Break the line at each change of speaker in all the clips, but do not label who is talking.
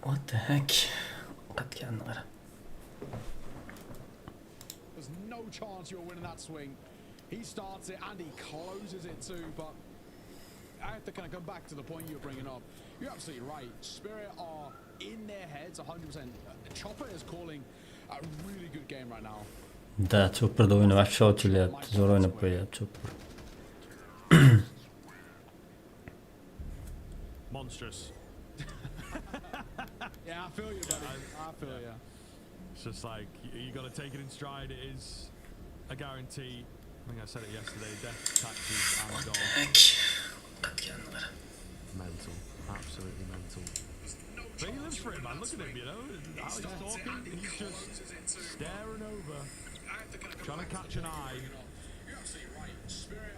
What the heck? Qatganni qara.
There's no chance you're winning that swing. He starts it and he closes it too, but I have to kind of come back to the point you're bringing up. You're absolutely right. Spirit are in their heads 100%. Chopper is calling a really good game right now.
Da, Chopperda o'yini вообще ochilyapti. Zo'r o'ynab qo'yapti Chopper.
Monstrous.
Yeah, I feel you, buddy. I feel you.
It's just like you got to take it in stride. It is a guarantee. I think I said it yesterday. Death, taxes, and dog.
Heck. Qatganni qara.
Mental, absolutely mental. But he lives for it, man. Look at him, you know. How he's talking, he's just staring over, trying to catch an eye.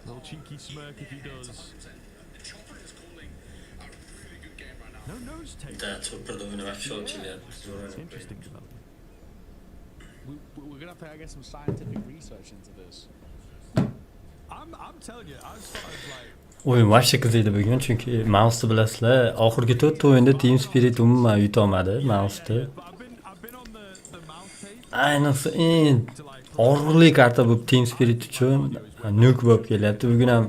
Little cheeky smirk if he does. No nose tape.
Da, Chopperda o'yini вообще ochilyapti. Zo'r o'ynab qo'yapti.
Interesting development.
We're gonna have to get some scientific research into this.
I'm telling you, I started like.
O'yin вообще qiziqdi bugun, chunki MOUZni bilasizlar, oxirgi 4 o'yinda Team Spirit umuman yuta olmadi MOUZni. Ayniqsa eng og'irli karta bu Team Spirit uchun nuk bo'lib kelyapti. Bugun ham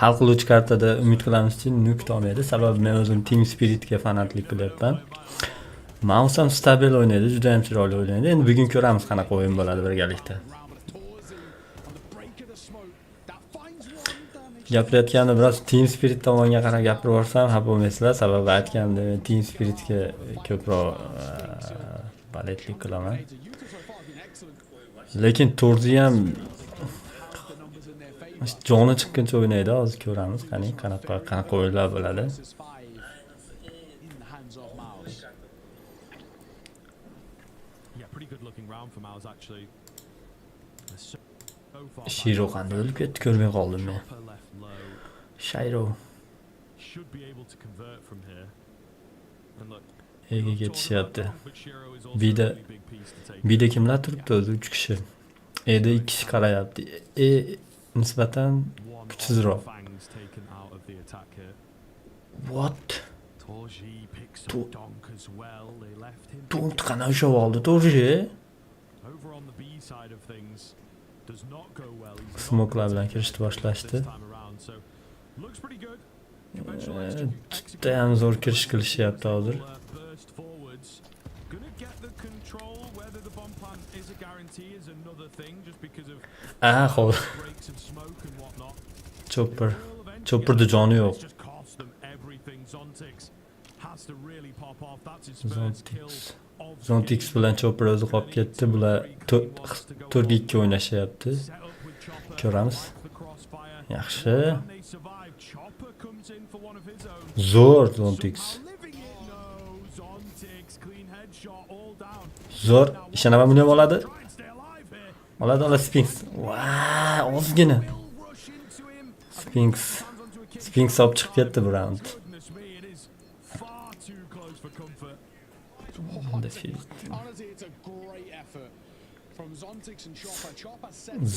hal qiluvchi kartada umid qilamizki, nuk olmaydi. Sababi men o'zim Team Spiritga fanatlik qilyapman. MOUZ ham stabil o'ynaydi, juda ham chiroyli o'ynaydi. Endi bugun ko'ramiz qanaqa o'yin bo'ladi birgalikda. Gapirayotganda biroz Team Spirit tomonga qarab gapirib borsam, xafa bo'lmaysizlar, sababi aytganimdek men Team Spiritga ko'proq baletlik qilaman. Lekin Torzi ham joni chiqquncha o'ynaydi, hozir ko'ramiz, qanaqa o'yinlar bo'ladi. Shiro qanday o'lib ketdi, ko'rmay qoldim men. Shiro. Ega ketishyapti. Bida kimlar turibdi o'zi? 3 kishi. Eda 2 kishi qarayapti. Nisbatan kuchsizroq. What? To'nt qana ushlab oldi Torji. Smoklar bilan kirishni boshlashdi. Juda ham zo'r kirish qilishyapti hozir. Hozir. Chopperda joni yo'q. Zontix bilan Chopper o'zi qolib ketdi. Bular 4-2 o'ynashyapti. Ko'ramiz. Yaxshi. Zo'r Zontix. Zo'r. Ishonaman buni ham oladi. Oladi Sphinx. Wow, ozgina. Sphinx olib chiqib ketdi bu round.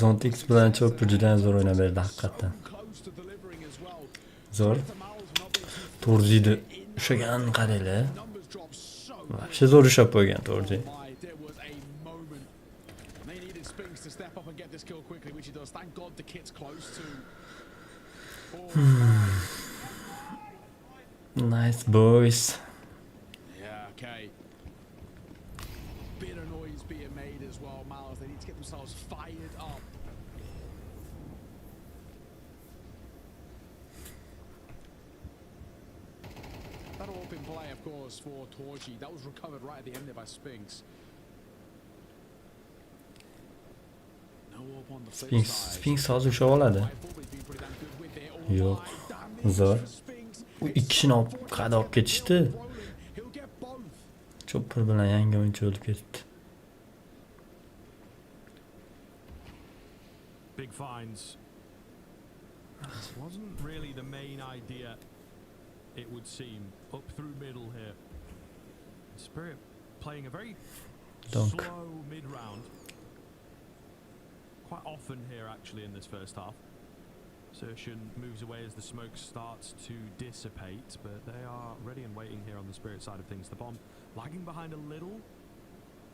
Zontix bilan Chopper juda zo'r o'ynab berdi haqiqatan. Zo'r. Torzini ushlagan qaranglar. Vobshe zo'r ushlab qo'ygan Torzi. Nice boys.
Yeah, okay. Bit of noise being made as well, MOUZ. They need to get themselves fired up. That open play, of course, for Torji. That was recovered right at the end there by Sphinx.
Sphinx hozir ushlab oladi. Yo'q. Zo'r. U ikkisini olib qada olib ketishdi. Chopper bilan yangi o'yinchi o'lib ketdi.
Big finds. This wasn't really the main idea, it would seem. Up through middle here. Spirit playing a very slow mid-round. Quite often here actually in this first half. Zertian moves away as the smoke starts to dissipate, but they are ready and waiting here on the Spirit side of things. The bomb lagging behind a little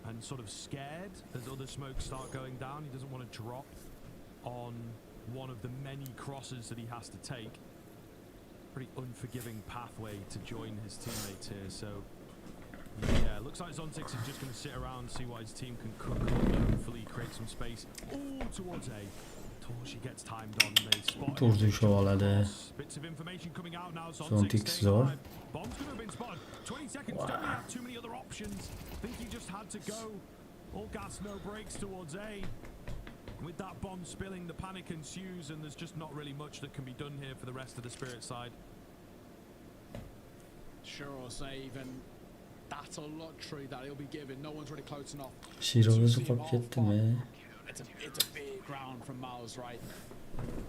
and sort of scared as other smokes start going down. He doesn't want to drop on one of the many crosses that he has to take. Pretty unforgiving pathway to join his teammates here, so yeah, looks like Zontix is just going to sit around and see what his team can cook up and hopefully create some space. All towards A. Torshi gets timed on. They spot bits of information coming out now. Zontix
zor.
Bomb's going to have been spotted. 20 seconds. Don't really have too many other options. I think he just had to go. All gas, no brakes towards A. With that bomb spilling, the panic ensues, and there's just not really much that can be done here for the rest of the Spirit side.
Sure or save, and that's a luxury that he'll be given. No one's really close enough. It's a big round from MOUZ, right?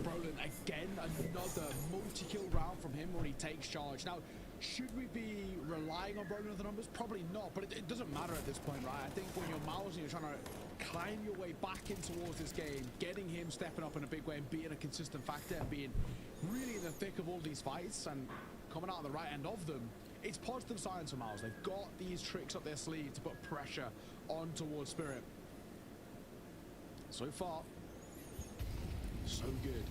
Brolin again, another multi-kill round from him when he takes charge. Now, should we be relying on Brolin with the numbers? Probably not, but it doesn't matter at this point, right? I think when you're MOUZ and you're trying to climb your way back in towards this game, getting him stepping up in a big way and being a consistent factor and being really in the thick of all these fights and coming out on the right end of them, it's positive signs for MOUZ. They've got these tricks up their sleeve to put pressure on towards Spirit. So far, so good.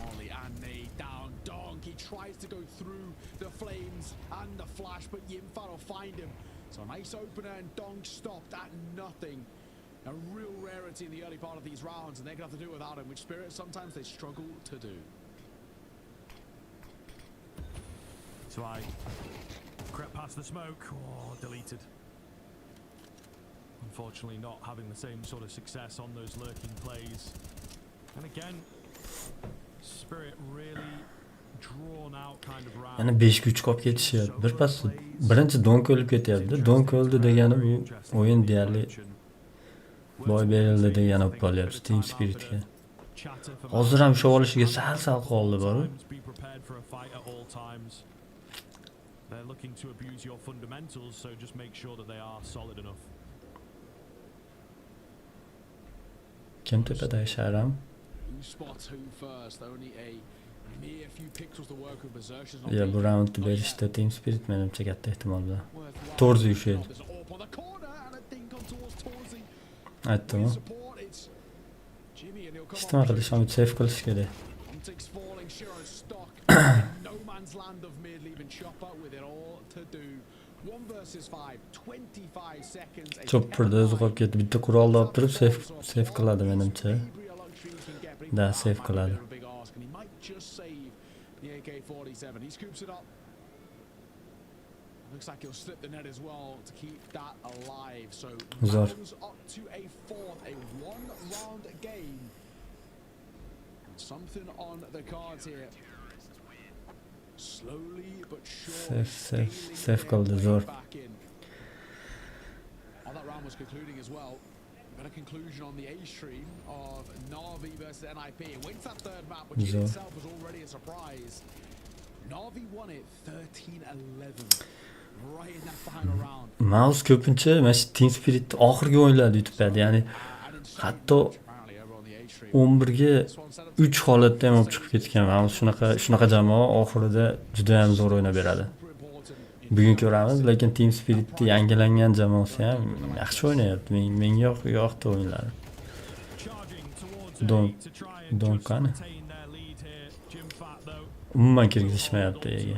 Ollie and Nate down. Donk, he tries to go through the flames and the flash, but Yimfa will find him. So a nice opener, and Donk stopped at nothing. A real rarity in the early part of these rounds, and they're going to have to do it without him, which Spirit sometimes they struggle to do.
So I crept past the smoke. Oh, deleted. Unfortunately not having the same sort of success on those lurking plays. And again, Spirit really drawn out kind of round.
Yana 5 3 qolib ketishyapti. Birpas birinchi donk o'lib ketyapti. Donk o'ldi degani u o'yin deyarli boy berildi degani bo'lib qolyapti Team Spiritga. Hozir ham shu olishiga sal qoldi bor.
They're looking to abuse your fundamentals, so just make sure that they are solid enough.
Kim tepada Sharam?
Who spots who first? Only a mere few pixels to work with. Berserkers not.
Ya bu round berishda Team Spirit menimcha katta ehtimol bilan. Torzi ushlaydi. Aytdim. Hech nima qilish ham safe qilish kerak.
No man's land of mid leaving chopper with it all to do. 1 versus 5, 25 seconds.
Chopperda o'zi qolib ketdi. Bitta qurolni olib turib safe qiladi menimcha. Da safe qiladi.
He might just save the AK-47. He scoops it up. Looks like he'll slip the net as well to keep that alive. So MOUZ up to a fourth, a 1-round game. And something on the cards here. Slowly but surely.
Safe qildi zo'r.
That round was concluding as well. Got a conclusion on the A stream of Na'Vi versus NIP. It went to that third map, which in itself was already a surprise. Na'Vi won it 13-11. Right in that final round.
MOUZ ko'pincha mana shu Team Spirit oxirgi o'yinlarda yutibadi. Ya'ni hatto 11 ga 3 holatda ham olib chiqib ketgan. MOUZ shunaqa jamoa oxirida juda ham zo'r o'ynab beradi. Bugun ko'ramiz, lekin Team Spiritning yangilangan jamoasi ham yaxshi o'ynayapti. Menga yoqdi o'yinlari. Donkani. Umuman kirgizishmayapti ega.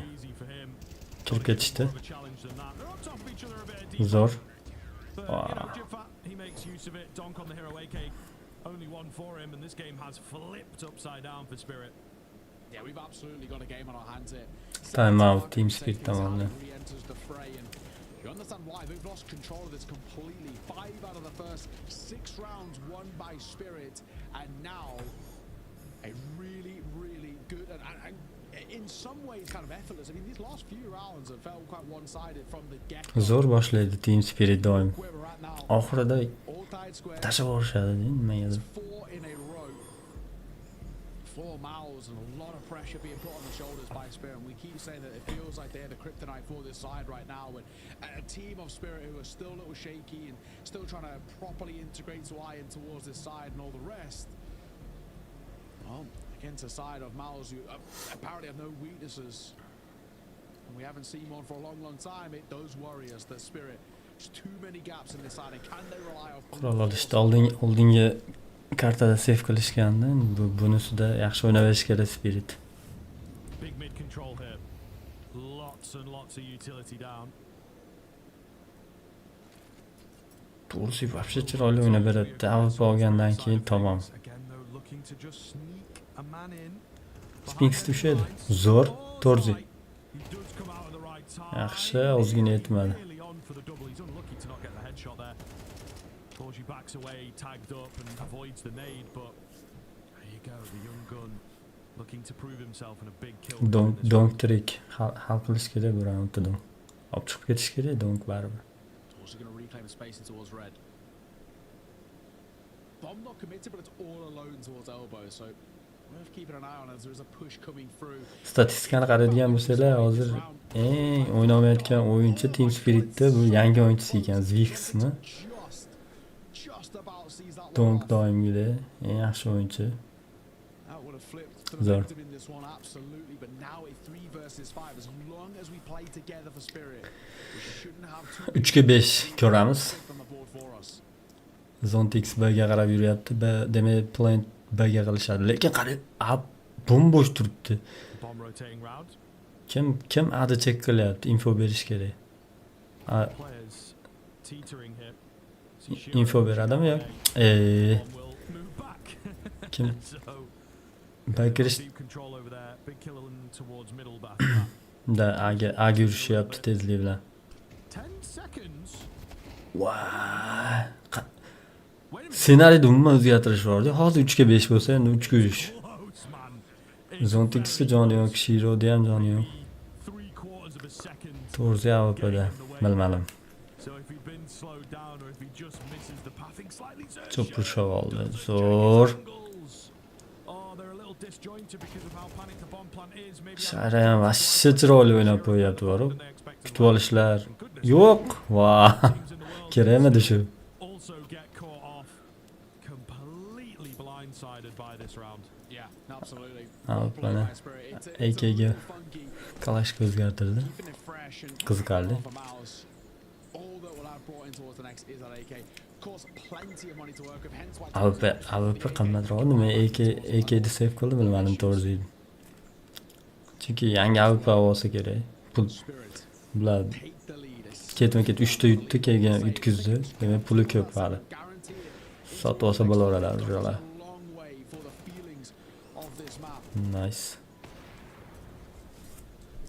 Kirib ketishdi. Zo'r.
He makes use of it. Donk on the hero AK. Only one for him, and this game has flipped upside down for Spirit.
Yeah, we've absolutely got a game on our hands here.
Time out, Team Spirit tamamla.
You understand why they've lost control of this completely. 5 out of the first 6 rounds won by Spirit, and now a really good and in some ways kind of effortless. I mean, these last few rounds have felt quite one-sided from the get-go.
Zo'r boshlaydi Team Spirit doim. Oxirida tashib yuborishadi, nimaga?
4 in a row. 4 MOUZ and a lot of pressure being put on the shoulders by Spirit. And we keep saying that it feels like they're the kryptonite for this side right now. And a team of Spirit who are still a little shaky and still trying to properly integrate to IEM towards this side and all the rest. Well, into side of MOUZ, who apparently have no weaknesses. And we haven't seen one for a long, long time. It does worry us that Spirit, just too many gaps in this side. And can they rely on...
Qurol olishda oldingi kartada save qilishgandi. Bunisida yaxshi o'ynayverish kerak Spirit.
Big mid control here. Lots and lots of utility down.
To'g'risi вообще chiroyli o'ynab beradi. Avf olgandan keyin tamom. Spinks tushadi. Zo'r, Torzi. Yaxshi, ozgina yetmadi. Donk trick hal qilish kerak bu raundda. Olib chiqib ketish kerak, donk baribir.
Also going to reclaim space in towards red. Bomb not committed, but it's all alone towards elbow, so worth keeping an eye on as there is a push coming through.
Statistikani qaraydigan bo'lsanglar, hozir eng o'ynamayotgan o'yinchi Team Spiritda bu yangi o'yinchisi ekan, zbekchasimi? Donk doimgidek eng yaxshi o'yinchi. Zo'r. 3-5 ko'ramiz. Zontix B'ga qarab yuryapti. Demak, plant B'ga qilishadi. Lekin qarang, bo'sh turibdi. Kim adi check qilyapti? Info berish kerak. Info beradimi yo'q? Kim? Bakirish da aga yurishyapti tezlik bilan. Vay. Ssenariyda umuman o'zgartirish bor-da. Hozir 3-5 bo'lsa, endi 3-3. Zontixda joni yo'q, Shiroda ham joni yo'q. To'g'risi AWPda bilmadim. Cho'pir oldi. Zo'r. Shara ham vashsha chiroyli o'ynab qo'yapti bor-ku. Kutib olishlar. Yo'q. Va. Kerakmidi shu? Mana AK'ga kalashga o'zgartirdi. Qiziqarli. AWP qimmatroq nima AK'ni save qildi bilmadim to'g'ri. Chunki yangi AWP olsa kerak. Pul bular ketma-ket 3 ta yutdi, keyin yutkizdi. Demak, puli ko'p hali. Sotib olsa bo'laveradi ular. Nice.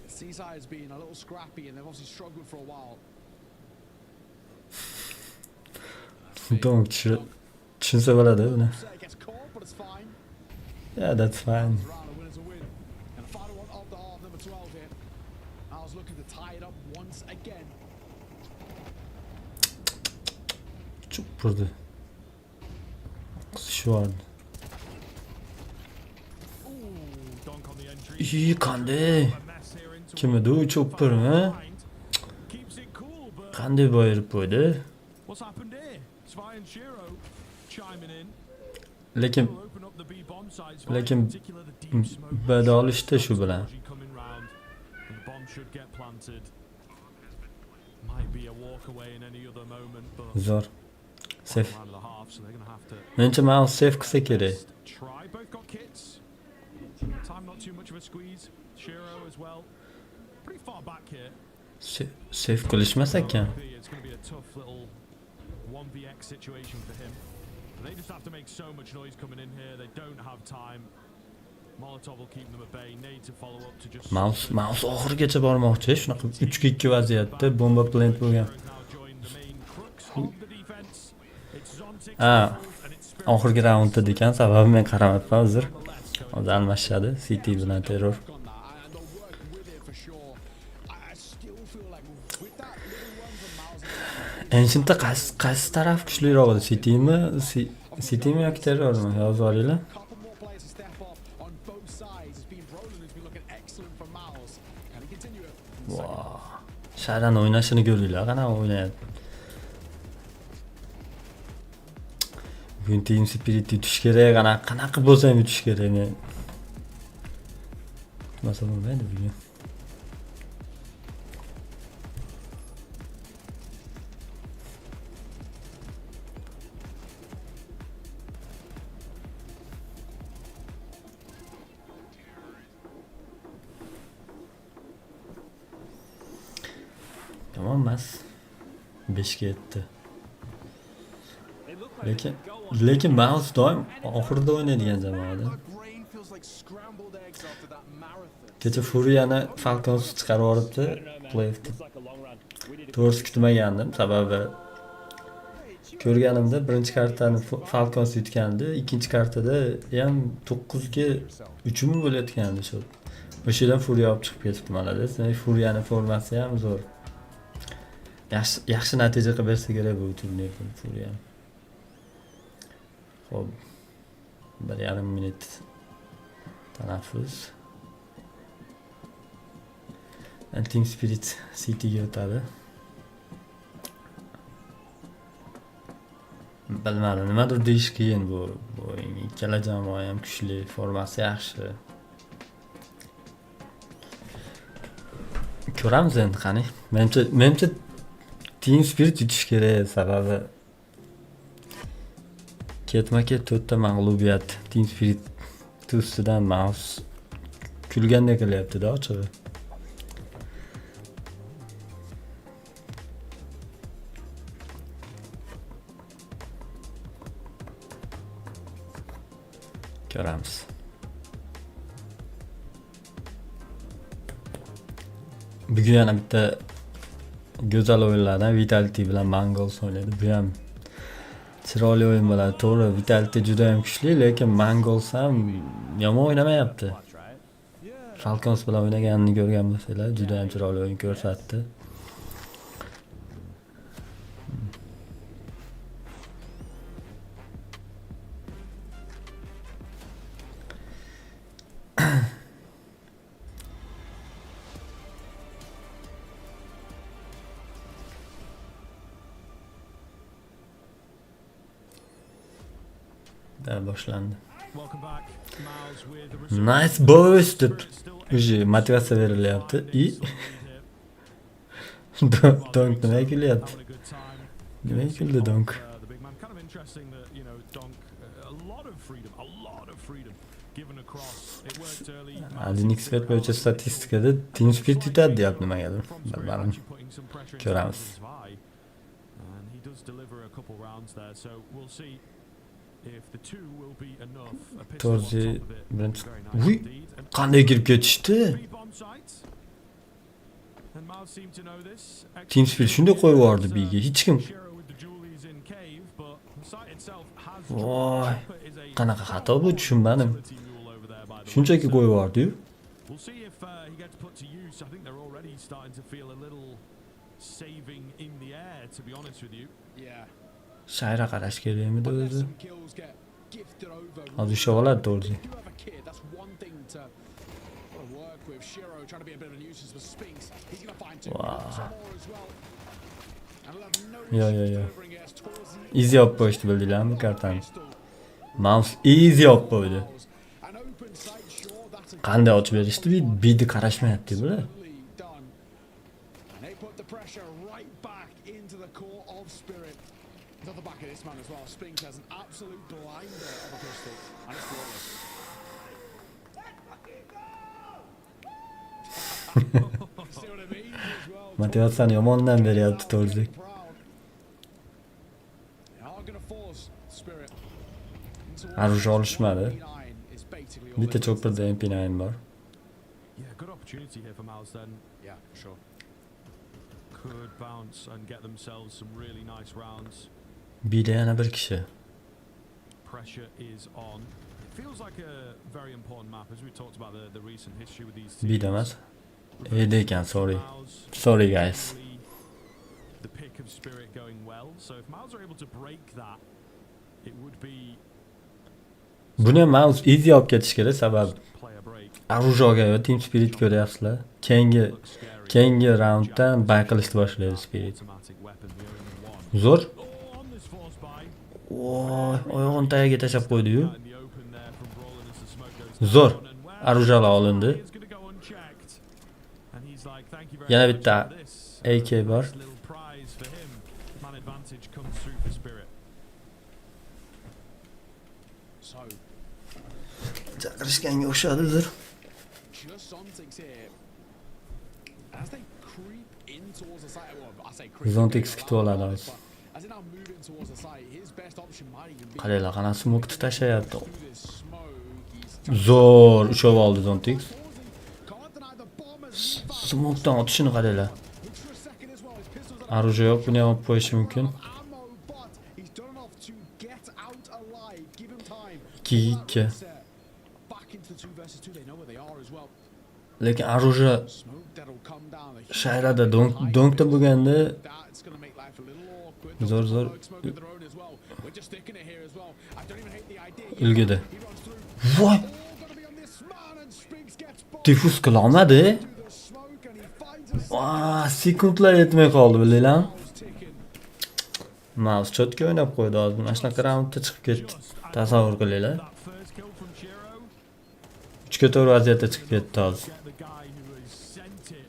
Seaside's been a little scrappy and they've obviously struggled for a while.
Don't tushunsa bo'ladi buni. Yeah, that's fine. Cho'pirdi. Qisishvardi. Qanday? Kim edi u cho'pirmi? Qanday boyirib qo'ydi? Lekin bada olishdi shu bilan. Zo'r. Safe. Menimcha MOUZ safe qilsa kerak. Safe qilishmas ekan.
They just have to make so much noise coming in here. They don't have time. Molotov will keep them at bay. Need to follow up to just
MOUZ oxirigacha bormoqchi. Shunaqa 3-2 vaziyatda bomba plant bo'lgan. Oxirgi raundda ekan, sababi men qaramabman hozir. Hozir almashadi City bilan terror. Ancientda qaysi taraf kuchliroq edi? Citymi yoki terrormi? Yozib olinglar. Wow. Sharani o'ynashini ko'ringlar, qanaqa o'ynayapti. Bugun Team Spirit yutish kerak, qanaqa bo'lsa ham yutish kerak. Men Tutmasa bo'lmaydi bugun. Tamam emas. 5 ga yetdi. Lekin MOUZ doim oxirida o'ynaydigan jamoada. Kecha Furiyani Falcons chiqarib yuboribdi playoffda. To'g'risi kutmagandim, sababi ko'rganimda birinchi kartani Falcons yutgandi, ikkinchi kartada ham 9 ga 3 mi bo'layotgandi shu. O'shadan Furiya olib chiqib ketibdi malades. Furiyani formasi ham zo'r. Yaxshi natija qilib bersa kerak bu turnirda Furiya. Xo'p. 1,5 minut tanaffus. Team Spirit City'ga o'tadi. Bilmadim, nimadir deyish qiyin bu ikkala jamoa ham kuchli, formasi yaxshi. Ko'ramiz endi qani. Menimcha Team Spirit yutish kerak, sababi ketma-ket 4 ta mag'lubiyat Team Spirit ustidan MOUZ kulgandek qilyapti-da ochig'i. Ko'ramiz. Bugun yana bitta go'zal o'yinlardan Vitality bilan Mongols o'ynadi. Bu ham chiroyli o'yin bo'ladi. To'g'ri, Vitality juda ham kuchli, lekin Mongols ham yomon o'ynamayapti. Falcons bilan o'ynaganini ko'rgan bo'lsanglar, juda ham chiroyli o'yin ko'rsatdi. Boshlandi. Nice boys deb motivatsiya berilyapti. Donk nima kulyapti? Nima kuldi Donk? Adin expert bo'yicha statistikada Team Spirit yutadi deyapti nimagadir. Bilmadim. Ko'ramiz. To'g'ri, birinchi. Uy, qanday kirib ketishdi? Team Spirit shunday qo'yib yubordi biga, hech kim. Voy, qanaqa xato bu, tushunmadim. Shunchaki qo'yib yubordi-yu. Shayra qarash kerakmidi o'zi? Hozir ushlab oladi to'g'ri. Yo. Easy olib qo'yishdi, bildinglarmi kartani? MOUZ easy olib qo'ydi. Qanday ochib berishdi? Bidi qarashmayapti bular. Motivatsiyani yomondan beryapti to'g'ri. Arush olishmadi. Bitta cho'pirda MP9 bor. Bida yana bir kishi. Bida emas. Edi ekan, sorry. Sorry guys. Buni MOUZ easy olib ketish kerak, sababi Arushoga va Team Spirit ko'ryapsizlar. Keyingi raunddan bay qilishni boshlaydi Spirit. Zo'r. Voy, oyog'ini tagiga tashlab qo'ydi-yu. Zo'r. Arusholar olindi.
And he's like, thank you very
Yana
much
bitta
for this.
AK bor.
Nice little prize for him. Man advantage comes through for Spirit.
So,
Chaqirishganga o'xshadidir.
just Zontics here. As they creep in towards the site, well, I say creep.
Zontics kutib oladi hozir.
As they now move in towards the site, his best option might even be
Qaranglar, qana smokni tashlayapti.
through this smoke. He's
Zo'r ushab oldi Zontix.
can't deny the bomb as
Smokdan otishini qaranglar.
looks for a second as well. His pistols are
Aruja yo'q, buni ham olib qo'yishi mumkin.
ammo, but he's done enough to get out alive. Give him time.
Ikki.
Back into the 2 versus 2. They know where they are as well.
Lekin Aruja
Smoke that'll come down.
shayrada donkda bo'lganda
That's going to make life a little awkward.
zo'r zo'r
Smoke of their own as well. We're just sticking it here as well. I don't even hate the idea.
ulgida.
He runs through.
Voy,
All gonna be on this man and Spinks gets bombed
difuz qila olmadi.
through the smoke and he finds a
Vay, sekundlar yetmay qoldi, bilinglarmi?
Mouse ticking.
MOUZ cho'tka o'ynab qo'ydi hozir. Mana shunaqa raundda chiqib ketdi. Tasavvur qilinglar.
That first kill from Chiro.
3ga 4 vaziyatda chiqib ketdi hozir.
Get the guy who has sent it.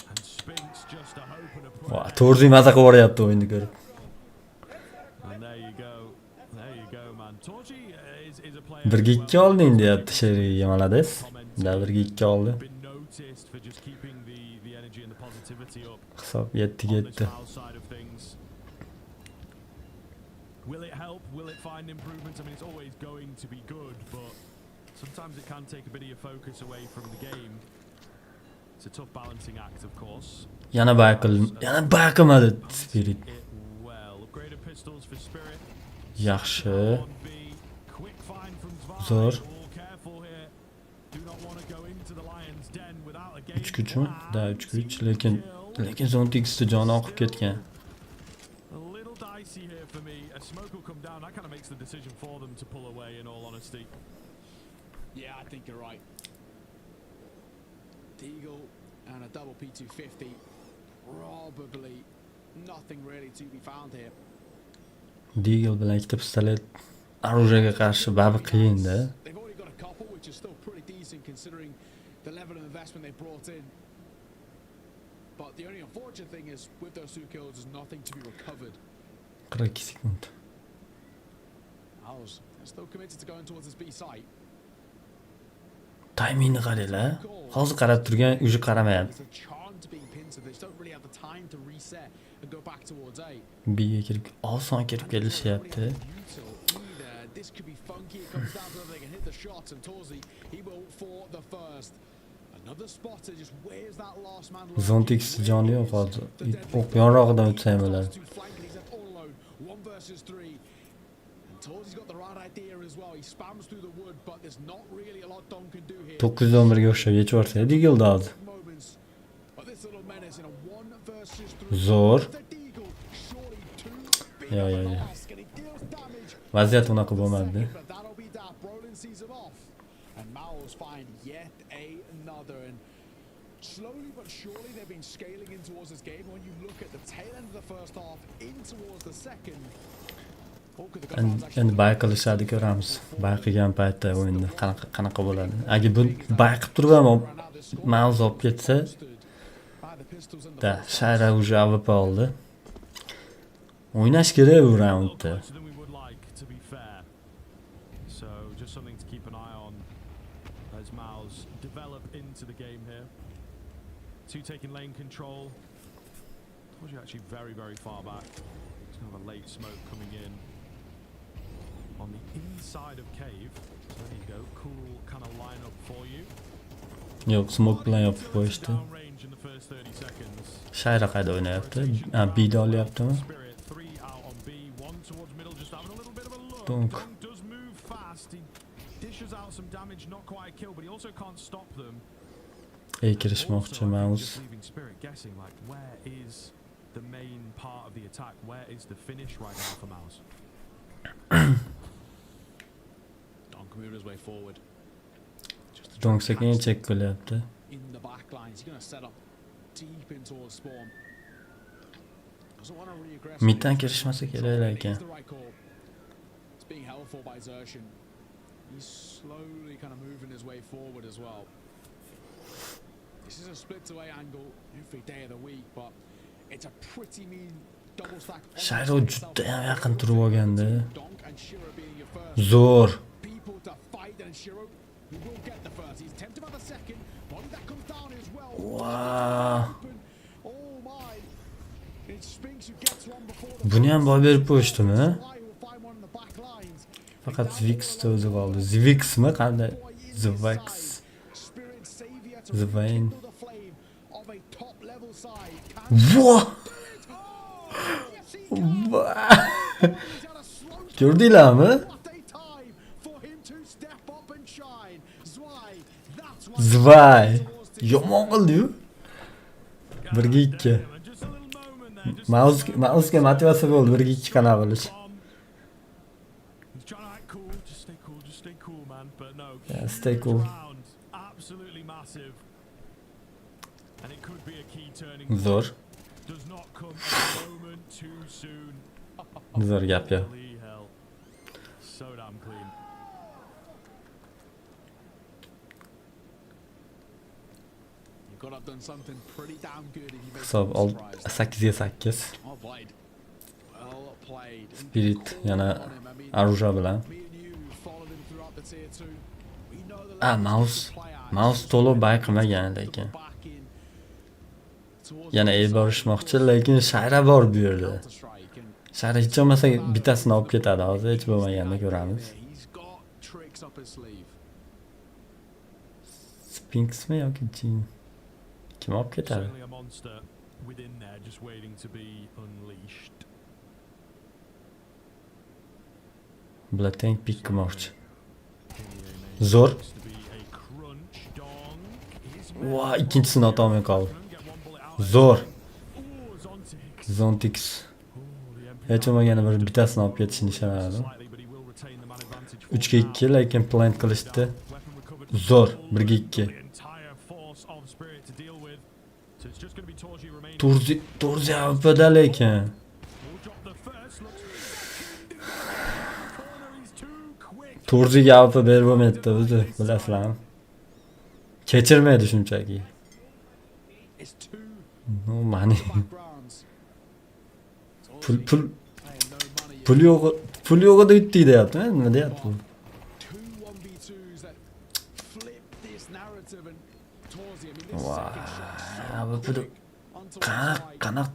And Spinks just a hope and a
Voy,
prayer.
to'g'ri maza qilib yuboryapti o'yinni ko'rib.
And there you go. There you go, man. Torji is a player.
1ga 2 olding deyapti Sheriga, malades. Da 1ga 2 oldi.
Been noticed for just keeping the energy and the positivity up
Hisob 7ga
on this
7.
foul side of things. Will it help? Will it find improvements? I mean, it's always going to be good, but sometimes it can take a bit of your focus away from the game. It's a tough balancing act, of course.
Yana bayqilmadi Spirit.
It well. Upgraded pistols for Spirit.
Yaxshi.
On B. Quick find from
Zo'r.
All careful here. Do not want to go into the lion's den without a game
3 kuchmi? Da
plan.
3 kuch, lekin Zontix'da joni oqib ketgan.
A little dicey here for me. A smoke will come down. That kind of makes the decision for them to pull away, in all honesty.
Yeah, I think you're right. Deagle and a double P250. Probably nothing really to be found here.
Deagle bilan ikkita pistolet Arujaga qarshi babi qiyin-da.
They've already got a couple, which is still pretty decent considering the level of investment they brought in. But the only unfortunate thing is, with those 2 kills, there's nothing to be recovered.
42 sekund.
MOUZ are still committed to going towards this B site.
Taymingni qaranglar. Hozir qarab turgan, uji qaramayapti.
There's a charm to being pinned, so they just don't really have the time to reset and go back towards A.
B'ga kirib, oson kirib kelishyapti.
This could be funky. It comes down to whether they can hit the shots, and Torzi, he will for the first. Another spotter, just where's that last man?
Zontix joni yo'q hozir. O'q yonrog'idan o'tsa ham bo'ladi.
He's left all alone. 1 versus 3. And Torzi's got the right idea as well. He spams through the wood, but there's not really a lot Don can do here.
911 ga o'xshab yechib yuborsa, Deagle hozir.
Moments. But this little menace in a 1 versus 3.
Zo'r.
Deagle, surely too big
Yeah,
of
yeah,
an
yeah.
ask, and he deals damage.
Vaziyat unaqa bo'lmadi.
But that'll be that. Brolin sees him off. And MOUZ find yet another. And slowly but surely they've been scaling in towards this game. When you look at the tail end of the first half, in towards the second.
Endi bayqilishadi, ko'ramiz. Bayqigan paytda o'yinda qanaqa bo'ladi. Agar bu bayqib turib ham MOUZ olib ketsa, da Shayra уже AWP oldi. O'ynash kerak bu raundda.
Closer than we would like, to be fair. So just something to keep an eye on as MOUZ develop into the game here. 2 taking lane control. Told you actually very, very far back. It's kind of a late smoke coming in on the inside of cave. So there you go, cool kind of lineup for you.
Yo'q, smoke bilan yopib qo'yishdi.
Downrange in the first 30 seconds.
Shayra qayda o'ynayapti? B'da olyaptimi?
Spirit 3 out on B, 1 towards middle, just having a little bit of a look.
Donk.
Donk does move fast. He dishes out some damage, not quite a kill, but he also can't stop them.
Kirishmoqchi
Also, I think
MOUZ.
just leaving Spirit guessing, like, where is the main part of the attack? Where is the finish right now for MOUZ?
Don can move his way forward.
Donk sekin check qilyapti.
In the back line, he's going to set up deep in towards spawn. Doesn't want to re-aggress.
Middan kirishmasa kerak ekan.
It's the right call. It's being held for by Zershin. He's slowly kind of moving his way forward as well. This is is a split away angle every day of the week, but it's a pretty mean double stack.
Shayro juda ham yaqin turib olganda.
Donk and Shiro being your first
Zo'r.
people to fight, and Shiro, he will get the first. He's tempted by the second. Body that comes down as well.
Wow.
Oh my. It's Spinks who gets one before the
Buni ham boy berib qo'yshdimi?
Fly will find one in the back lines.
Faqat Zvix o'zi qoldi. Zvixmi qanday? Zvex.
Spirit savior to
Zvain.
rekindle the flame of a top level side.
Voh! Ko'rdinglarmi? Zvay. Yomon qildi-yu. 1-2. MOUZga motivatsiya bo'ldi 1-2 qana bo'lish. Yeah, stay cool. Zo'r. Zo'r gap ya. Hisob 8-8. Spirit yana Aruja bilan. MOUZ to'liq bay qilmagan lekin. Yana el borishmoqchi, lekin shayra bor bu yerda. Shayra hech bo'lmasa bittasini olib ketadi. Hozir hech bo'lmaganda ko'ramiz. Spinksmi yoki Jin? Kim olib ketadi? Bilan pik qilmoqchi. Zo'r. Voy, ikkinchisini otolmay qoldi. Zo'r. Zontix. Hech bo'lmaganda bir bittasini olib ketishini ishonardim. 3-2 lekin plant qilishdi. Zo'r. 1-2. Turzi avpada lekin. Turziga avp berib bo'lmaydi o'zi, bilasizlarmi? Kechirmaydi shunchaki. No money. Pul yo'g'ida yutdi deyapti, nima deyapti bu? Voy, bu qanaq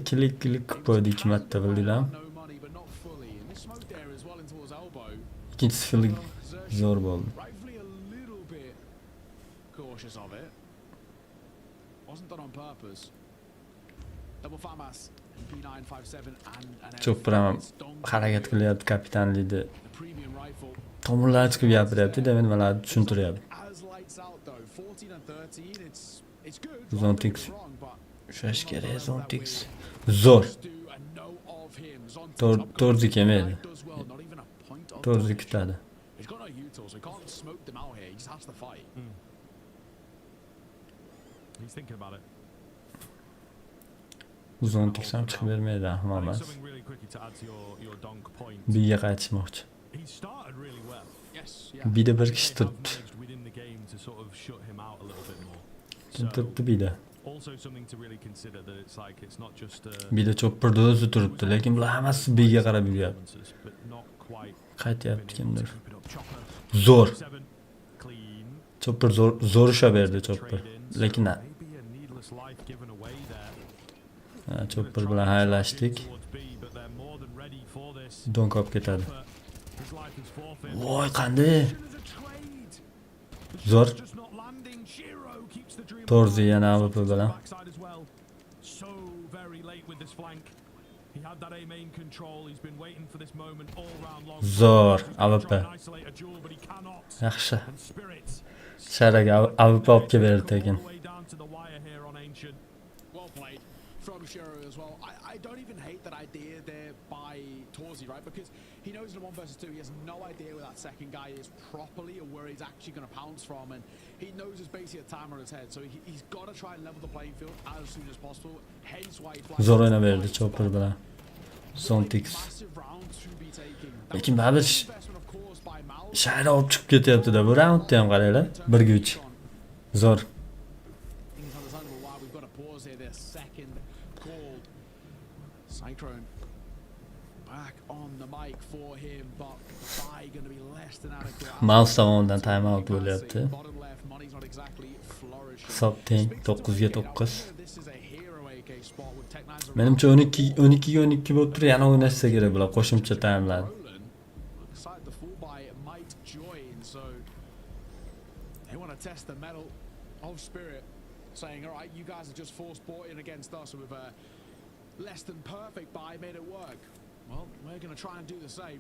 klik qilib qo'ydi 2 marta, bildinglarmi? Ikkinchisi fil zo'r bo'ldi. Chopper ham harakat qilyapti, kapitanlikda. Tomirlar chiqib gapiryapti, demak nimalarni tushuntiryapti. Zontix. Ushlash kerak Zontix. Zo'r. To'rzi kelmaydi. To'rzi kutadi. Zontix ham chiqib bermaydi, ahmoqmas. Biga qaytishmoqchi. Bida bir kishi turibdi. Kim turibdi bida? Bida chopperda o'zi turibdi, lekin bular hammasi biga qarab yuryapti. Qaytyapti kimdir. Zo'r. Chopper zo'r ushlab berdi chopper. Lekin chopper bilan haylashdik. Donk olib ketadi. Voy, qanday? Zo'r. Torzi yana AWP bilan. Zo'r, AWP. Yaxshi. Sharaga AWP olib kelib ekan.
From Shiro as well. I don't even hate that idea there by Torzi, right? Because he knows in a 1 versus 2, he has no idea where that second guy is properly or where he's actually going to pounce from, and he knows there's basically a timer on his head, so he's got to try and level the playing field as soon as possible. Hence why he flies.
Zo'r o'ynaverdi chopper bilan. Zontix. Lekin baribir shayra olib chiqib ketyapti-da, bu raundda ham qaranglar. 1-3. Zo'r.
It's understandable why we've got to pause here. Their second call. Cyclone back on the mic for him, but by going to be less than adequate.
MOUZ tomonidan time out bo'lyapti.
Bottom left, money's not exactly flourishing.
Hisob teng 9 ga 9.
This is a hero AK spot with Tech Nines
Menimcha 12 ga 12 bo'lib turib yana o'ynashsa kerak bular qo'shimcha timelar.
Side the full by might join, so they want to test the mettle of Spirit, saying, all right, you guys are just forced bought in against us with a less than perfect buy, made it work. Well, we're going to try and do the same.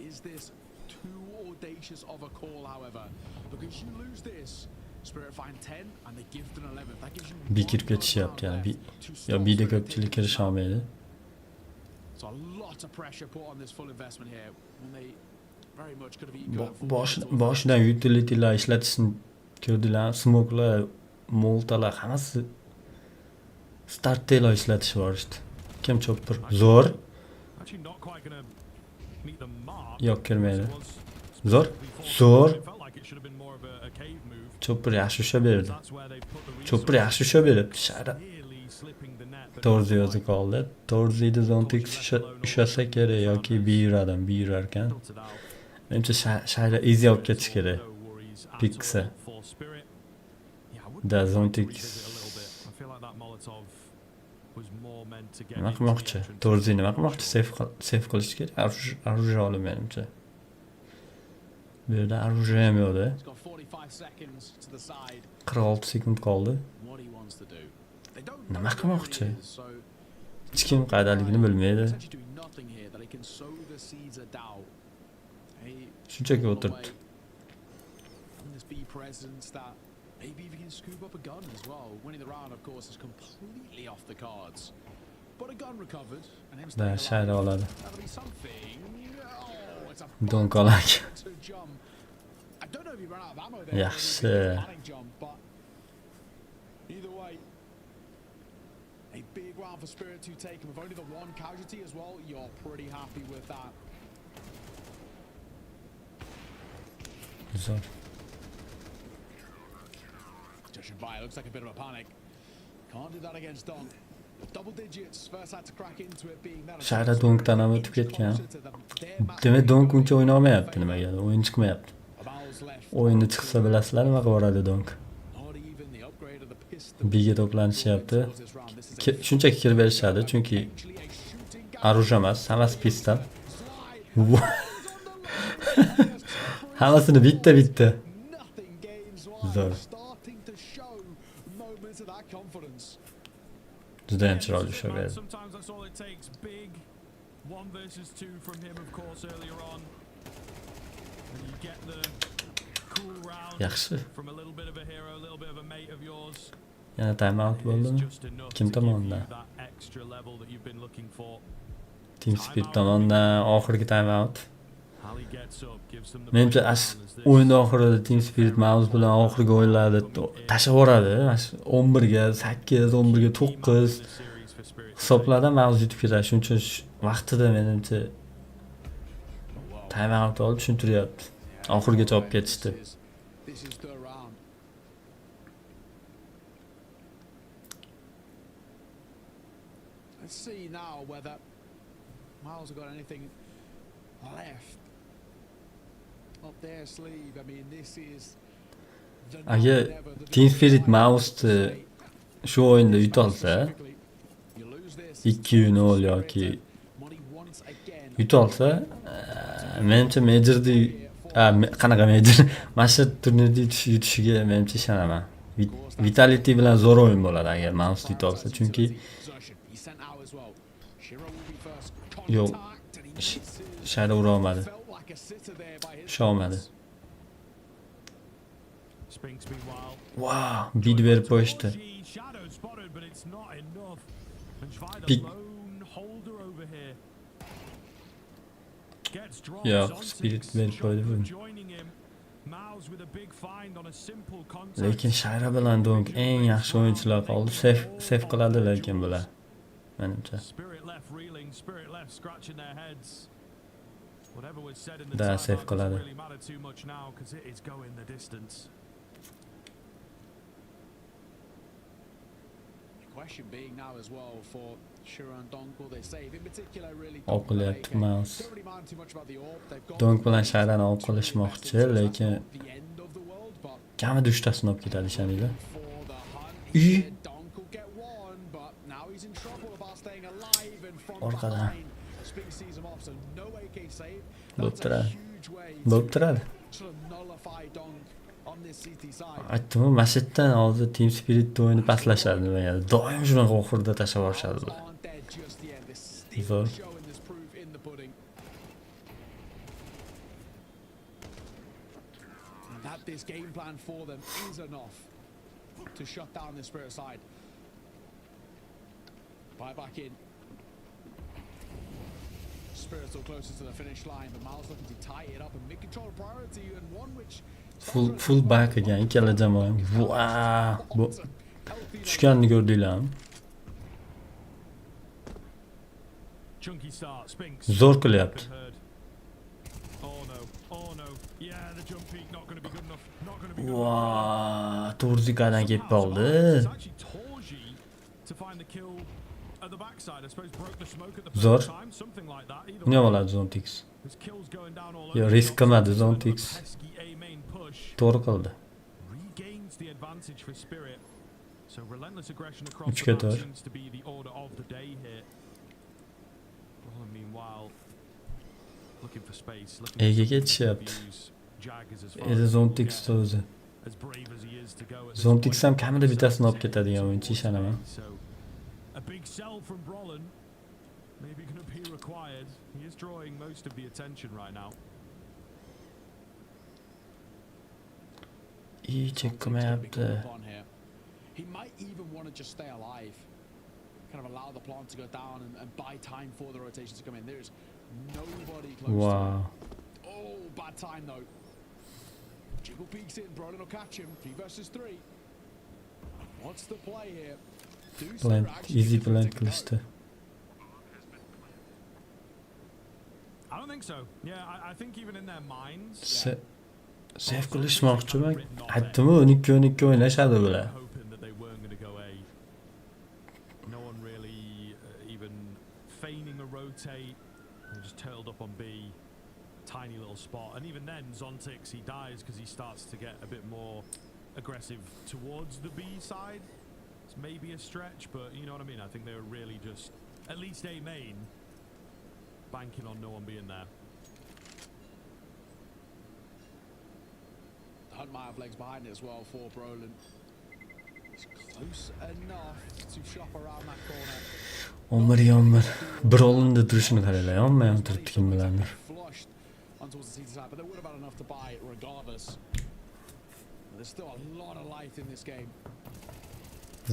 Is this too audacious of a call, however? Because you lose this, Spirit find 10 and they give an 11. That gives you
Bir kirib ketishyapti yani. Yo birda ko'pchilik kirisha olmaydi.
So a lot of pressure put on this full investment here when they very much could have eaten.
Boshidan utility'lar ishlatishni ko'rdilar, smoke'lar, moltalar hammasi starttelar ishlatish borishdi. Kim chopper? Zo'r.
Actually not quite going to meet the mark.
Yo'q kirmaydi. Zo'r. Zo'r.
It felt like it should have been more of a cave move.
Chopper yaxshi ushlab berdi.
That's where they put the
Chopper yaxshi ushlab beribdi. Shara.
nearly slipping the net. but
Torzi yozib qoldi. Torzida Zontix ushlasa kerak yoki biyuradan biyurar ekan.
filtered out.
Menimcha shayda easy olib ketish kerak.
No worries at
Piksa.
all for Spirit. Yeah, I wouldn't
Da
mind to
Zontix
revisit it a little bit. I feel like that Molotov was more meant to get
nima
into the
qilmoqchi?
entrance.
Torzi nima qilmoqchi? Save qilish kerak. Оружие olib menimcha. Bu yerda оружие ham yo'qda.
He's got 45 seconds to the side.
46 sekund qoldi.
What he wants to do. They don't
Nima
know
qilmoqchi?
where he is, so
Hech kim qaydaligini bilmaydi.
essentially doing nothing here that he can sow the seeds of doubt. He
Shunchaki
pull
o'tirdi.
away from this B presence that maybe if he can scoop up a gun as well. Winning the round, of course, is completely off the cards. But a gun recovered, and him
Da
staying
shayda
alive,
oladi.
that'll be something. Oh, it's a
Donqalak.
to jump. I don't know if he ran out of ammo there.
Yaxshi.
Panic jump, but either way, a big round for Spirit to take. With only the one casualty as well, you're pretty happy with that.
Zo'r.
Judging by it, looks like a bit of a panic. Can't do that against Don. Double digits, first had to crack into it being that.
Shayda Donkdan ham o'tib ketgan. Demak Donk uncha o'yna olmayapti nimaga? O'yin chiqmayapti. O'yinni chiqsa bilasizlar nima qilib yuboradi Donk. Biga to'planishyapti. Shunchaki kirib berishadi chunki оружие emas, hammasi pistol. Hammasini bitta. Zo'r. Juda ham chiroyli ushlab berdi.
Sometimes that's all it takes. Big 1 versus 2 from him, of course, earlier on. And you get the cool round
Yaxshi.
from a little bit of a hero, a little bit of a mate of yours.
Yana time out
It is
bo'ldimi?
just enough
Kim
to give you
tomonidan?
that extra level that you've been looking for.
Team Spirit tomonidan oxirgi time out.
Ali gets up, gives them the
Menimcha
breakdown
as
as this
o'yin oxirida Team Spirit MOUZ bilan oxirgi o'yinlarda tashlab yuboradi. 11 ga 8, 11 ga 9
this series for Spirit.
hisoblarda MOUZ yutib ketadi. Shuning uchun vaqtida menimcha time out olib tushuntiryapti. Oxirgacha olib ketishdi.
This is the round. Let's see now whether Miles have got anything left up their sleeve. I mean, this is the
Agar Team Spirit MOUZni shu o'yinda yutolsa, 2-0 yoki yutolsa, menimcha majorda qanaqa major mashhur turnirda yutishiga menimcha ishonaman. Vitality bilan zo'r o'yin bo'ladi agar MOUZ yutolsa, chunki yo'q shayda ura olmadi. Usha olmadi.
Spinks meanwhile.
Wow, bid berib qo'yishdi.
Shadow spotted, but it's not enough. And try the
Big-
lone holder over here. Gets dropped.
Yeah,
Zontic
Spirit berib qo'ydi
shot
buni.
joining him. MOUZ with a big find on a simple contact.
Lekin Shayra bilan Donk eng yaxshi o'yinchilar qoldi. Save qiladi lekin bular. Menimcha.
Spirit left reeling, Spirit left scratching their heads. Whatever was said in the
Da,
timeout
save
doesn't
qiladi.
really matter too much now because it is going the distance.
question being now as well for Shiran Donk, will they save? In particular, really
olib qilyapti MOUZ.
don't really mind too much about the orb. They've got
Donk bilan shahrani olib qilishmoqchi, lekin
the end of the world, but
kamida 3 tasini olib ketadi ishoninglar.
for the hunt,
Iyi.
Donk will get one, but now he's in trouble about staying alive and from
Orqadan.
behind. Spink sees him off, so no AK save.
Bo'lib
That's a
turadi.
huge way
Bo'lib
to
turadi.
sort of nullify Donk on this CT side.
Aytdim, masjiddan hozir Team Spirit o'yini pastlashadi nimaga. Doim shunaqa oxirida tashlab yuborishadi ular.
Aren't dead just yet. There's still
Zo'r.
showing this proof in the pudding. And that this game plan for them is enough to shut down the Spirit side. Buy back in. Spirit still closer to the finish line, but MOUZ looking to tie it up and make control a priority, and one which
Full back ekan ikkala jamoa. Vaa! Bu tushganini ko'rdinglarmi?
Chunky start. Spinks.
Zo'r qilyapti.
Heard. Oh no. Oh no. Yeah, the jump peak not going to be good enough. Not going to be good enough.
Vaa! To'rzikadan kelib qoldi.
It's actually Torji to find the kill at the backside. I suppose broke the smoke at the
Zo'r.
first time. Something like that. Either
Nima
way,
bo'ladi Zontix?
his kills going down all
Yo,
over.
risk qilmadi Zontix.
Pesky A main push.
To'g'ri qildi.
Regains the advantage for Spirit. So relentless aggression across
Uch
the
ga
map
to'rt.
seems to be the order of the day here. Well, meanwhile, looking for space. Looking
Ega
for something to
ketishyapti.
abuse. Jag is as far
Endi
as
Zontix
he will
o'zi.
get, as brave as he is to go at this
Zontix
point.
ham kamida bittasini olib ketadigan o'yinchi ishonaman.
So a big sell from Brolin. Maybe going to be required. He is drawing most of the attention right now.
İyi check qilmayapti.
He might even want to just stay alive, kind of allow the plant to go down and buy time for the rotation to come in. There's nobody close to
Wow.
him. Oh, bad time though. Jiggle peeks in, Brolin will catch him. 3 versus 3. What's the play here? Do
Blend,
actually
easy
get the
blend
tick and go?
qilishdi.
I don't think so. Yeah, I think even in their minds,
Save qilishmoqchiman. Aytdim-ku 12-12 o'ynashadi bular.
hoping that they weren't going to go A. No one really even feigning a rotate. They just turtled up on B. Tiny little spot. And even then, Zontix, he dies because he starts to get a bit more aggressive towards the B side. It's maybe a stretch, but you know what I mean? I think they were really just, at least A main, banking on no one being there.
Hunt might have legs behind it as well for Brolin. It's close enough to shop around that corner.
Yomir. Bir o'rinda turishini qaranglar, yonma-yon turibdi kim bilandir.
Flushed onto the CT side, but they would have had enough to buy it regardless. There's still a lot of life in this game.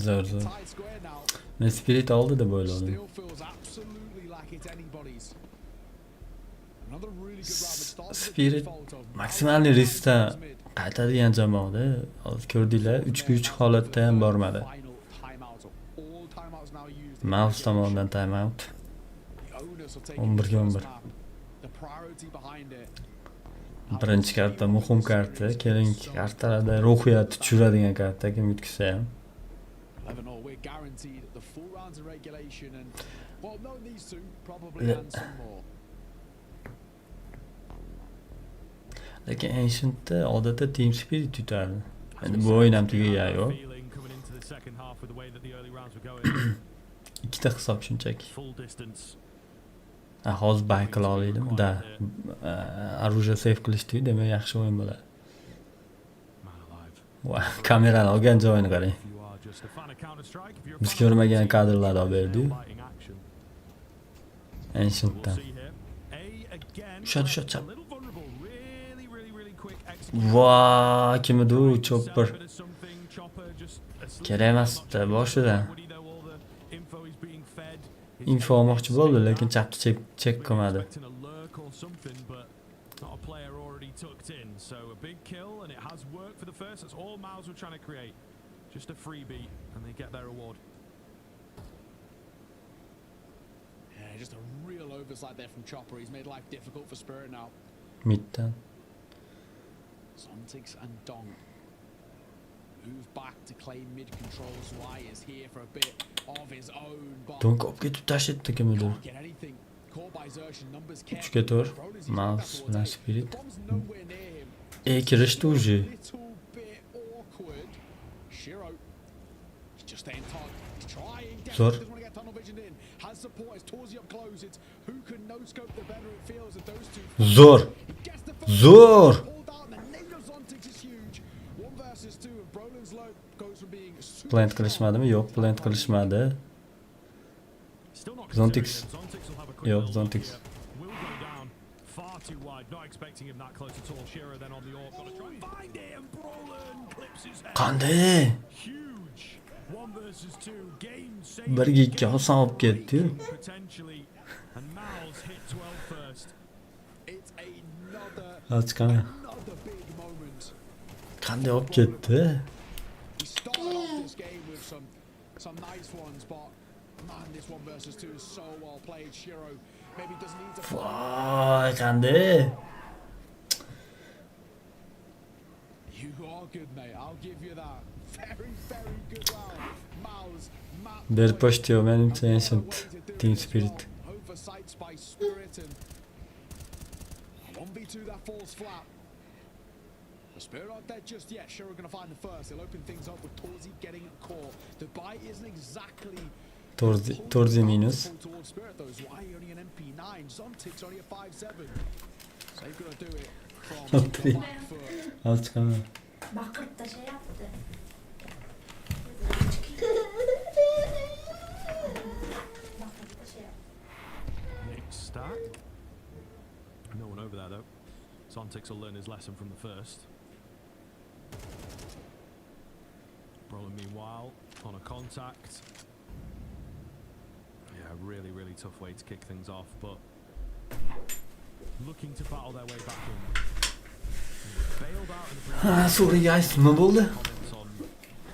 Zo'r.
Tied square now.
Men Spirit oldi deb o'yladim.
Still feels absolutely like it's anybody's. Another really good round that starts with the
Spirit
default of
maksimalniy riskda qaytadigan jamoada. Hozir ko'rdinglar, 3-3 holatda ham bormadi.
final timeout. All timeouts now used.
MOUZ tomonidan time out.
The onus of taking
11
this
ga
first
11.
map, the priority behind it.
Birinchi karta muhim karta, keyingi kartalarda ruhiyat tushiradigan karta kim yutkisa ham.
11-all, we're guaranteed the full rounds of regulation and, well, knowing these two, probably and some more.
Lekin Ancientda odatda Team Spirit yutadi. Endi bu o'yin ham tugagan yo'q.
Feeling coming into the second half with the way that the early rounds were going.
Ikkita hisob shunchaki.
Full distance.
Hozir bay qila olaydim. Da. Оружие save qilishdi, demak yaxshi o'yin bo'ladi.
Man alive.
Va kamerani olgan joyini qarang.
If you are just a fan of Counter-Strike, if you're a
Biz
fan of
ko'rmagan
Counter-Strike,
kadrlarni olib berdi.
lighting action.
Ancientdan.
We'll see here. A again.
Shot,
A
shot.
little vulnerable. Really quick execution.
Va, kimidi u chopper.
Bit of something, Chopper just asleep.
Kerak emasdi boshidan.
Would he know all the info is being fed?
Info olmoqchi bo'ldi, lekin chapni check qilmadi.
Expecting a lurk or something, but not a player already tucked in. So a big kill, and it has worked for the first. That's all MOUZ were trying to create. Just a freebie, and they get their reward.
Yeah, just a real oversight there from Chopper. He's made life difficult for Spirit now.
Middan.
Zontix and Dong move back to claim mid control. Zwei is here for a bit of his own, but
Donk olib ketib tashladi kimdir.
can't get anything. Caught by Zertian, numbers kept.
3 ga 4.
Brolin's
Mouse
towards
bilan
eight.
Spirit.
The bomb's nowhere near him.
Kirishdi уже.
Little bit awkward. Shiro just staying tight. He's trying.
Zor.
Doesn't want to get tunnel vision in. Has support. It's towards the up close. It's who can no scope the better it feels at those two.
Zor.
He gets the first
Zor.
pulled out, and the name of Zontix is huge. 1 versus 2, and Brolin's low goes from being super
Plant
strong
qilishmadimi? Yo'q, plant qilishmadi.
Still not
Zontix.
considering him. Zontix will have a quick
Yo'q,
little
Zontix.
look here. Will go down far too wide. Not expecting him that close at all. Shiro then on the orb. Gotta try and find it, and Brolin clips his head.
Qanday?
Huge. 1 versus 2. Game
Birga ikki oson olib ketdi.
potentially. And MOUZ hit 12 first.
It's another
Ochqani.
big moment.
Qanday olib ketdi?
He started off this game with some nice ones, but man, this 1 versus 2 is so well played. Shiro maybe doesn't need to.
Voy, qanday?
You are good, mate. I'll give you that. Very, very good round. MOUZ,
Ber pochtio, menimcha ancient team spirit.
Oversights by Spirit and 1v2 that falls flat. The Spirit aren't dead just yet. Shiro gonna find the first. He'll open things up with Torzi getting at core. The bite isn't exactly
Torzi minus.
towards Spirit though. Why only an MP9? Zontik's only a 5-7. So he's gonna do it from the back foot.
Ochqani.
Bakıp da şey yaptı. Bakıp da şey yaptı.
Nick stack. No one over there though. Zontix will learn his lesson from the first. Brolin meanwhile on a contact. Yeah, really, really tough way to kick things off, but looking to battle their way back in. Bailed out in the
Ha, sorry guys, nima bo'ldi?
comments on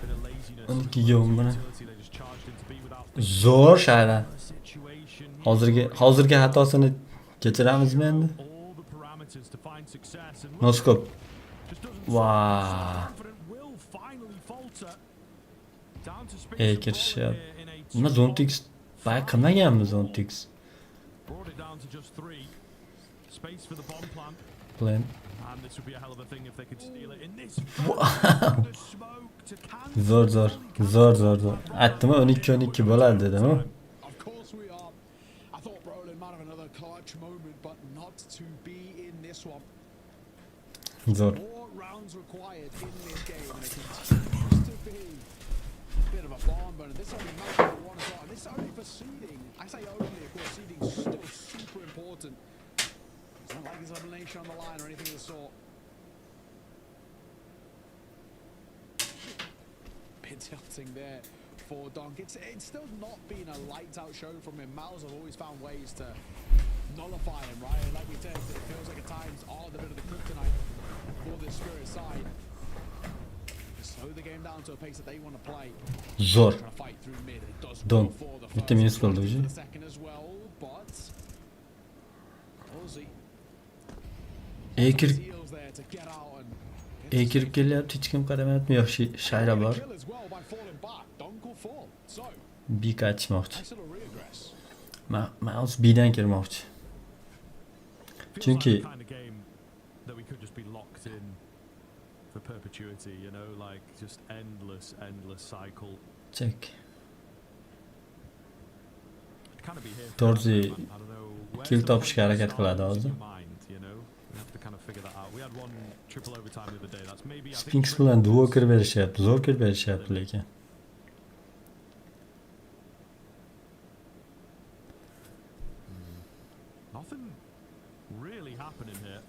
bit of laziness.
12 ga 10 buni.
Utility, they just charged into B without
Zo'r shayla.
a situation.
Hozirgi xatosini kechiramizmi endi?
All the parameters to find success and
No scope.
just doesn't
Wow.
confident will finally falter. Down to space
Ey
for
kirishyapti.
Brolin here in a
Nima Zontix bay qilmaganmi Zontix?
brought it down to just 3. Space for the bomb plant.
Plant.
And this would be a hell of a thing if they could steal it in this.
Wow.
The smoke to cancel.
Zo'r. Aytdim-ku 12-12 bo'ladi dedim-ku.
Of course we are. I thought Brolin might have another clutch moment, but not to be in this one.
Zo'r.
More rounds required in this game, and it continues to be a bit of a bomb burner. This only match number 1 as well. And this is only for seeding. I say only, of course, seeding is still super important. It's not like there's elimination on the line or anything of the sort. Bit tilting there for Donk. It's still not been a lights out show from him. MOUZ have always found ways to nullify him, right? And like we said, it feels like at times are the bit of the kryptonite for this Spirit side. Slow the game down to a pace that they want to play.
Zo'r.
Trying to fight through mid. It does
Donk.
go for the
Bitta
first.
minus qoldi
For
o'zi.
the second as well, but Ozzy
Ekir
deals there to get out and
kirib kelyapti, hech kim qaramayapti. Yo'q, shayla bor.
kill as well by falling back. Donk will fall. So,
B qaytishmoqchi.
nice little regress.
MOUZ B'dan kirmoqchi.
Feels
Chunki
like the kind of game that we could just be locked in for perpetuity, you know, like just endless cycle.
check.
Kind of be here.
Torzi
I don't know. where's
kill
the
topishga
point
harakat
that
qiladi
starts
hozir.
in your mind, you know? We have to kind of figure that out. We had 1 triple overtime the other day. That's maybe I think
Sphinx bilan duo kirib berishyapti, zo'r kirib berishyapti lekin.
nothing really happening here.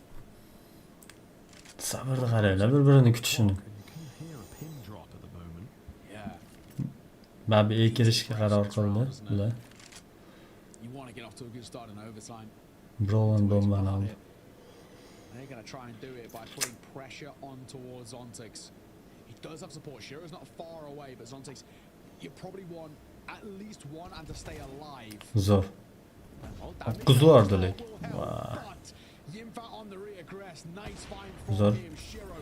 Sabrni qaranglar, bir-birini kutishini.
And you can hear a pin drop at the moment.
Yeah.
Babi A kirishga qaror qildi ular.
You want to get off to a good start in overtime.
Brolin bombani oldi.
They're going to try and do it by putting pressure on towards Zontix. He does have support. Shiro's not far away, but Zontix, you probably want at least one and to stay alive.
Zo'r.
Well, damage
Qizlardi
will
lekin.
help,
Wow.
but Yinfa on the reaggress. Nice find from
Zo'r.
him. Shiro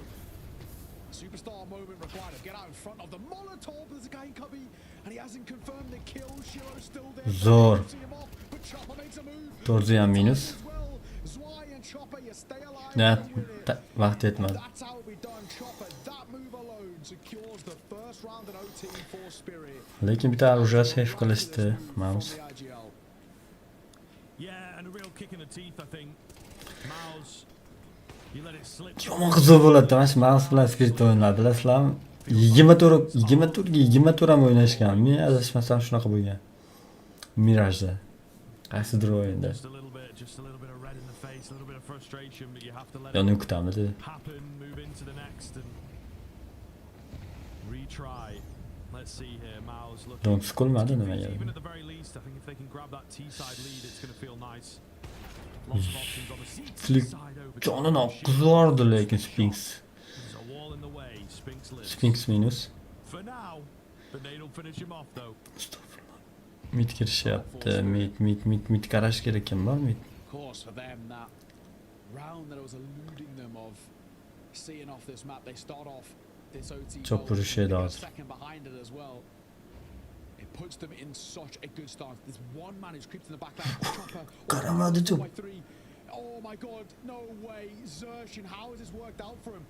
superstar moment required to get out in front of the Molotov. There's a guy in Cubby, and he hasn't confirmed the kill. Shiro's still there.
Zo'r.
See him off, but Chopper makes a move.
To'rtta ham minus.
As well, Zwei and Chopper, you stay alive.
Ya,
and win it.
vaqt yetmadi.
That's how we done. Chopper, that move alone secures the first round in OT for Spirit.
Lekin bitta orужие save qilishdi, MOUZ.
From the IGL.
Yeah, and a real kick in the teeth, I think. MOUZ, you let it slip.
Yomon qiziq bo'ladi. Mana shu MOUZ bilan Spirit o'yinlar, bilasizlarmi? 24 ham o'ynashgan. Men adashmasam shunaqa bo'lgan. Mirajda. Qaysidir o'yinda.
Just a little bit of red in the face, a little bit of frustration, but you have to let
Yo,
it
nuqtamidi.
happen, move into the next and retry. Let's see here, MOUZ looking.
Don't skulmadi nimaga?
Even at the very least, I think if they can grab that T-side lead, it's going to feel nice. Lots of options on the
Flick
side over.
jonini oqizordi lekin Spinks.
There's a wall in the way. Spinks lives.
Spinks minus.
For now, the nade will finish him off though.
Mid kirishyapti. Mid qarash kerak kim bor mid?
Of course, for them, that round that I was eluding them of seeing off this map, they start off this OT.
Çok
goal,
vuruşu yedi
they get a
az.
second behind it as well. It puts them in such a good start. There's one man who's creeped in the back line. Chopper.
Qaramadı çok.
By three. Oh my god, no way. Zershin, how has this worked out for him?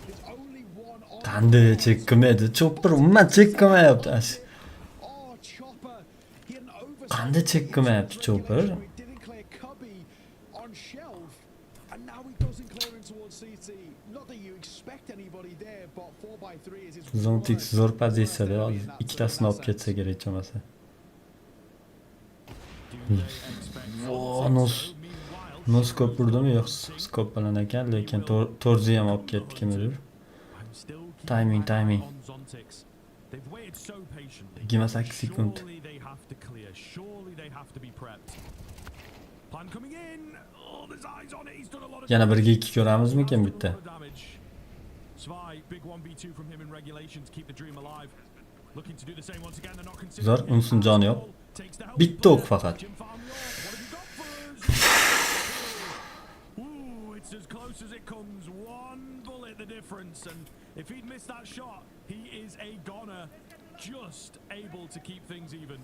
There's only one on.
Qanday chekkamadi? Chopper umuman chekkamayapti.
Oh, Chopper. He had an oversight.
Qanday chekkamayapti Chopper?
He didn't clear Cubby on shelf, and now he doesn't clear in towards CT. Not that you expect anybody there, but 4x3 is his
Zontix
worst
zo'r pozitsiyada,
in
hozir
that
ikkitasini olib
sense.
ketsa kerak chamasi.
Do they expect
Vo, nos skop urdimi? Yo'q, skop bilan ekan, lekin Torzi ham olib ketdi kimdir.
I'm still keeping
Timing,
my eye
timing.
on Zontix. They've waited so patiently.
28 sekund.
Surely they have to clear. Surely they have to be prepped. Plan coming in. Oh, there's eyes on it. He's done a lot of
Yana
damage.
1-2 ko'ramizmikan bitta?
Zwei, big 1v2 from him in regulation to keep the dream alive. Looking to do the same once again. They're not considering.
Zo'r, unsin joni yo'q.
Takes the help
Bitta o'q faqat.
Jim Farm, what have you got for us? Ooh, it's as close as it comes. One bullet the difference, and if he'd missed that shot, he is a goner. Just able to keep things even.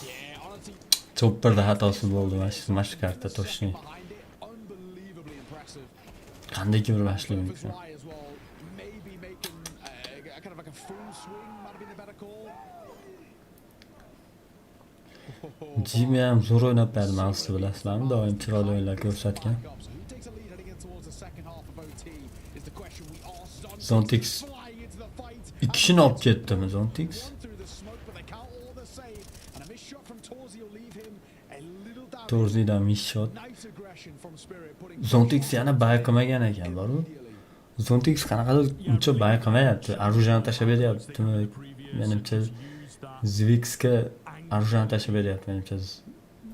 Yeah, honestly,
Chopperda xatosi bo'ldi mana shu karta точно.
behind it, unbelievably impressive.
Qanday ko'rmashlik
For
mumkin?
Zwei as well, maybe making kind of like a full swing might have been the better call.
Jimmy ham zo'r o'ynab berdi MOUZni, bilasizlarmi? Doim chiroyli o'yinlar ko'rsatgan.
So who takes a lead heading in towards the second half of OT is the question we ask.
Zontix
Flying into the fight.
ikkisini olib ketdimi Zontix?
One through the smoke, but they count all the save. And a missed shot from Torzi will leave him a little damage.
Torzidan miss shot.
Nice aggression from Spirit, putting
Zontix yana bayqamagan ekan, boru. Zontix qanaqadir uncha bayqamayapti. Orужиеni tashlab beryaptimi? Menimcha zbekcha orужиеni tashlab beryapti menimcha.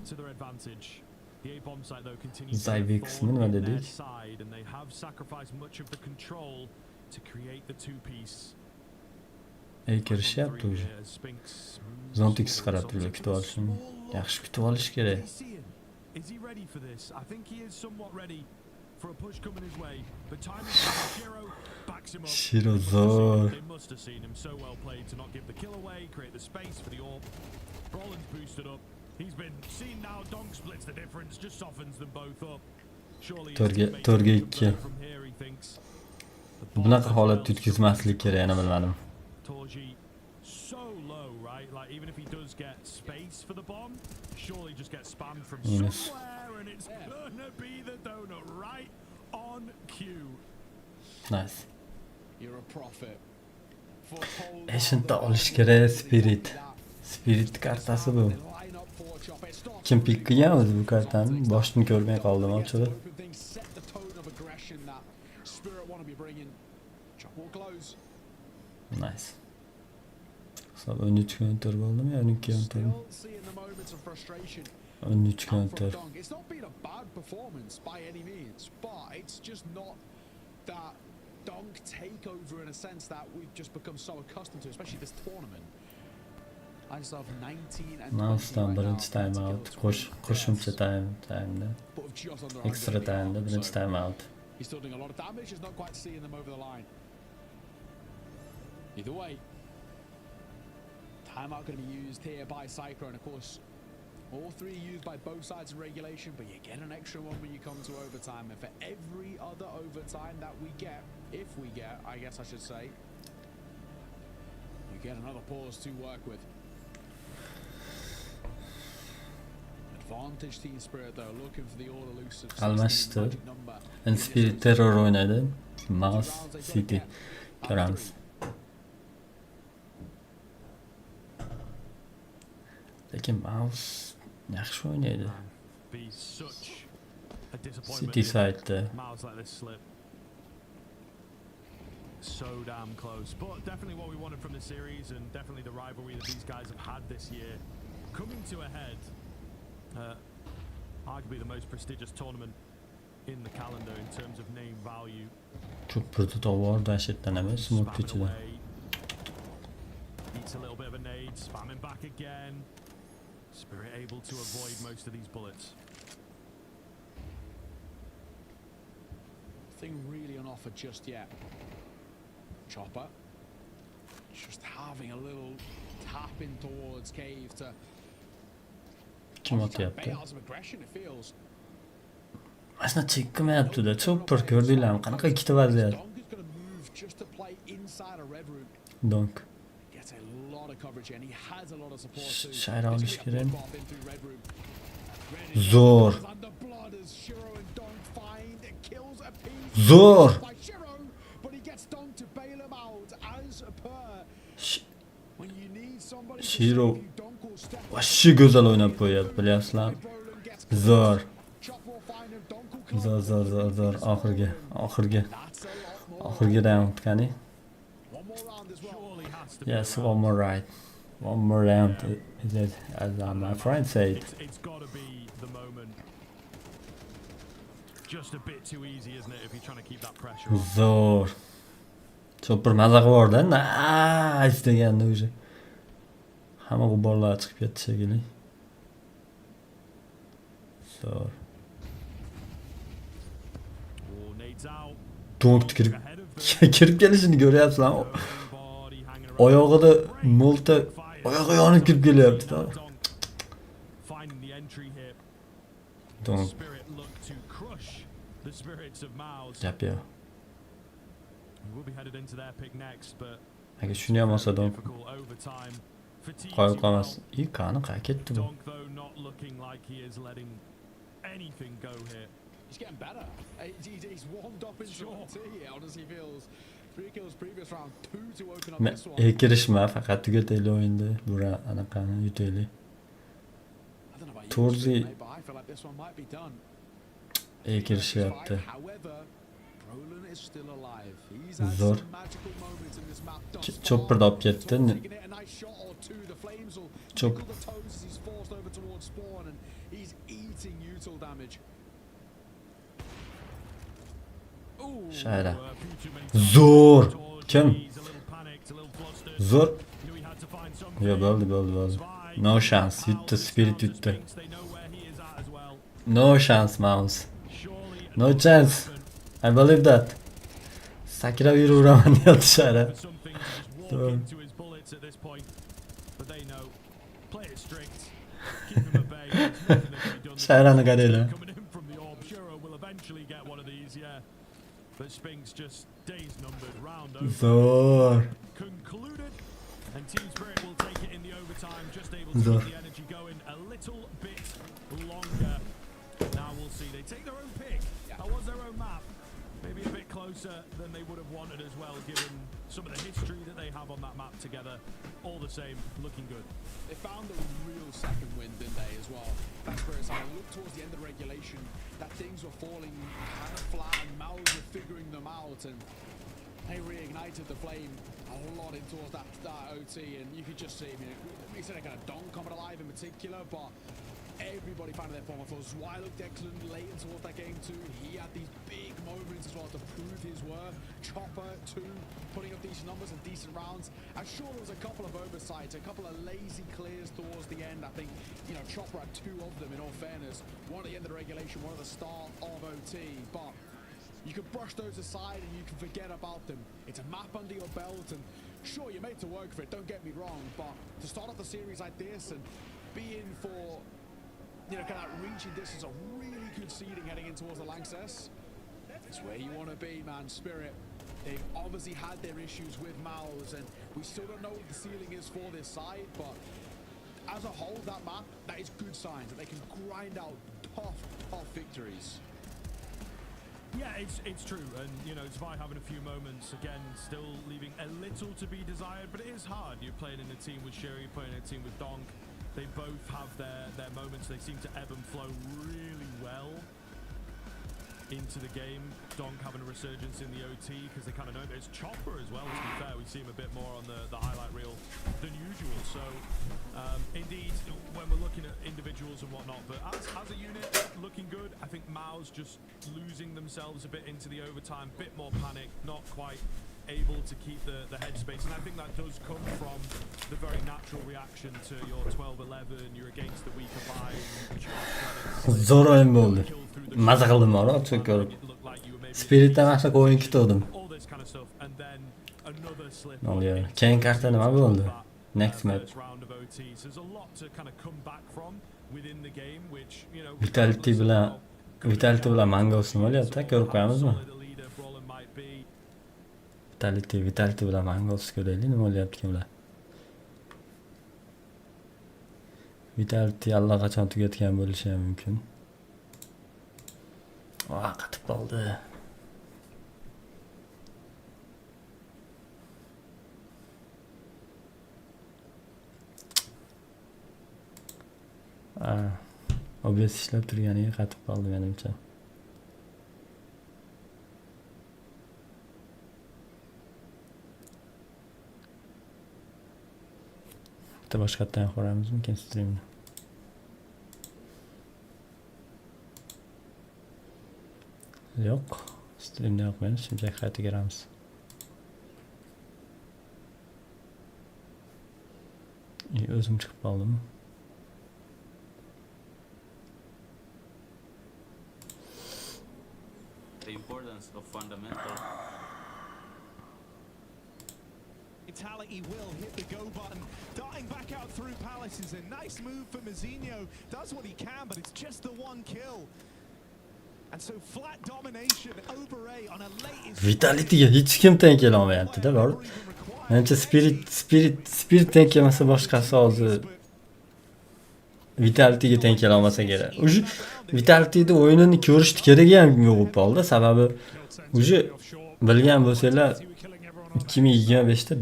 To their advantage. The A bomb site though continues
Zybek's
to
nima
on their
dedik?
side, and they have sacrificed much of the control to create the two-piece.
Ey kirishyapti уже. Zontix qarab turibdi, kutib olishim. Yaxshi kutib olish kerak.
Is he ready for this? I think he is somewhat ready for a push coming his way, but timing Shiro backs him up.
Shiro zo'r.
They must have seen him so well played to not give the kill away, create the space for the orb. Brolland's boosted up. He's been seen now. Dong splits the difference, just softens them both up. Surely his teammates
To'rga
can
ikki.
convert from here, he thinks.
Bunaqa holatda yutkazmaslik kerak, yana bilmadim.
Torji so low, right? Like even if he does get space for the bomb, surely just get spammed from
Yes.
somewhere, and it's gonna be the donut right on cue.
Nice.
You're a prophet.
Ashenta olish kerak Spirit. Spirit kartasi bu. Kim pick qilgan o'zi bu kartani? Boshini ko'rmay qoldim ochig'i. Nice. Hisob 13 counter bo'ldimi? 12 counter. 13 counter.
It's not been a bad performance by any means, but it's just not that dunk takeover in a sense that we've just become so accustomed to, especially this tournament. I just have 19 and
MOUZdan birinchi time out. Qo'shimcha time'da. Extra time'da birinchi time out.
He's still doing a lot of damage, just not quite seeing them over the line. Either way, timeout going to be used here by Cyclone. Of course, all three used by both sides in regulation, but you get an extra one when you come to overtime. And for every other overtime that we get, if we get, I guess I should say, you get another pause to work with. Advantage team spirit though, looking for the all elusive 16 magic number.
En Spirit terror o'ynadi. MOUZ City ko'ramiz. Lekin MOUZ yaxshi o'ynaydi.
Be such a disappointment
City
if
side'da.
MOUZ let this slip. So damn close, but definitely what we wanted from the series, and definitely the rivalry that these guys have had this year coming to a head. Arguably the most prestigious tournament in the calendar in terms of name value.
Çok pırtı tovar dehşetten emas smooth
Spamming
pitch'ida.
away. Eats a little bit of a nade, spamming back again. Spirit able to avoid most of these bullets.
Nothing really on offer just yet. Chopper just having a little tap in towards Cave to
Kim
bait
atyapti?
out some aggression, it feels.
Aslida chekkamayapti-da. Chopper ko'rdinglarmi? Qanaqa ikkita vaziyat?
Donk is going to move just to play inside a red room.
Donk.
Gets a lot of coverage and he has a lot of support too.
Shayra olish
It's gonna be a
kerak.
blood-off in through red room. Ready.
Zo'r.
Under blood as Shiro and Donk find and kills a piece
Zo'r.
by Shiro, but he gets Donk to bail him out as per. When you need somebody to
Shiro
save you, Donk will step up.
vashshi go'zal o'ynab qo'yadi, bilyapsizlarmi?
Brolin gets
Zo'r.
Chopper will find him, Donk will come
Zo'r. Oxirgi.
That's a lot more.
Oxirgi round qani?
One more round as well.
Surely has to be
Yes,
a
one
round.
more right. One more round, is it? As my friend said.
It's got to be the moment. Just a bit too easy, isn't it, if you're trying to keep that pressure on?
Zo'r. Chopper maza qilyapti-da. Nice deganda o'sha. Hamma g'uborlar chiqib ketdi shekilli. Zo'r.
Oh, nades out.
Donk kirib
Ahead of them.
kirib kelishini ko'ryapsizlarmi?
Nobody hanging around.
Oyog'ida mo'lta oyog'i yonib kirib kelyapti-da.
Finding the entry here.
Donk.
Spirit look to crush the spirits of MOUZ.
Gap yo.
We'll be headed into their pick next, but
Agar shuni ham olsa Donk
difficult overtime. Fatigue
qo'yib qolmas. Qani qayerga ketdi bu?
Donk though not looking like he is letting anything go here.
He's getting better. He's warmed up in
Sure.
short tea, honestly feels. 3 kills previous round, 2 to open up
Men
this one.
kirishma, faqat tugataylik o'yinni. Bura anaqani yutaylik.
I don't know about you,
Towards
Spirit,
the-
mate, but I feel like this one might be done.
Kirishyapti.
However, Brolin is still alive. He's had
Zo'r.
some magical moments in this map thus far.
Chopper'da olib ketdi.
Taking it a nice shot or two. The flames will
Chop-
tickle the toes as he's forced over towards spawn, and he's eating util damage. Ooh,
Shayra.
A few too many
Zo'r.
times.
Kim?
He's a little panicked, a little flustered.
Zo'r.
Knew he had to find something.
Yo, bo'ldi.
It's fine.
No chance. Yutdi,
MOUZ
Spirit
is down to
yutdi.
Spinks. They know where he is at as well.
No chance, MOUZ.
Surely
No
nothing
chance.
happened
I believe that. Sakrab yuraveraman deyapti Shayra.
for something to just
So-
walk into his bullets at this point. But they know. Play it strict. Keep him at bay. There's nothing that can be done.
Shayrani qaranglar.
Coming in from the orb. Shiro will eventually get one of these, yeah. But Spinks just days numbered, round over.
Zo'r.
Concluded. And Team Spirit will take it in the overtime, just able to
Zo'r.
keep the energy going a little bit longer. Now we'll see. They take their own pick. That was their own map. Maybe a bit closer than they would have wanted as well, given some of the history that they have on that map together. All the same, looking good.
They found the real second wind, didn't they, as well? That's where it's like, look towards the end of the regulation, that things were falling kind of flat and MOUZ were figuring them out, and they reignited the flame a lot in towards that OT, and you could just see, I mean, we said they're going to Donk coming alive in particular, but everybody found their form. I thought Zwei looked excellent late in towards that game too. He had these big moments as well to prove his worth. Chopper too, putting up decent numbers and decent rounds. I'm sure there was a couple of oversights, a couple of lazy clears towards the end. I think, you know, Chopper had 2 of them in all fairness. One at the end of the regulation, one at the start of OT. But you can brush those aside and you can forget about them. It's a map under your belt, and Sure, you're made to work for it, don't get me wrong, but to start off the series like this and be in for, kind of reaching distance, a really good seeding heading in towards the Lanxess, it's where you want to be, man. Spirit, they've obviously had their issues with MOUZ, and we still don't know what the ceiling is for this side, but as a whole, that map, that is good signs that they can grind out tough victories.
Yeah, it's true, and Zvi having a few moments again, still leaving a little to be desired, but it is hard. You're playing in a team with Sherry, you're playing in a team with Donk. They both have their moments. They seem to ebb and flow really well into the game. Donk having a resurgence in the OT because they kind of know there's Chopper as well. To be fair, we see him a bit more on the highlight reel than usual. So indeed, when we're looking at individuals and whatnot, but as a unit, looking good. I think MOUZ just losing themselves a bit into the overtime, bit more panic, not quite able to keep the headspace, and I think that does come from the very natural reaction to your 12-11. You're against the weaker buy.
Zo'r o'yin bo'ldi. Maza qildim mana ochib ko'rib. Spiritdan yaxshi o'yin kutdim. Keyin karta nima bo'ldi? Next map. Vitality bilan Mangos nima bo'lyapti? Ko'rib qo'yamizmi? Vitality bilan Mangos ko'raylik nima bo'lyapti kimlar. Vitality allaqachon tugatgan bo'lishi ham mumkin. Qatib qoldi. OBS ishlab turganiga qatib qoldi menimcha. Bitta boshqatdan ko'ramizmi keyin streamni? Yo'q, streamda yo'qmiz, shunchaki qayta kiramiz. O'zim chiqib qoldim.
The importance of fundamental.
Mentality will hit the go button. Darting back out through Palace is a nice move for Mouzinho. Does what he can, but it's just the one kill. And so flat domination over A on a late.
Vitality'ga hech kim teng kela olmayapti-da, bor. Menimcha Spirit teng kelmasa boshqasi hozir Vitality'ga teng kela olmasa kerak. Uji Vitality'da o'yinini ko'rishni keragi ham yo'q bo'lib qoldi. Sababi uji bilgan bo'lsanglar 2025 da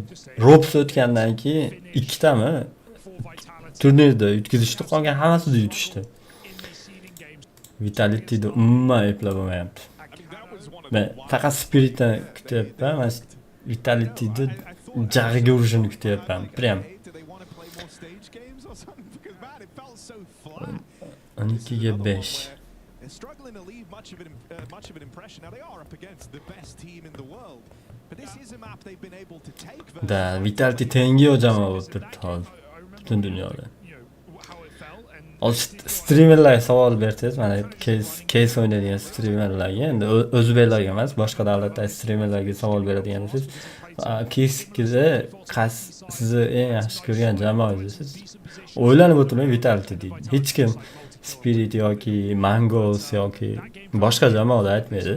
Robs o'tgandan keyin ikkitami turnirda yutkazishdi, qolgan hammasida yutishdi. Vitality'da umuman eplab bo'lmayapti. Men faqat Spiritdan kutyapman. Men Vitality'da jag'iga urishini kutyapman. Prям 12ga 5.
Struggling to leave much of an impression. Now they are up against the best team in the world. But this is a map they've been able to take.
Da Vitality tengi o jamoa bo'lib turibdi hozir butun dunyoda. Streamerlarga savol bersangiz, mana case o'ynaydigan streamerlarga, endi o'zbeklarga emas, boshqa davlatdagi streamerlarga savol beradigan bo'lsangiz, case-da sizni eng yaxshi ko'rgan jamoangiz siz o'ylanib o'tirmang, Vitality deydi. Hech kim Spirit yoki Mangos yoki boshqa jamoada aytmaydi.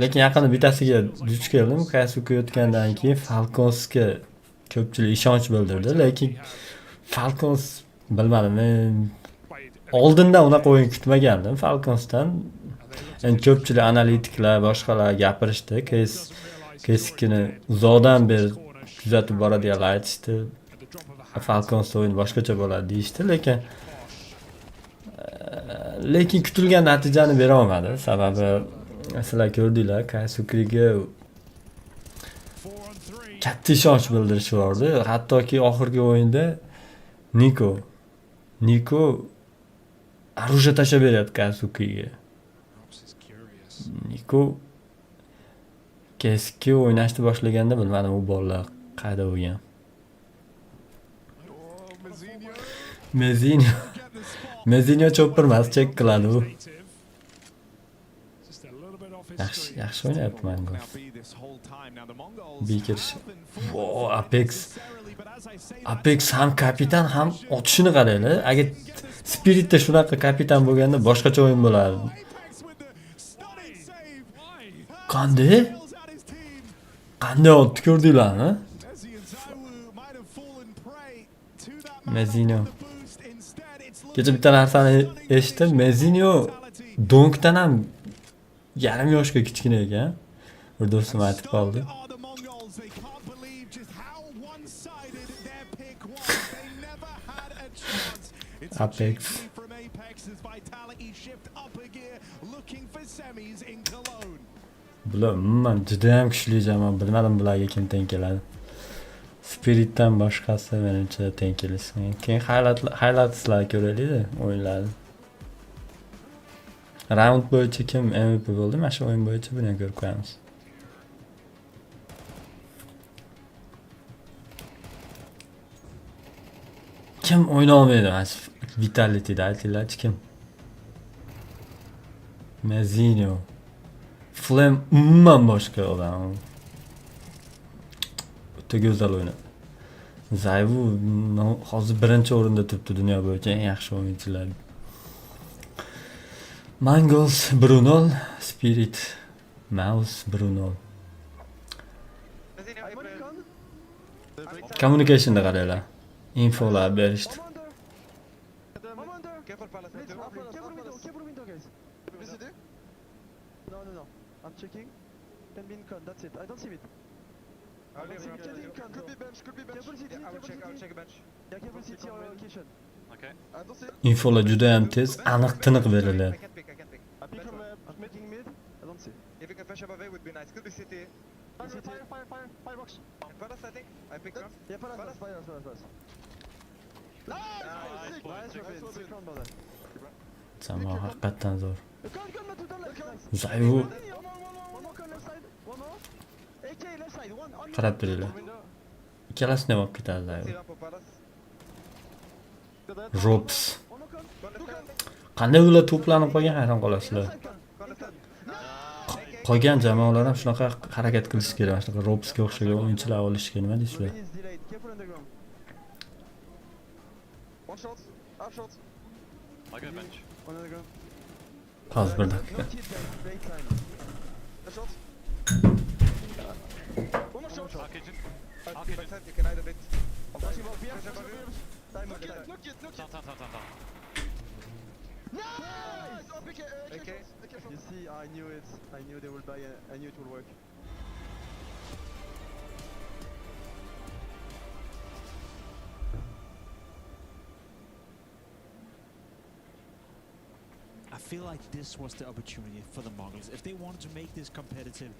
Lekin yaqinda bittasiga duch keldim. Qaysi o'qiyotgandan keyin Falconsga ko'pchilik ishonch bildirdi, lekin Falcons bilmadim, men oldindan unaqa o'yin kutmagandim Falconsdan. Endi ko'pchilik analitiklar, boshqalar gapirishdi, keskini uzoqdan beri kuzatib boradiganlar aytishdi. Falcons o'yin boshqacha bo'ladi deyishdi, lekin kutilgan natijani bera olmadi. Sababi sizlar ko'rdinglar, Kaysukiga katta ishonch bildirishdi. Hattoki oxirgi o'yinda Niko arusha tashlab beryapti Kaysukiga. Niko keski o'ynashni boshlaganda bilmadim u bolalar qayda bo'lgan. Mouzinho chopper emas, check qiladi u. yaxshi o'ynayapti Mongols. Bekir. Vo, Apex ham kapitan ham otishini qaranglar. Agar Spiritda shunaqa kapitan bo'lganda boshqacha o'yin bo'lardi. Qanday otdi ko'rdinglarmi? Mezinho. Kecha bitta narsani eshitdim. Mezinho donkdan ham yarim yoshga kichkina ekan. Bir do'stim aytib qoldi. Apex. Bular umuman juda ham kuchli jamoa. Bilmadim bularga kim teng keladi. Spiritdan boshqasi menimcha teng kelishi. Keyin highlightslar ko'raylik-da o'yinlarni. Round bo'yicha kim MVP bo'ldi? Mana shu o'yin bo'yicha buni ko'rib qo'yamiz. Kim o'yna olmaydi? Vitality'da aytinglarchi kim? Mezinho. Flame umuman boshqa odam. O'ta go'zal o'ynadi. Zayvu hozir birinchi o'rinda turibdi dunyo bo'yicha eng yaxshi o'yinchilar. Mongols 1-0, Spirit MOUZ 1-0. Communication'da qaranglar. Infolar berishdi.
No. I'm checking. Can be in con. That's it. I don't see it. Could be bench. Careful city. I'll check bench. Yeah, careful city or location.
Okay.
I don't see it.
Infolar juda ham tez, aniq tiniq beriladi.
I pick from I'm making mid. I don't see.
If you can flash above it would be nice. Could be city.
Firebox.
Palace, I think. I picked up.
Yeah, Palace. Nice, brother.
Jamoa haqiqatan zo'r.
Con, to the left.
Zayvu
One more con left side. One more. AK left side. One on.
qarab turinglar. Ikkalasini ham olib ketadi Zayvu.
Still up for Palace.
Robs.
One more con.
Qanday ular to'planib qolgan hayron qolasizlar. Qolgan jamoalar ham shunaqa harakat qilish kerak. Shunaqa Robsga o'xshagan o'yinchilar olishga nima deysizlar?
Is delayed. Careful on the ground.
One shot. Half shot.
I go bench.
One on the ground.
Hozir bir daqiqa.
Not hit, guys. Great time.
A shot. One more shot.
Our kitchen.
Backside, you can hide a bit.
Flashing ball. Time
Look
again.
it.
Down.
Nice! AK.
You see, I knew it. I knew they will buy it. I knew it will work.
I feel like this was the opportunity for the Mongols. If they wanted to make this competitive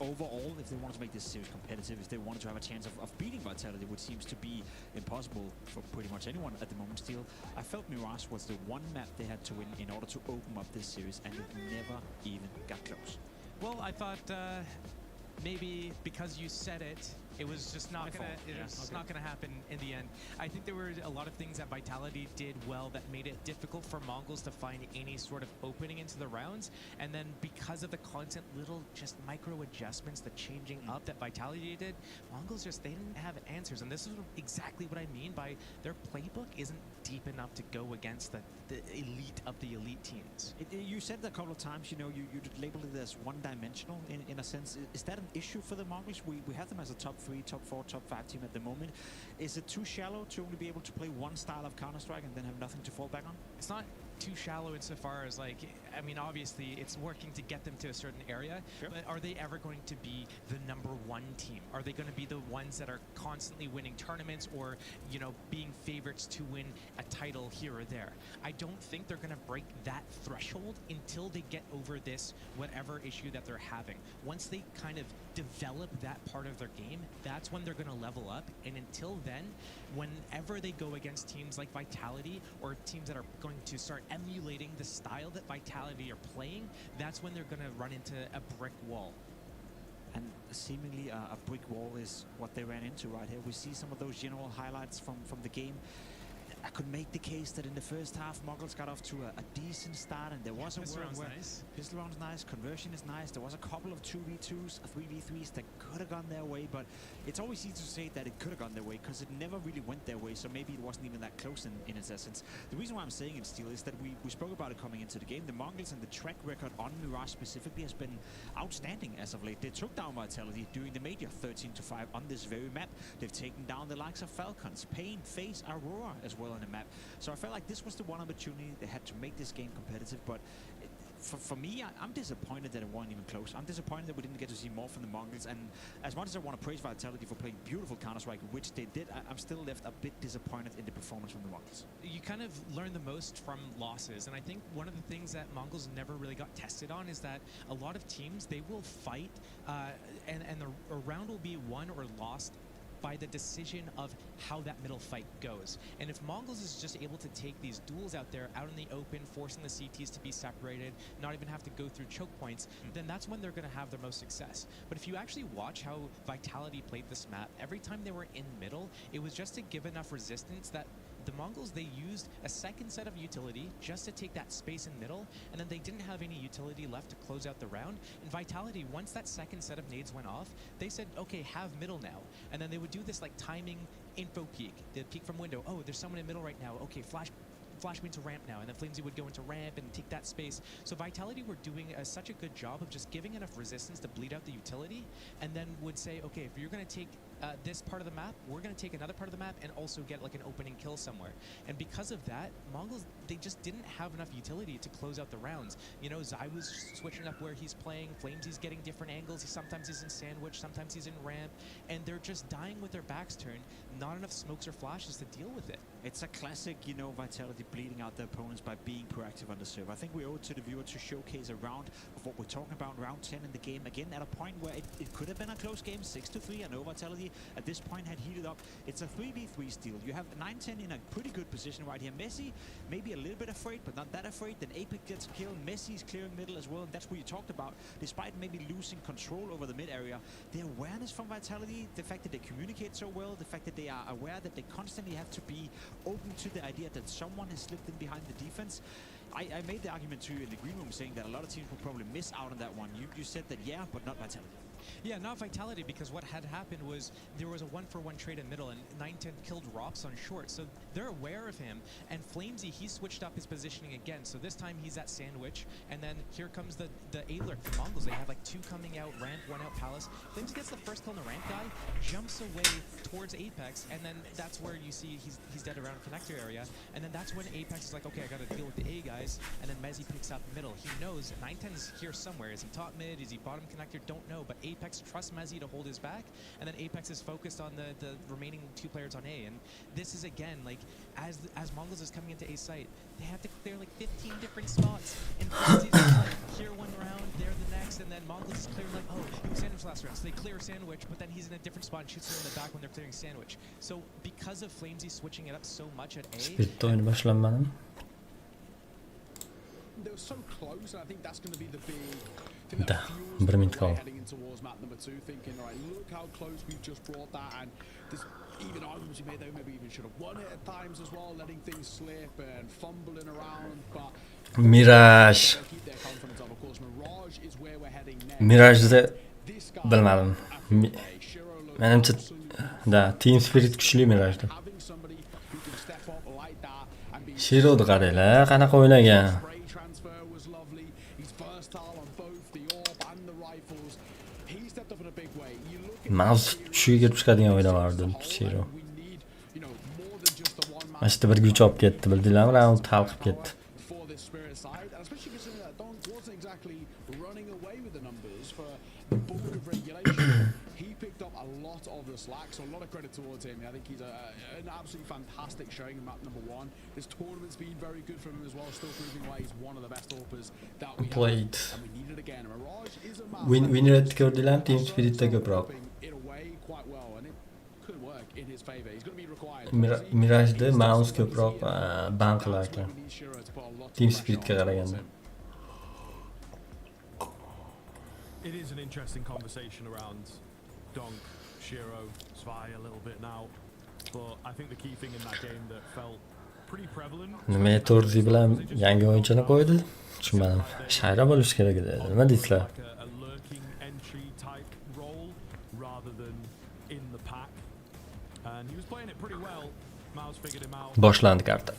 overall, if they wanted to make this series competitive, if they wanted to have a chance of beating Vitality, which seems to be impossible for pretty much anyone at the moment still, I felt Mirage was the one map they had to win in order to open up this series, and it never even got close.
Well, I thought maybe because you said it, it was just not gonna happen in the end. I think there were a lot of things that Vitality did well that made it difficult for Mongols to find any sort of opening into the rounds. And then because of the constant little just micro adjustments, the changing up that Vitality did, Mongols just, they didn't have answers. And this is exactly what I mean by their playbook isn't deep enough to go against the elite of the elite teams.
You said it a couple of times, you know, you labeled it as one-dimensional in a sense. Is that an issue for the Mongols? We have them as a top 3, top 4, top 5 team at the moment. Is it too shallow to only be able to play one style of Counter-Strike and then have nothing to fall back on?
It's not too shallow insofar as, like, I mean, obviously it's working to get them to a certain area,
sure,
but are they ever going to be the #1 team? Are they going to be the ones that are constantly winning tournaments or, you know, being favorites to win a title here or there? I don't think they're going to break that threshold until they get over this whatever issue that they're having. Once they kind of develop that part of their game, that's when they're going to level up. And until then, whenever they go against teams like Vitality or teams that are going to start emulating the style that Vitality are playing, that's when they're going to run into a brick wall.
And seemingly a brick wall is what they ran into right here. We see some of those general highlights from the game. I could make the case that in the first half, Muggles got off to a decent start, and there was a
Pistol
world
round's
where
nice.
pistol round's nice, conversion is nice. There was a couple of 2v2s, 3v3s that could have gone their way, but it's always easy to say that it could have gone their way because it never really went their way, so maybe it wasn't even that close in its essence. The reason why I'm saying it still is that we spoke about it coming into the game. The Mongols and the track record on Mirage specifically has been outstanding as of late. They took down Vitality during the major 13-5 on this very map. They've taken down the likes of Falcons, Pain, FaZe, Aurora as well on the map. So I felt like this was the one opportunity they had to make this game competitive, but for me, I'm disappointed that it wasn't even close. I'm disappointed that we didn't get to see more from the Mongols, and as much as I want to praise Vitality for playing beautiful Counter-Strike, which they did, I'm still left a bit disappointed in the performance from the Mongols.
You kind of learn the most from losses, and I think one of the things that Mongols never really got tested on is that a lot of teams, they will fight, and a round will be won or lost by the decision of how that middle fight goes. And if Mongols is just able to take these duels out there, out in the open, forcing the CTs to be separated, not even have to go through choke points, then that's when they're going to have their most success. But if you actually watch how Vitality played this map, every time they were in middle, it was just to give enough resistance that the Mongols, they used a second set of utility just to take that space in middle, and then they didn't have any utility left to close out the round. And Vitality, once that second set of nades went off, they said, okay, have middle now. And then they would do this like timing info peek. They'd peek from window. Oh, there's someone in middle right now. Okay, flash me into ramp now, and then Flamesy would go into ramp and take that space. So Vitality were doing such a good job of just giving enough resistance to bleed out the utility, and then would say, okay, if you're going to take this part of the map, we're going to take another part of the map and also get like an opening kill somewhere. And because of that, Mongols, they just didn't have enough utility to close out the rounds. You know, Zai was switching up where he's playing, Flamesy's getting different angles, sometimes he's in sandwich, sometimes he's in ramp, and they're just dying with their backs turned, not enough smokes or flashes to deal with it.
It's a classic, you know, Vitality bleeding out their opponents by being proactive on the serve. I think we owe it to the viewer to showcase a round of what we're talking about, round 10 in the game. Again, at a point where it could have been a close game, 6-3. I know Vitality at this point had heated up. It's a 3v3 steal. You have 9-10 in a pretty good position right here. Messi, maybe a little bit afraid, but not that afraid. Then Apex gets killed. Messi's clearing middle as well, and that's what you talked about. Despite maybe losing control over the mid area, the awareness from Vitality, the fact that they communicate so well, the fact that they are aware that they constantly have to be open to the idea that someone has slipped in behind the defense. I made the argument to you in the green room saying that a lot of teams will probably miss out on that one. You said that, yeah, but not Vitality.
Yeah, not Vitality, because what had happened was there was a 1-for-1 trade in middle, and 9-10 killed Rops on short, so they're aware of him. And Flamesy, he switched up his positioning again, so this time he's at sandwich, and then here comes the A-lurk from Mongols. They have like two coming out, ramp, one out palace. Flamesy gets the first kill on the ramp guy, jumps away towards Apex, and then that's where you see he's dead around connector area, and then that's when Apex is like, okay, I gotta deal with the A guys, and then Mezzy picks up middle. He knows 9-10 is here somewhere. Is he top mid? Is he bottom connector? Don't know, but Apex trusts Mezzy to hold his back, and then Apex is focused on the remaining two players on A. And this is again like as Mongols is coming into A site, they have to clear like 15 different spots, and Frenzy's like here one round, there the next, and then Mongols is clearing like, oh, he was sandwich last round, so they clear sandwich, but then he's in a different spot and shoots him in the back when they're clearing sandwich. So because of Flamesy switching it up so much at A,
Speedda o'yin boshlanmadi.
They were so close, and I think that's going to be the big
Da, bir minut qoldi.
heading in towards map number 2, thinking, all right, look how close we've just brought that, and there's even arguments we made that we maybe even should have won it at times as well, letting things slip and fumbling around, but
Mirage.
they keep their confidence up. Of course, Mirage is where we're heading next.
Mirajni
This guy,
bilmadim.
Shiro looks
Menimcha da, team spirit kuchli Mirajda.
having somebody who can step up like that and be
Shironi qaranglar, qanaqa o'ynagan.
spray transfer was lovely. He's versatile on both the orb and the rifles. He stepped up in a big way. You look at
MOUZ tushiga chiqadigan o'ynalardi Shiro.
we need, you know, more than just the one man
Mana shu bir kuch olib ketdi, bildinglarmi? Round talqib ketdi.
for this spirit side, and especially considering that Don wasn't exactly running away with the numbers for the bulk of regulation. He picked up a lot of the slack, so a lot of credit towards him. I think he's an absolutely fantastic showing in map number 1. This tournament's been very good for him as well, still proving why he's one of the best AWPers that we
Played.
have. And we need it again. Mirage is a map
Win rate ko'rdilarmi, team spiritda ko'proq.
in a way quite well, and it could work in his favor. He's going to be required.
Mirajda MOUZ ko'proq ban qilar ekan.
We need Shiro to put a lot of
Team
pressure
spiritga
on
qaraganda.
him.
It is an interesting conversation around Donk, Shiro, Zwei a little bit now, but I think the key thing in that game that felt pretty prevalent.
Nimaga Torzi bilan yangi o'yinchini qo'ydi? Tushunmadim. Shayra bo'lish kerak edi. Nima deysizlar?
Like a lurking entry type role rather than in the pack. And he was playing it pretty well. MOUZ figured him out.
Boshlandi karta.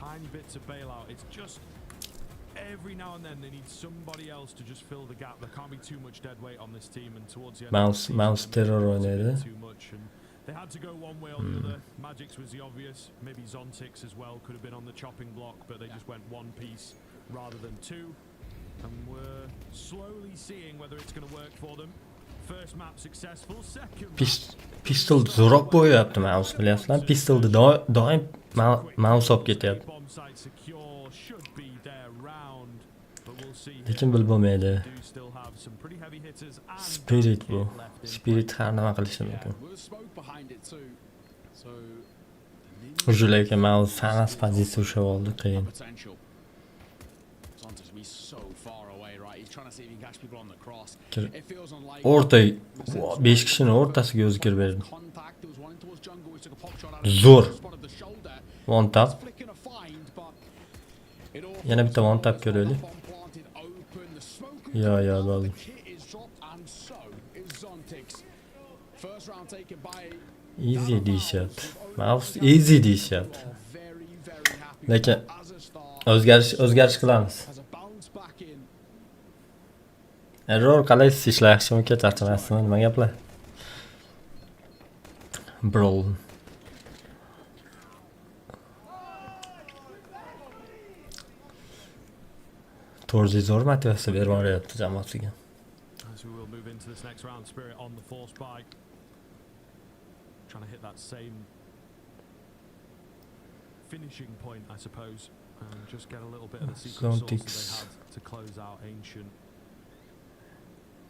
Tiny bits of bailout. It's just every now and then they need somebody else to just fill the gap. There can't be too much dead weight on this team, and towards the end of the season,
MOUZ terror o'ynaydi.
too much, and they had to go one way or the other. Magic's was the obvious. Maybe Zontix as well could have been on the chopping block, but they just went one piece rather than two. And we're slowly seeing whether it's going to work for them. First map successful. Second map.
Pistol zo'roq bo'yapti MOUZ, bilasizlar. Pistolni doim MOUZ olib ketyapti.
Bomb site secure should be their round, but we'll see.
Lekin bilib bo'lmaydi.
Do still have some pretty heavy hitters and
Spirit bu.
left in
Spirit har nima qilishi mumkin.
With smoke behind it too. So
Уже lekin MOUZ hammasi pozitsiya ushlab oldi, qiyin.
potential. Santos be so far away, right? He's trying to see if he can catch people on the cross. It feels unlikely.
O'rta 5 kishini o'rtasiga o'zi kirib berdi.
Contact. There was one towards jungle, which took a pop shot out of
Zo'r.
the spot of the shoulder.
One tap.
Flicking a find, but it all
Yana bitta one tap ko'raylik.
bomb planted open. The smoke
Yo, bo'ldi.
the kit is dropped, and so is Zontix. First round taken by
Easy deyishyapti. MOUZ easy deyishyapti.
very, very happy.
Lekin
As a start,
o'zgarish qilamiz.
has a bounce back in.
Error qalaysiz ishlayapsizmi? Charchamasizmi? Nima gaplar? Bro. Torzi zo'r motivatsiya berib boryapti jamoasiga.
As we will move into this next round, Spirit on the force bike. Trying to hit that same finishing point, I suppose, and just get a little bit of the secret sauce that they had to close out Ancient.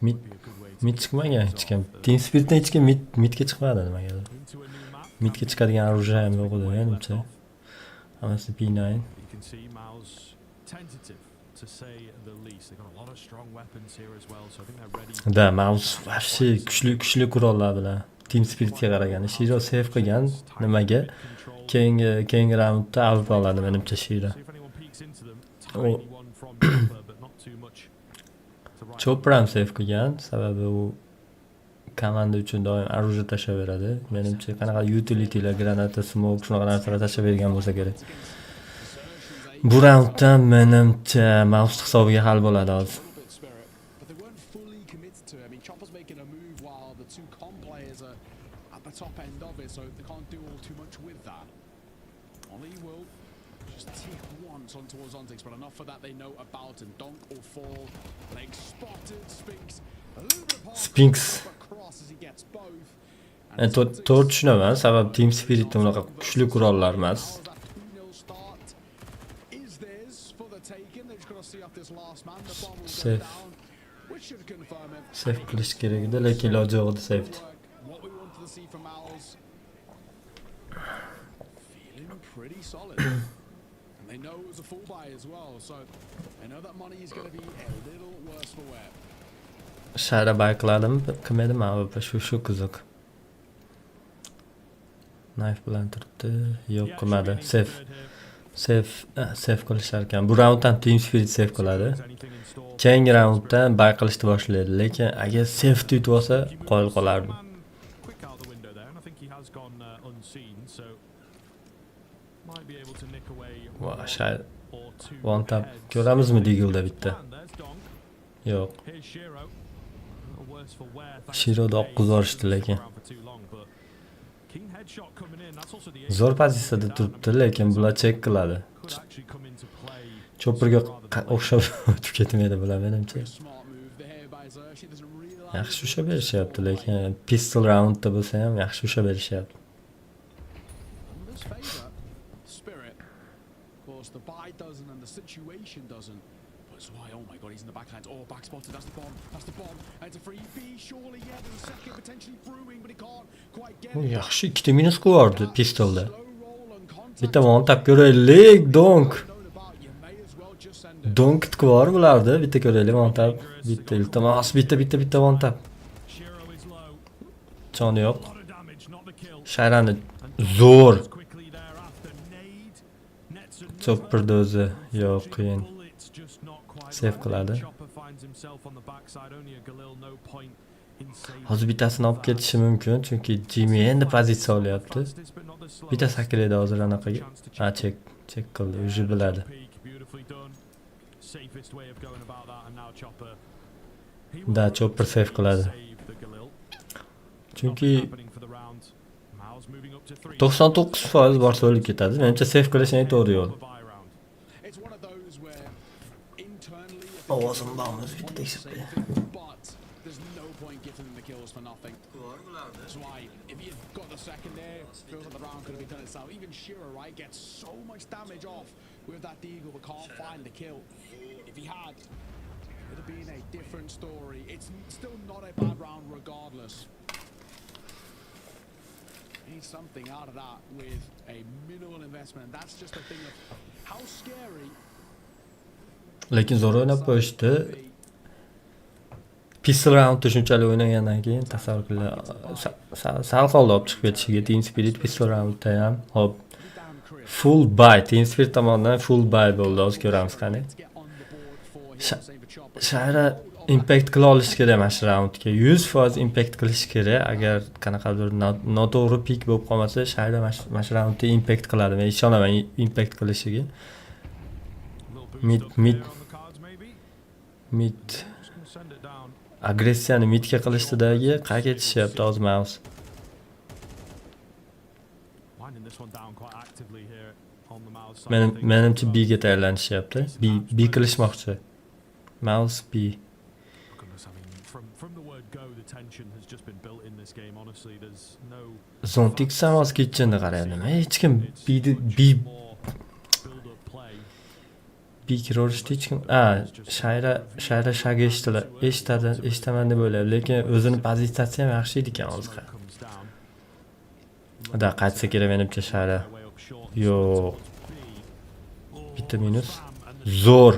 Mid
Be a good way to
mid chiqmagan hech kim. Team Spiritdan hech kim midga chiqmadi nimaga.
into a new map.
Midga chiqadigan orужие ham yo'q edi, menimcha. Hammasi P9.
You can see MOUZ tentative, to say the least. They've got a lot of strong weapons here as well, so I think they're ready.
Da MOUZ вообще kuchli qurollar bilan Team Spiritga qaraganda Shiro save qilgan nimaga keyingi raundda avib oladi menimcha Shiro.
See if anyone peeks into them.
Oh.
Tiny one from Chopper, but not too much. to write
Chopper ham save qilgan, sababi u komanda uchun doim orужие tashlayveradi. Menimcha qanaqa utilitylar, granata, smoke shunaqa narsalar tashlayvergan bo'lsa kerak. Bu raundda menimcha MOUZ hisobiga hal bo'ladi hozir.
Bit spirit, but they weren't fully committed to it. I mean, Chopper's making a move while the two com players are at the top end of it, so they can't do all too much with that. Only will just tick once on towards Zontix, but enough for that they know about, and donk or fall. Leg spotted, Spinks. A little bit past
Spinks.
across as he gets both.
Men to'g'ri tushunaman, sababi Team Spiritda unaqa kuchli qurollar emas.
That 2-0 start is theirs for the taking. They've just got to see off this last man. The bomb will go
Safe.
down, which should confirm it.
Save qilish kerak edi, lekin iloji yo'q edi save.
What we wanted to see from MOUZ. Feeling pretty solid. And they know it was a full buy as well, so they know that money is going to be a little worse for wear.
Shayra bayqladimi, qilmaydimi avval shu qiziq. Knife bilan turibdi, yo'q qilmadi. Save qilishar ekan. Bu raunddan Team Spirit save qiladi. Keyingi raunddan bayqilishni boshlaydi, lekin agar save tutib olsa, qoyil qolardi.
Quick out the window there, and I think he has gone unseen, so might be able to nick away
Va shay
or two
one tap
heads.
ko'ramizmi Deagle'da bitta?
And there's Donk.
Yo'q.
Here's Shiro. Worse for wear.
Shiro'da o'qqiz yorishdi lekin.
Around for too long, but keen headshot coming in. That's also the
Zo'r pozitsiyada turibdi, lekin bular check qiladi.
could actually come into play.
Chopperga o'xshab o'tib ketmaydi bular menimcha.
Smart move there by Xerxes. Doesn't realize
Yaxshi usha berishyapti, lekin pistol roundda bo'lsa ham yaxshi usha berishyapti.
Numbers favour Spirit. Of course, the buy doesn't and the situation doesn't. But it's why, oh my god, he's in the backhand. Oh, back spotted. That's the bomb. That's the bomb. And it's a free B. Surely, yeah, there's a second potentially brewing, but he can't quite get
U
it.
yaxshi ikkita minus qo'yardi pistolda.
Slow roll and contact.
Bitta one tap ko'raylik, donk.
Known about, you may as well just send it.
Donk bor bularda, bitta ko'raylik one tap. Bitta iltimos, bitta one tap.
Shiro is low.
Joni yo'q.
A lot of damage, not the kill.
Shayrani zo'r.
Quickly thereafter, nade.
Chopperda o'zi yo'q qiyin. Save qiladi. Hozir bittasini olib ketishi mumkin, chunki Jimmy endi pozitsiya olyapti. Bitta sakraydi hozir anaqaga. Ha, check qildi, o'zi biladi. Da, Chopper save qiladi. Chunki 99% borsa o'lib ketadi. Menimcha save qilishning to'g'ri yo'li. Ovozim bormi? Bitta tekshirib qo'ying.
There's no point giving them the kills for nothing. That's why if you've got the second there, feels like the round could have been done itself. Even Shearer, right, gets so much damage off with that deagle but can't find the kill. If he had, it would have been a different story. It's still not a bad round regardless. Need something out of that with a minimal investment, and that's just the thing of how scary.
Lekin zo'r o'ynab qo'yishdi. Pistol roundda shunchalik o'ynagandan keyin tasavvur qiling, sal qoldi olib chiqib ketishiga. Team Spirit pistol roundda ham hop full buy, Team Spirit tomonidan full buy bo'ldi. Hozir ko'ramiz qani. Shayra impact qila olish kerak mana shu raundga. 100% impact qilish kerak. Agar qanaqadir noto'g'ri pik bo'lib qolmasa, Shayra mana shu raundda impact qiladi. Men ishonaman impact qilishiga. Mid agressiyani midga qilishdagi qayerga ketishyapti hozir MOUZ. Menimcha B'ga tayyorlanishyapti. B qilishmoqchi. MOUZ B. Zontix ham hozir ketishini qarayapman. Hech kim B kirishdi hech kim. Shayra shagi eshitaman deb o'ylayapti, lekin o'zini pozitsiyasi ham yaxshi edi ekan hozir. Da qaytsa kerak menimcha Shayra. Yo'q. Bitta minus. Zo'r.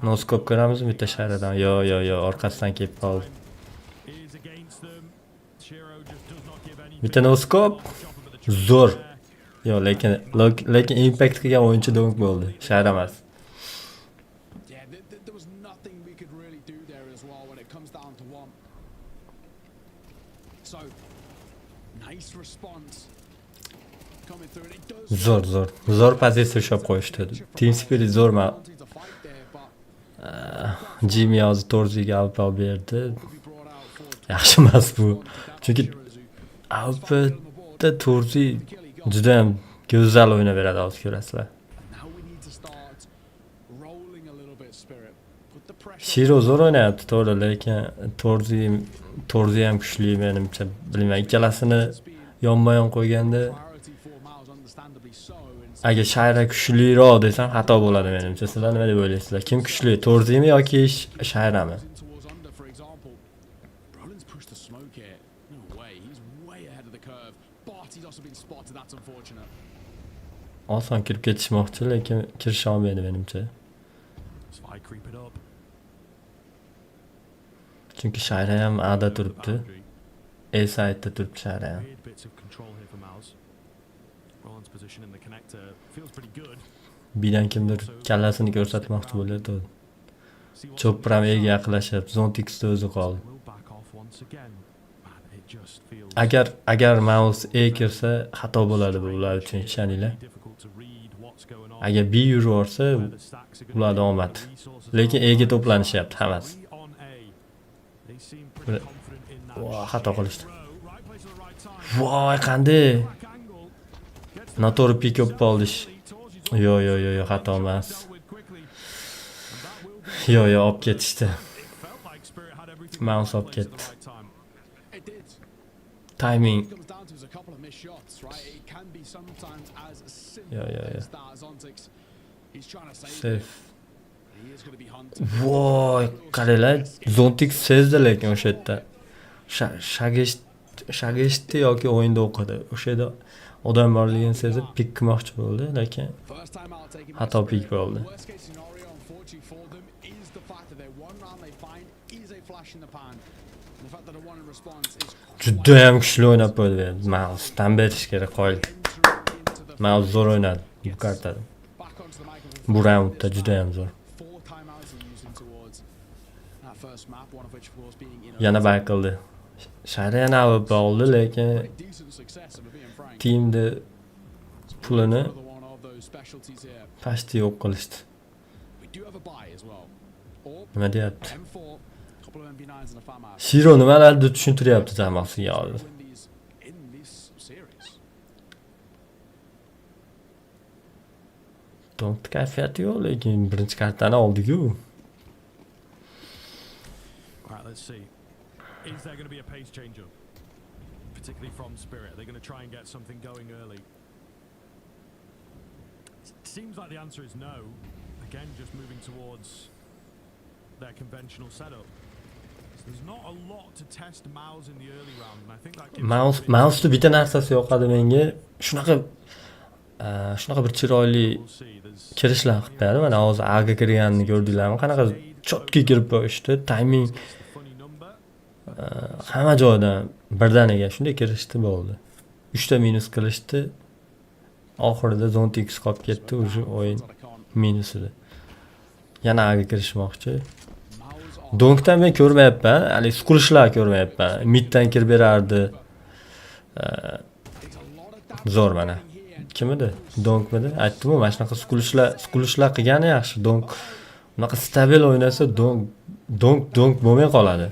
Noskop ko'ramizmi bitta Shayradan? Yo'q, orqasidan kelib qoldi. Bitta noskop. Zo'r. Yo'q, lekin impact qilgan o'yinchi donk bo'ldi. Shayra emas. Zo'r pozitsiya ushlab qo'yishdi. Team Spirit zo'rma. Jimmy hozir Torziga alp berdi. Yaxshi emas bu. Chunki alpda Torzi juda ham go'zal o'ynaveradi, hozir ko'rasizlar. Shiro zo'r o'ynayapti, to'g'ri, lekin Torzi ham kuchli menimcha. Bilmayman, ikkalasini yonma-yon qo'yganda agar Shayra kuchliroq desam xato bo'ladi menimcha. Sizlar nima deb o'ylaysizlar? Kim kuchli? Torzimi yoki Shayrami? Oson kirib ketishmoqchi, lekin kirisha olmaydi menimcha. Chunki Shayra ham A'da turibdi. A side'da turibdi Shayra ham. Bilan kimdir kallasini ko'rsatmoqchi bo'lyapti. Chopper ham E'ga yaqinlashyapti. Zontixda o'zi qoldi. Agar MOUZ A kirsa xato bo'ladi bu ular uchun, ishoninglar. Agar B yuraversa, ularning omadi. Lekin E'ga to'planishyapti hammasi. Xato qilishdi. Voy, qanday? Noto'g'ri pick up qildish. Yo'q, xato emas. Yo'q, olib ketishdi. MOUZ olib ketdi. Timing. Yo'q. Safe. Voy, qaranglar, Zontix sezdi lekin o'sha yerda. Shagishdi yoki o'yinda o'qidi. O'sha yerda odam borligini sezib pik qilmoqchi bo'ldi, lekin
First time out taking
xato pik bo'ldi.
Worst case scenario, unfortunately for them, is the fact that their one round they find is a flash in the pan. And the fact that a one in response is
Juda ham kuchli o'ynab qo'ydi. MOUZ tan berish kerak qo'yil. MOUZ zo'r o'ynadi bu kartada.
back onto the microphone.
Bu raundda juda ham zo'r.
4 timeouts he used towards that first map, one of which of course being in
Yana bayqildi. Shayra yana bo'ldi, lekin
decent success of being frank.
teamda pulini
Another one of those specialties here.
pasti yo'q qilishdi.
We do have a buy as well. Or
Nima deyapti?
M4, couple of MP9s and a FAMAS.
Shiro nimalarni tushuntiryapti jamoasiga hozir.
Win these in this series.
To'nt kayfiyati yo'q, lekin birinchi kartani oldi-ku.
Right, let's see. Is there going to be a pace change up? Particularly from Spirit. They're going to try and get something going early. Seems like the answer is no. Again, just moving towards their conventional setup. So there's not a lot to test MOUZ in the early round, and I think that gives
MOUZda bitta narsasi yoqadi menga. Shunaqa bir chiroyli
we'll see. There's
kirishlar qilib beradi. Mana hozir A'ga kirganini ko'rdinglarmi? Qanaqa chotki kirib qo'yishdi. Timing
the funny number.
hamma joydan birdaniga shunday kirishdi bo'ldi. 3 ta minus qilishdi. Oxirida zone X qolib ketdi, o'sha o'yin minusida. Yana A'ga kirishmoqchi. Donkdan men ko'rmayapman, hali suqilishlar ko'rmayapman. Middan kirib berardi. Zo'r mana. Kim edi? Donkmidi? Aytdim-ku, mana shunaqa suqilishlar qilgani yaxshi. Donk unaqa stabil o'ynasa donk bo'lmay qoladi.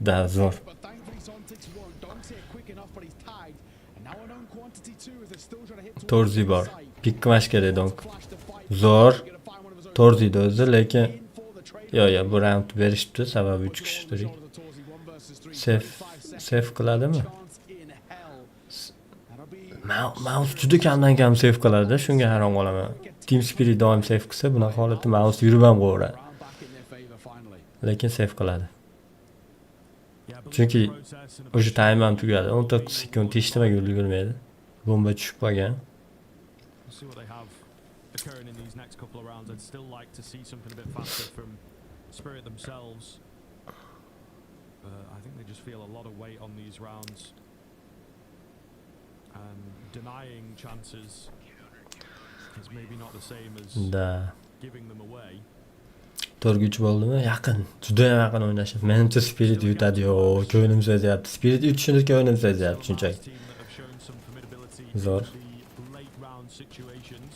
Da zo'r.
But thankfully Sontics won. Donk's here quick enough, but he's tagged. And now a known quantity too as they're still trying to hit towards
Torzi
the
bor.
side.
Pik qilmash kerak donk.
Flash the fight.
Zo'r.
Gonna find one of his own
Torzida o'zi, lekin
in for the trade.
yo bu round berishdi, sababi 3 kishi turing.
Torzi 1 versus 3.
Safe
35 seconds.
safe qiladimi?
Chance in hell. That'll be
MOUZ juda kamdan kam safe qiladi, shunga hayron qolaman. Team Spirit doim safe qilsa, bunaqa holatda MOUZ yurib ham qo'yadi.
round back in their favor finally.
Lekin safe qiladi.
Yeah, but
Chunki
the process and
o'sha time ham tugadi. 19 sekund hech nimaga ulgurmaydi. Bomba tushib qolgan.
we'll see what they have occurring in these next couple of rounds. I'd still like to see something a bit faster from Spirit themselves. I think they just feel a lot of weight on these rounds. And denying chances is maybe not the same as
Da.
giving them away.
4-3 bo'ldimi? Yaqin. Juda ham yaqin o'ynashadi. Menimcha Spirit yutadi yo, ko'nglim sezyapti. Spirit yutishini ko'nglim sezyapti shunchaki.
Team that have shown some formidability
Zo'r.
in the late round situations.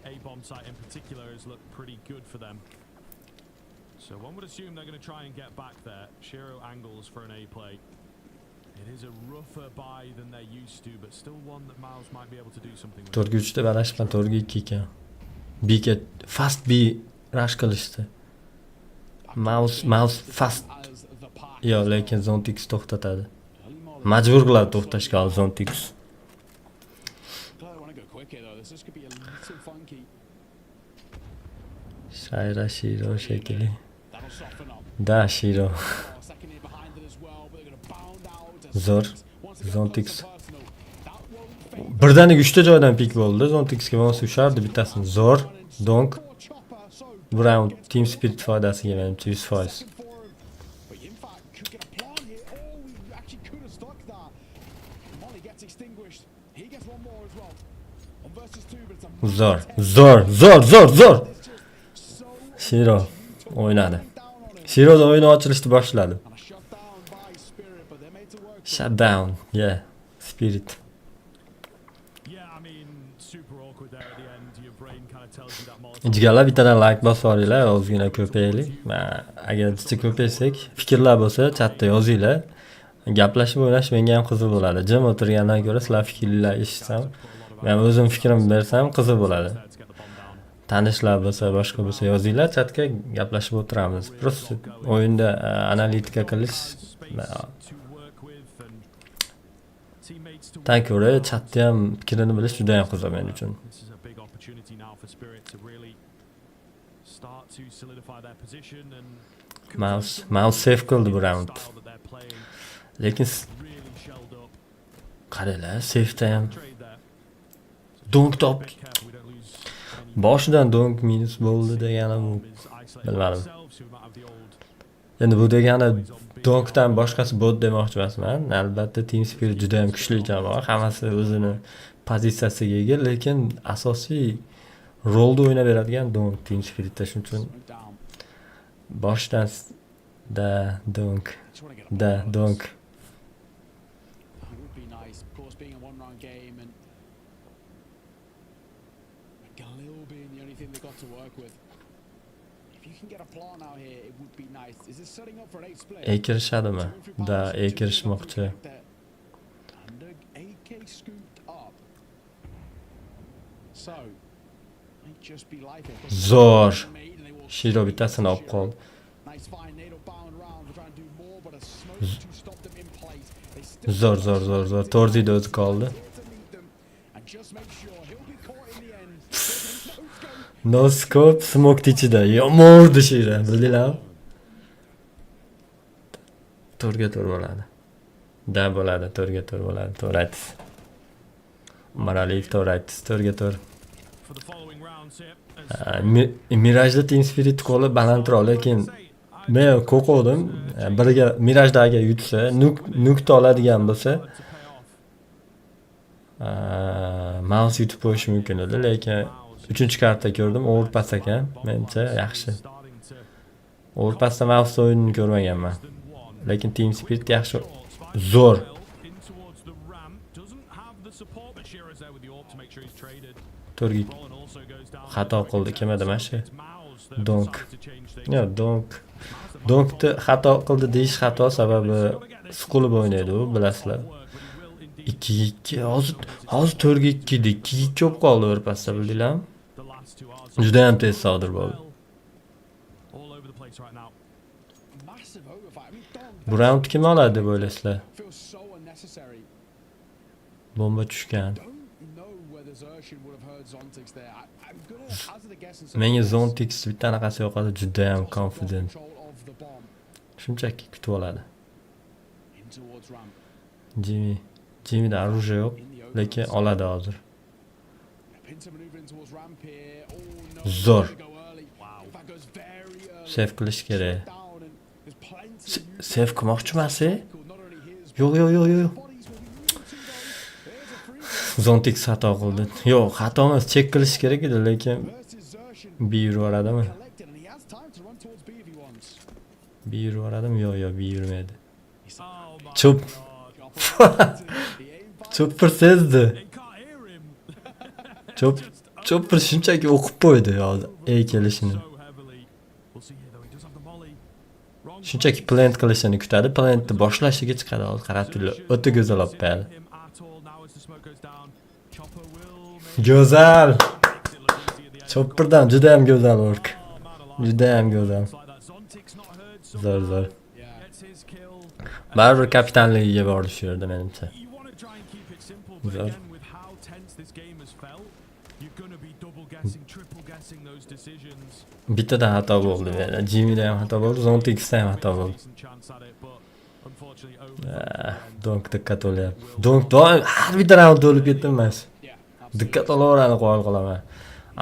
A bomb site in particular has looked pretty good for them. So one would assume they're going to try and get back there. Shiro angles for an A play. It is a rougher buy than they're used to, but still one that MOUZ might be able to do something with.
4-3 deb adashibman, 4-2 ekan. B'ga fast B rush qilishdi. Mouse fast.
As the pack.
Yo, lekin Zontix to'xtatadi. Majbur qiladi to'xtashga Zontix.
Glad I want to go quick here though. This could be a little funky.
Shayra Shiro shekilli.
That'll soften up.
Da Shiro.
Second here behind it as well, but they're going to bound out.
Zo'r.
Once again,
Zontix.
personal. That won't fade.
Birdaniga 3 ta joydan pik bo'ldi. Zontixga mos ushardi bittasini. Zo'r. Donk.
Chopper, so
Bu round Team Spirit foydasiga menimcha 100%.
for him. But in fact, could get a plan here. Oh, we actually could have stuck that. Molly gets extinguished. He gets one more as well. On versus 2, but it's a
Zo'r. Shiro o'ynadi. Shiro'da o'yin ochilishni boshladi.
and a shutdown by Spirit, but they're made to work.
Shutdown. Yeah. Spirit.
Yeah, I mean, super awkward there at the end. Your brain kind of tells you that Molotov.
Jigarlar bittadan like bosib olinglar, ozgina ko'paylik. Agar bitta ko'paysak, fikrlar bo'lsa chatda yozinglar. Gaplashib o'ynash menga ham qiziq bo'ladi. Jim o'tirgandan ko'ra sizlar fikrlar eshitsam, men o'zim fikrimni bersam qiziq bo'ladi. Tanishlar bo'lsa, boshqa bo'lsa yozinglar, chatga gaplashib o'tiramiz. Prosta o'yinda analitika qilish tan ko'ra chatda ham fikrini bilish juda ham qiziq men uchun.
This is a big opportunity now for Spirit to really start to solidify their position and
Mouse safe qildi bu round.
style that they're playing
Lekin
really shelled up.
qaranglar, safe'da ham
Trade there.
Donk top. Boshidan donk minus bo'ldi deganim bilmadim. Endi bu degani donkdan boshqasi bot demoqchi emasman. Albatta Team Spirit juda ham kuchli jamoa. Hammasi o'zini pozitsiyasiga ega, lekin asosiy rolni o'ynab beradigan donk Team Spiritda, shuning uchun boshdan donk. Ekirishadimi? Ekirishmoqchi. Zo'r. Shiro bittasini olib qoldi. Zo'r. Torzida o'zi qoldi. No scope, smoke ichida. Yomon urdi Shiro, bildinglarmi? To'rga to'r bo'ladi. Bo'ladi, to'rga to'r bo'ladi. To'g'ri aytdingiz. Maraliyev to'g'ri aytdingiz, to'rga to'r. Mirajda Team Spirit qo'li balandroq, lekin men qo'rqdim. Biriga Mirajdagi yutsa, nukta oladigan bo'lsa, MOUZ yutib qo'yish mumkin edi, lekin 3-kartda ko'rdim, overpass ekan. Menimcha yaxshi. Overpassda MOUZ o'yinini ko'rmaganman. Lekin Team Spirit yaxshi. Zo'r. To'rga xato qildi, kim edi mana shu? Donk. Yo'q, Donkni xato qildi deyish xato, sababi siqilib o'ynaydi u, bilasizlar. 2-2. Hozir 4-2 edi. 2-2 bo'lib qoldi o'rpasda, bildinglarmi? Juda ham tez sodir bo'ldi. Bu round kim oladi deb o'ylaysizlar? Bomba tushgan. Menga Zontix bittanaqasi yoqadi, juda ham confident. Shunchaki kutib oladi. Jimmida оружие yo'q, lekin oladi hozir. Zo'r. Save qilish kerak. Save qilmoqchimasiz? Yo'q. Zontix xato qildi. Yo'q, xato emas, check qilish kerak edi, lekin bir yuraveradimi? Yo'q, bir yurmaydi. Chopper sezdi. Chopper shunchaki o'qib qo'ydi hozir kelishini. Shunchaki plant qilishini kutadi, plantni boshlashiga chiqadi hozir, qarab turlar. O'ta go'zal olib berdi. Go'zal. Chopperdan juda ham go'zal work. Juda ham go'zal. Zo'r. Baribir kapitanligiga bordi shu yerda menimcha. Zo'r. Bittadan xato bo'ldi. Jimmida ham xato bo'ldi, Zontixda ham xato bo'ldi. Donk diqqat olyapti. Donk doim har bitta raund o'lib ketdim emas. Diqqat olaveradi, qo'yib qolaman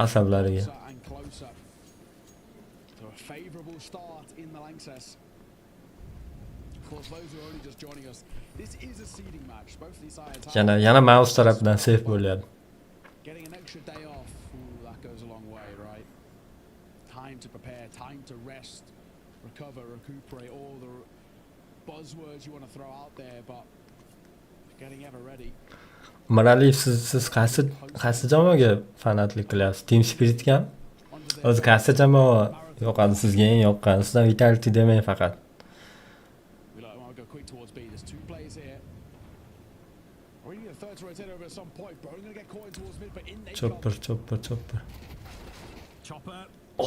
asablariga. Yana MOUZ tarafidan save bo'lyapti. Maraliyev, siz qaysi jamoaga fanatlik qilyapsiz? Team Spiritgami? O'zi qaysi jamoa yoqadi sizga, eng yoqqan? Sizdan vitality demang faqat. Chopper.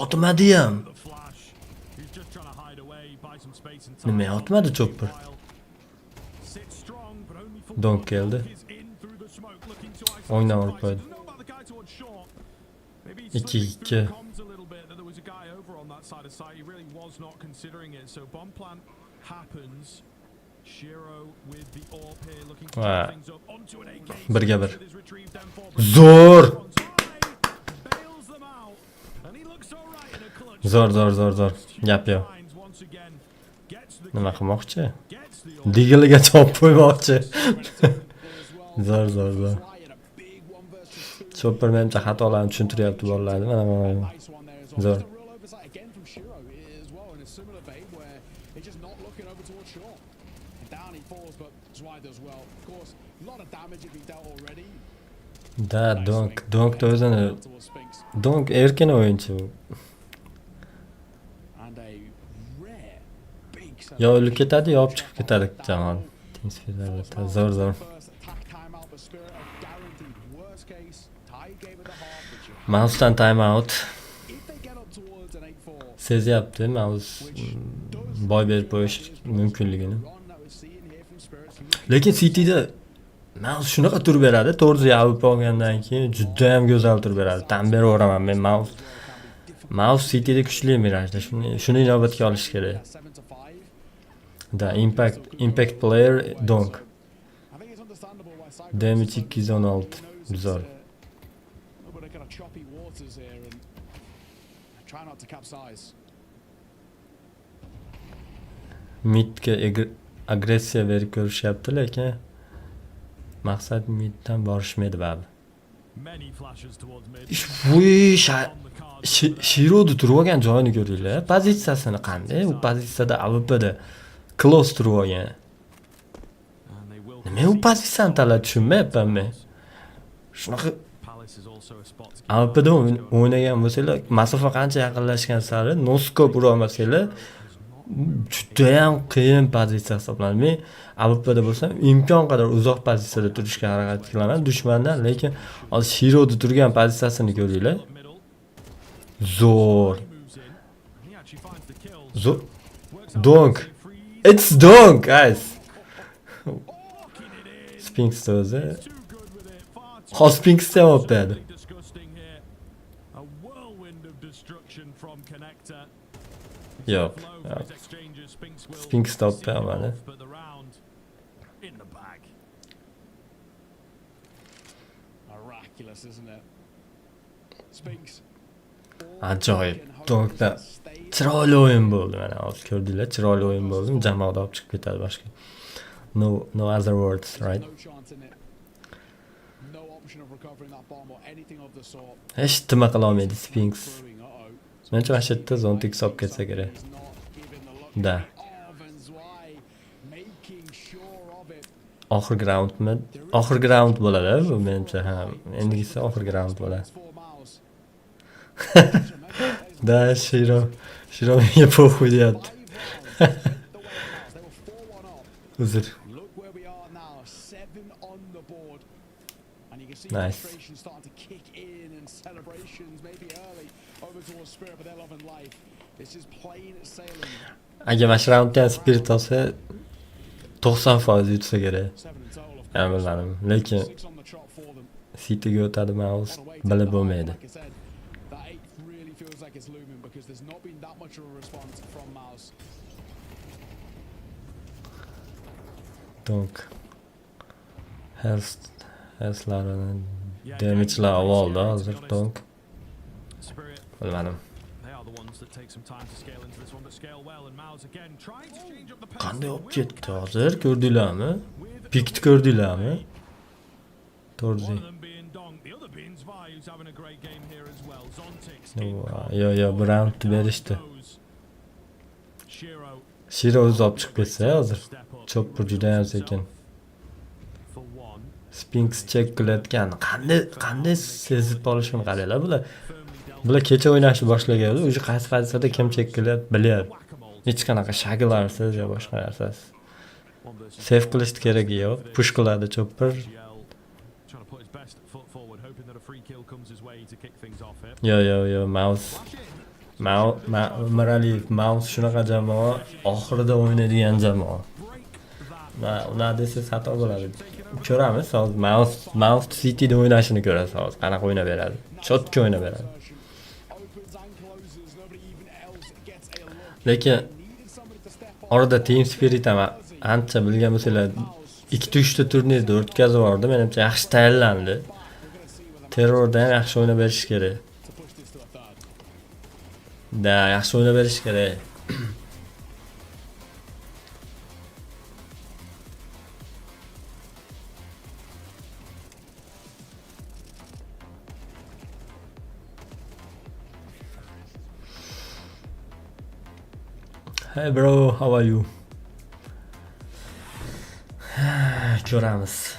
Otmadi ham. Nima otmadi Chopper? Donk keldi. O'yindan olib qo'ydi. 2-2. Va birga bir. Zo'r. Zo'r. Gap yo'q. Nima qilmoqchi? Digiliga chop qo'ymoqchi. Zo'r. Chopper menimcha xatolarni tushuntiryapti bolalarni. Mana. Zo'r. Da, Donk da o'zini. Donk erkin o'yinchi u. Yo o'lib ketadi, yo olib chiqib ketadi jamoa. Zo'r. MOUZdan time out. Sezyapti MOUZ boy berib qo'yish mumkinligini. Lekin Cityda MOUZ shunaqa tur beradi, 4 yavib olgandan keyin juda ham go'zal tur beradi. Tan beraveraman men MOUZ Cityda kuchli mirajda. Shuni inobatga olish kerak. Da impact player Donk. Damage 216. Zo'r. Midga agressiya berib ko'rishyapti, lekin maqsad middan borishmaydi ba'zi. Shiro'da turib olgan joyini ko'ringlar. Pozitsiyasini qanday? U pozitsiyada AWPda close turib olgan. Nima u pozitsiyani tanlab tushunmayapman men. Shunaqa AWPda o'ynagan bo'lsanglar, masofa qancha yaqinlashgan sari noskop ura olmasanglar, juda ham qiyin pozitsiya hisoblanadi. Men AWPda bo'lsam, imkon qadar uzoq pozitsiyada turishga harakat qilaman dushmandan, lekin hozir Shiro'da turgan pozitsiyasini ko'ringlar. Zo'r. Donk. It's Donk, guys. Spinx o'zi. Spinx ham o'tadi. Yo'q. Spinx topmayapman. Ajoyib. Donkda chiroyli o'yin bo'ldi. Mana hozir ko'rdinglar, chiroyli o'yin bo'ldi. Jamoada olib chiqib ketadi boshqa. No other words, right? Hech nima qila olmaydi Spinx. Menimcha mana shu yerda zontik olib ketsa kerak. Da. Oxirgi raundmi? Oxirgi raund bo'ladi bu menimcha ham. Endisi oxirgi raund bo'ladi. Da Shiro menga po'xuy deyapti. Uzr. Nice. Agar mana shu raundda Spirit olsa 90% yutsa kerak. Men bilmadim, lekin Cityga o'tadi MOUZ bilib bo'lmaydi. Donk. Health'larini damage'lar oldi hozir Donk. Bilmadim. Qanday olib ketdi hozir? Ko'rdinglarmi? Pikni ko'rdinglarmi? To'g'ri. Yo, bir round berishdi. Shiro o'zi olib chiqib ketsa hozir. Chopper juda ham sekin. Spinx check qilayotgan. Qanday sezib olishini qaranglar bular. Bular kecha o'ynashni boshlagan, o'zi qaysi pozitsiyada kim check qilyapti bilyapti. Hech qanaqa shaglarsiz yo boshqa narsasiz. Save qilish keragi yo'q. Push qiladi Chopper. Yo, MOUZ shunaqa jamoa, oxirida o'ynaydigan jamoa. Ular desa xato bo'ladi. Ko'ramiz hozir MOUZ Cityda o'ynashini ko'rasiz hozir. Qanaqa o'ynab beradi? Chotga o'ynab beradi. Lekin orada Team Spirit ham ancha bilgan bo'lsanglar 2-3 ta turnirda o'tkazib yubordi. Menimcha yaxshi tayyorlandi. Terrorda ham yaxshi o'ynab berish kerak. Da, yaxshi o'ynab berish kerak. Hey bro, how are you? Ko'ramiz.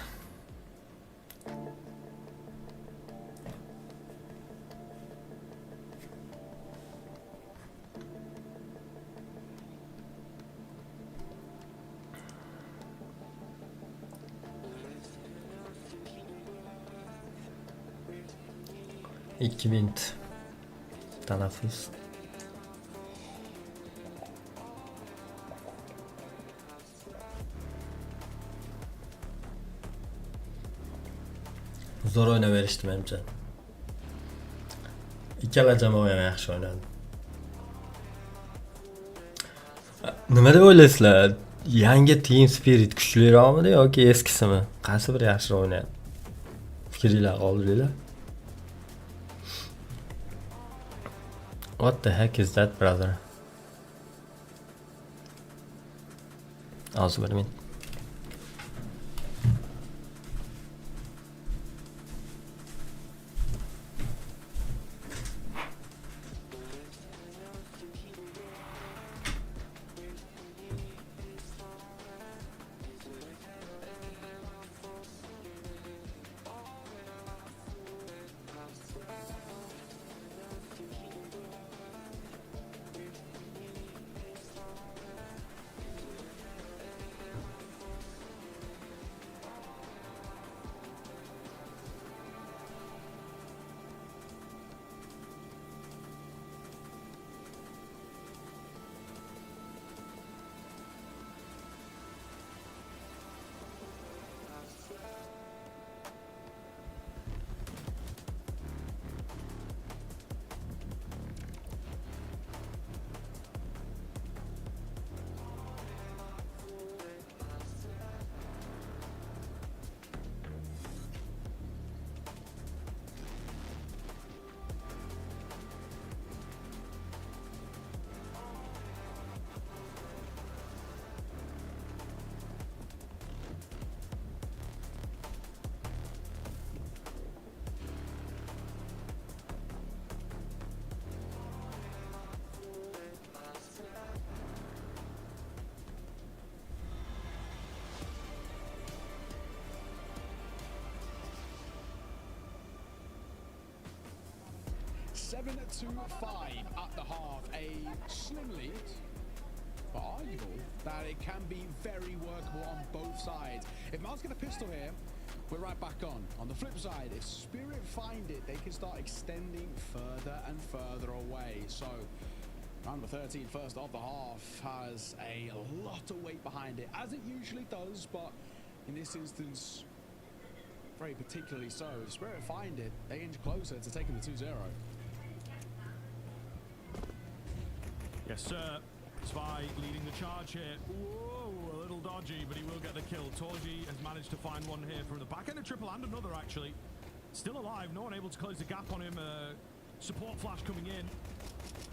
İki minut telaffuz. Zo'r o'ynab berishdi menimcha. Ikkala jamoa ham yaxshi o'ynadi. Nima deb o'ylaysizlar? Yangi team spirit kuchliroqmi yoki eskisimi? Qaysi biri yaxshiroq o'ynayapti? Fikringlar qoldiringlar. What the heck is that, brother? Hozir bir minut.
Seven to 5 at the half, a slim lead, but arguable that it can be very workable on both sides. If MOUZ get a pistol here, we're right back on. On the flip side, if Spirit find it, they can start extending further and further away. So, round number 13, first of the half, has a lot of weight behind it, as it usually does, but in this instance, very particularly so. If Spirit find it, they inch closer to taking the 2-0.
Yes, sir. Spy leading the charge here. Whoa, a little dodgy, but he will get the kill. Torji has managed to find one here from the back end of triple and another, actually. Still alive, no one able to close the gap on him. Support flash coming in.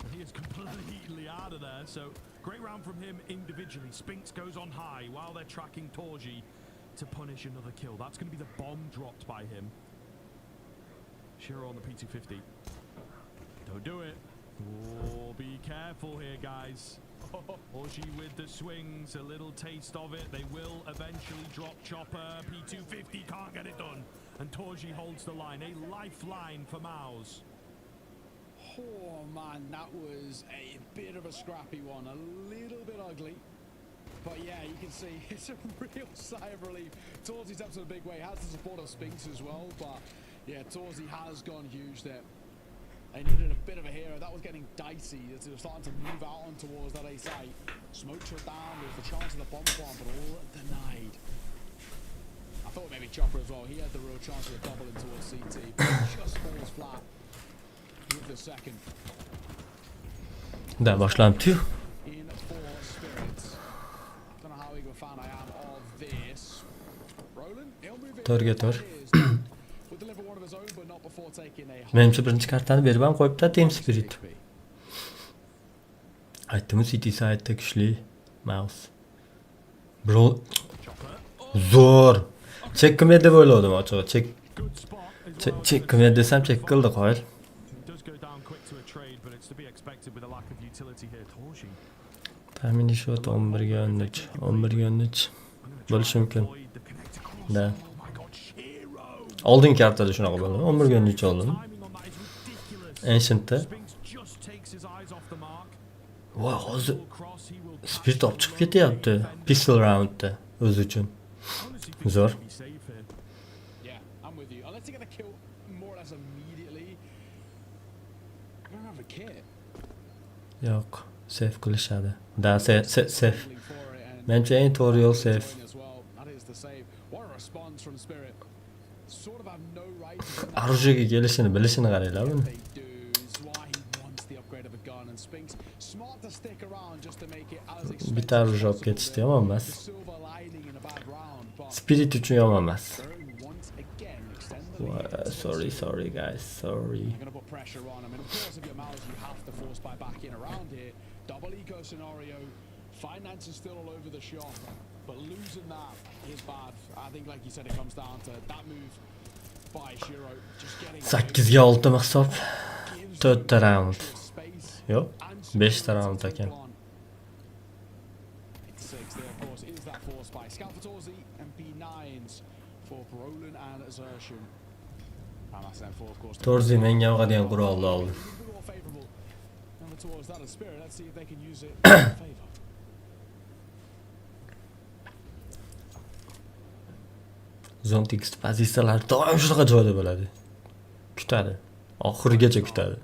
And he is completely out of there, so great round from him individually. Spinks goes on high while they're tracking Torji to punish another kill. That's going to be the bomb dropped by him. Shiro on the P250. Don't do it. Oh, be careful here, guys. Torji with the swings, a little taste of it. They will eventually drop Chopper. P250 can't get it done. And Torji holds the line. A lifeline for MOUZ.
Oh man, that was a bit of a scrappy one. A little bit ugly. But yeah, you can see it's a real sigh of relief. Torzi's up to the big way. Has the support of Spinks as well. But yeah, Torzi has gone huge there. They needed a bit of a hero. That was getting dicey as they were starting to move out on towards that A site. Smoke shut down with the chance of the bomb farm, but all denied. I thought maybe Chopper as well. He had the real chance of a double in towards CT, but just falls flat with the second.
Da başlandı.
In for Spirits. Don't know how he found
To'rga to'r. Menimcha birinchi kartani berib ham qo'yibdi Team Spirit. Aytdim, City Side'da kuchli MOUZ. Bro zo'r. Chek qilmaydi deb o'yladim ochig'i. Chek qilmaydi desam chek qildi qoyil. Taxminiy shot 11 ga 13. 11 ga 13 bo'lishi mumkin. Da. Oldingi kartada shunaqa bo'ldi. 11 ga 13 oldim. Ancient'da. Voy, hozir Spirit olib chiqib ketyapti. Pistol roundda o'zi uchun. Zo'r. Yo'q, save qilishadi. Da, save. Menimcha eng to'g'ri yo'l save. Orужиеga kelishini bilishini qaranglar buni. Bitta orужие olib ketishdi yomon emas. Spirit uchun yomon emas. Sorry guys, sorry.
Finance is still all over the shop, but losing that is bad. I think, like you said, it comes down to that move by Shiro. Just getting
8 ga 6 hisob. 4 ta round. Yo'q, 5 ta round ekan. Torzi menga yoqadigan qurolni oldi. Zontix pozitsiyalari doim shunaqa joyda bo'ladi. Kutadi. Oxirigacha kutadi.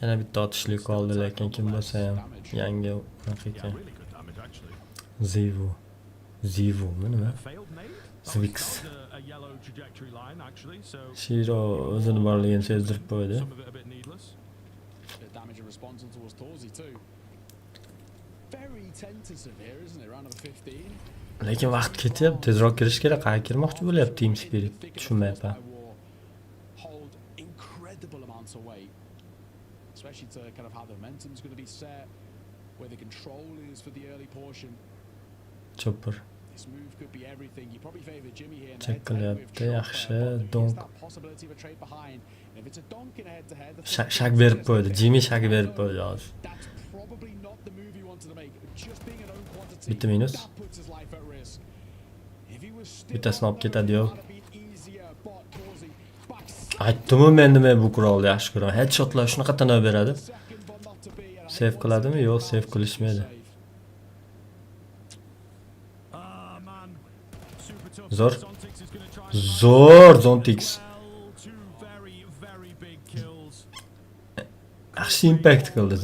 Yana bitta otishlik qoldi, lekin kim bo'lsa ham yangi haqiqat. Zivu, nima? Zwix. Shiro o'zini borligini sezdirib qo'ydi. Lekin vaqt ketyapti, tezroq kirish kerak. Qayerga kirmoqchi bo'lyapti Team Spirit? Tushunmayapman. Especially to kind of how the momentum is going to be set, where the control is for the early portion. Chopper. This move could be everything. You probably favor Jimmy here. Check qilyapti, yaxshi. Donk. If it's a donk in head to head, shak berib qo'ydi. Jimmy shak berib qo'ydi hozir. That's probably not the move he wanted to make. Just being an own quantity. Bitta minus. Bittasini olib ketadi-yu. Aytdim-ku men nima bu qurolni yaxshi ko'raman. Headshotlar shunaqa tanav beradi. Save qiladimi? Yo'q, save qilishmaydi. Zo'r Zontix. Yaxshi impact qildi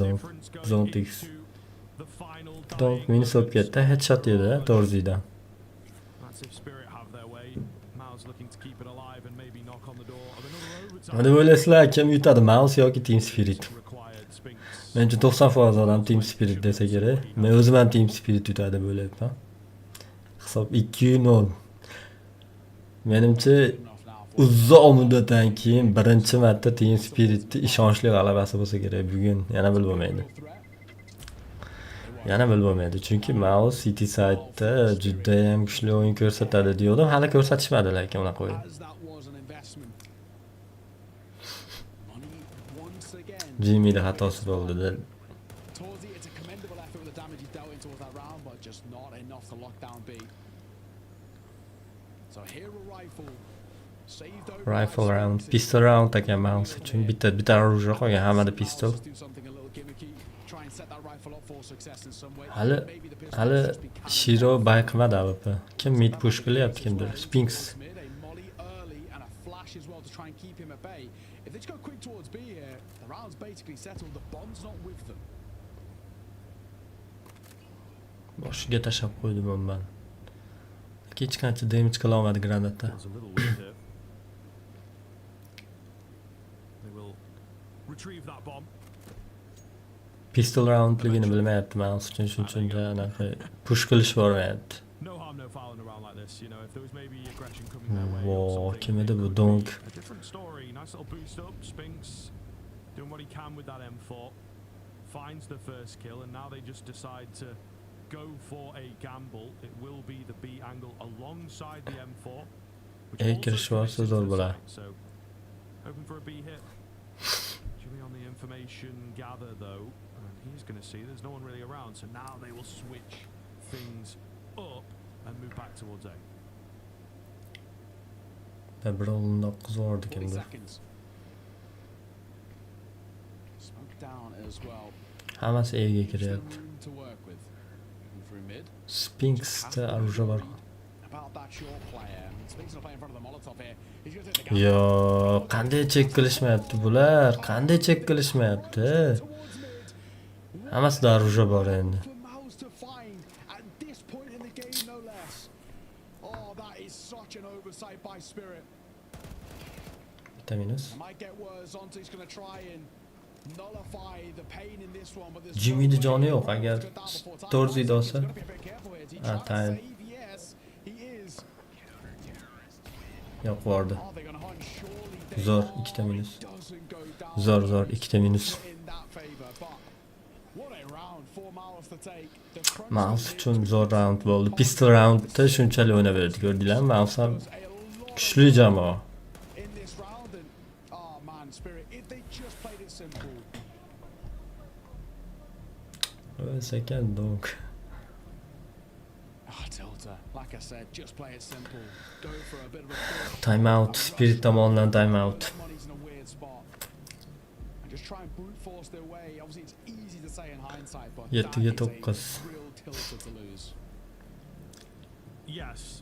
Zontix. Donk minus olib ketdi. Headshot edi Torzidan. Nima deb o'ylaysizlar, kim yutadi, MOUZ yoki Team Spirit? Menimcha 90% odam Team Spirit desa kerak. Men o'zim ham Team Spirit yutadi deb o'ylayapman. Hisob 2-0. Menimcha uzoq muddatdan keyin birinchi marta Team Spiritni ishonchli g'alabasi bo'lsa kerak bugun. Yana bilmaydi. Chunki MOUZ City Side'da juda ham kuchli o'yin ko'rsatadi degandim. Hali ko'rsatishmadi, lekin unaqa o'yin. Jimmy'da xatosi bo'ldi. Rifle round, pistol round ekan MOUZ uchun. Bitta orужие qolgan, hammada pistol. Hali Shiro bayqimadi AWP. Kim mid push qilyapti kimdir? Spinks. Boshiga tashab qo'ydi bombani. Hech qancha damage qila olmadi granatda. Pistol roundligini bilmayapti, mouse uchun shuncha anaqa push qilish bormayapti.
No harm, no fouling around like this. You know, if there was maybe aggression coming their way or
Vo,
something,
kim edi
it
bu
could
donk?
be a different story. Nice little boost up. Spinks doing what he can with that M4. Finds the first kill, and now they just decide to go for a gamble. It will be the B angle alongside the M4. which also
kirish
connects
varsa
into
zo'r
the
bo'ladi.
site. So, hoping for a B hit. Jimmy on the information gather though, and he's going to see there's no one really around. So now they will switch things up and move back towards A.
Bir o'g'limda qiz bor ekan bu.
Smoke down as well.
Hammasi E'ga kiryapti.
Room to work with. Moving through mid.
Spinksda orужие bor.
About that short player. Spinks not playing in front of the Molotov here. He's going to take the gamble.
Yo, qanday chek qilishmayapti bular? Qanday chek qilishmayapti? Hammasida orужие bor endi.
For MOUZ to find at this point in the game, no less. Oh, that is such an oversight by Spirit.
Bitta minus.
It might get worse. Zonte's going to try and nullify the pain in this one, but there's
Jimmy'da
no
joni
way
yo'q
MOUZ
agar
got down before time.
Torzi
He's
olsa.
gotta be a bit careful here. Is he
Ah,
trying to
time.
save? Yes, he is.
Yo'q bordi.
Are they gonna hunt? Surely they
Zo'r,
are.
ikkita minus.
It doesn't go down
Zo'r, ikkita minus.
in that favor, but what a round for MOUZ to take. The crunch
Mouse
of
uchun
it
zo'r round bo'ldi. Pistol roundda shunchalik o'ynaverdi, ko'rdinglarmi? Mouse ham
was a lot
kuchli jamoa.
in this round, and oh man, Spirit, if they just played it simple.
O'lsa donk.
Tilda, like I said, just play it simple. Go for a bit of a push.
Time out, Spirit tomonidan time out.
Money's in a weird spot. And just try and brute force their way. Obviously, it's easy to say in hindsight, but that
Yettiga
is a
to'qqiz.
real tilter to lose.
Yes.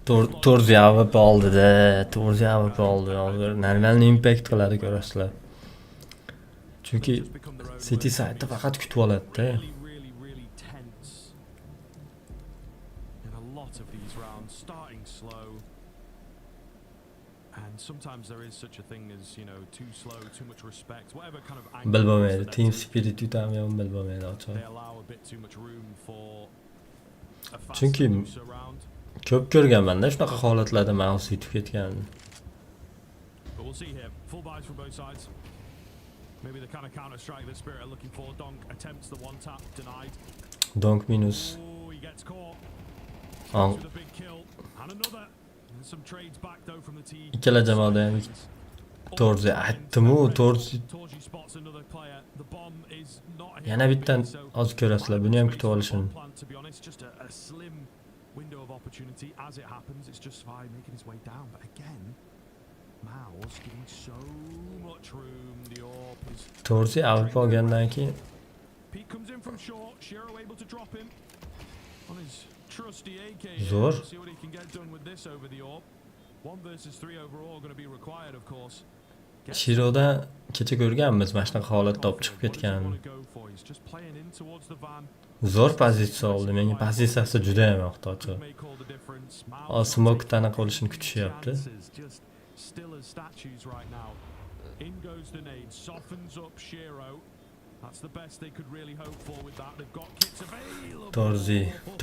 To'rt javib oldi-da, to'rt javib oldi. Hozir normalni impact qiladi, ko'rasizlar. Chunki City side'da faqat kutib oladi-da.
Really tense in a lot of these rounds, starting slow, and sometimes there is such a thing as, you know, too slow, too much respect, whatever kind of angle
Bil
it is
bo'lmaydi,
that
team
they're
spirit yutamyon bil bo'lmaydi ochiq.
they allow a bit too much room for a faster,
Chunki
looser round.
ko'p ko'rganman-da shunaqa holatlarda mouse yutib ketgan.
But we'll see here. Full buys from both sides. Maybe the kind of counter strike that Spirit are looking for. Donk attempts the one tap, denied.
Donk minus.
Oh, he gets caught.
Ang
With a big kill and another. And some trades back though from the team.
ikkala jamoada ham Torzi aytdim-u, Torzi
Torzi spots another player. The bomb is not here.
yana bittan hozir ko'rasizlar, buni ham kutib olishini.
To be honest, just a slim window of opportunity. As it happens, it's just fine making his way down. But again, MOUZ giving so much room. The AWP is.
Torzi avib olgandan keyin
Pete comes in from short. Shiro able to drop him on his trusty AK.
Zo'r.
See what he can get done with this over the AWP. 1 versus 3 overall going to be required, of course.
Shiroda kecha ko'rganmiz, mana shunaqa holatda olib chiqib ketganini.
He's just playing in towards the van.
Zo'r pozitsiya oldi. Menga pozitsiyasi juda ham yoqdi ochiq.
Make all the difference.
Smoke anaqa qilishini kutishyapti.
Just still as statues right now. In goes the nade, softens up Shiro. That's the best they could really hope for with that. They've got kits available.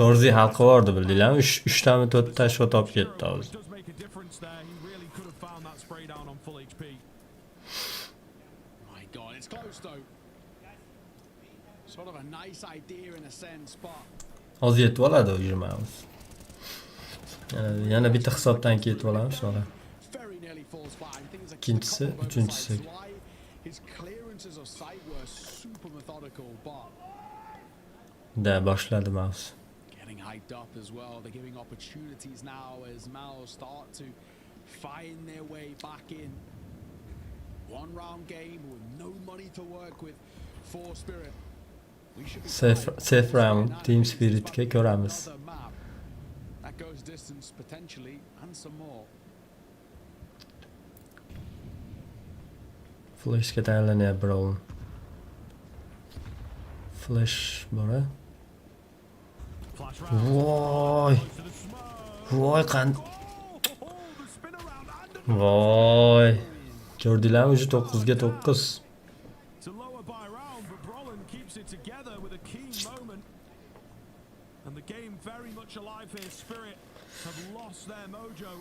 Torzi halqi bordi, bildinglarmi? 3 tami 4 ta shot olib ketdi hozir.
Does make a difference there. He really could have found that spray down on full HP.
My God, it's close though. Sort of a nice idea in a sense, but
Hozir yetib oladi u yurmaymiz. Yana bitta hisobdan ketib olamiz sonra.
very nearly falls flat. I think it's a
Ikkinchisi,
couple of
uchinchisi.
oversights. Why his clearances of sight were super methodical, but
Da boshladi mouse.
getting hyped up as well. They're giving opportunities now as MOUZ start to find their way back in. One round game with no money to work with for Spirit. We should be
Safe round, team spirit ga ko'ramiz.
another map that goes distance potentially and some more.
Flashga tayyorlanyapti birovim. Flash bora.
Flash round.
Voy.
To the smoke.
Voy qan.
The spin around and
Voy. Ko'rdinglarmi, 9 ga 9.
to lower by round, but Brolin keeps it very much alive here. Spirit have lost their mojo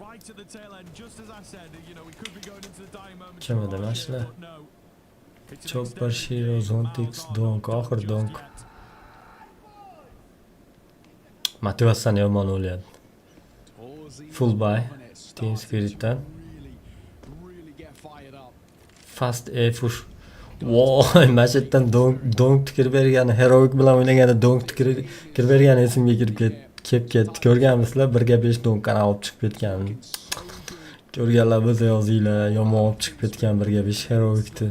right at the tail end, just as I said. You know, we could be going into the dying moments.
Kim edi mana shular? Chopper, Shiro, Zontix, Donk, oxir Donk. Motivatsiya yomon o'lyapti. Full buy Team Spirit'dan. Fast A push. Voy, masjiddan donk tikirib bergani, heroik bilan o'ynagani donk tikirib bergani esimga kelib ketdi. Ko'rganmisizlar? 1ga 5 donkani olib chiqib ketganini. Ko'rganlar bo'lsa yozinglar, yomon olib chiqib ketgan 1ga 5 heroikni.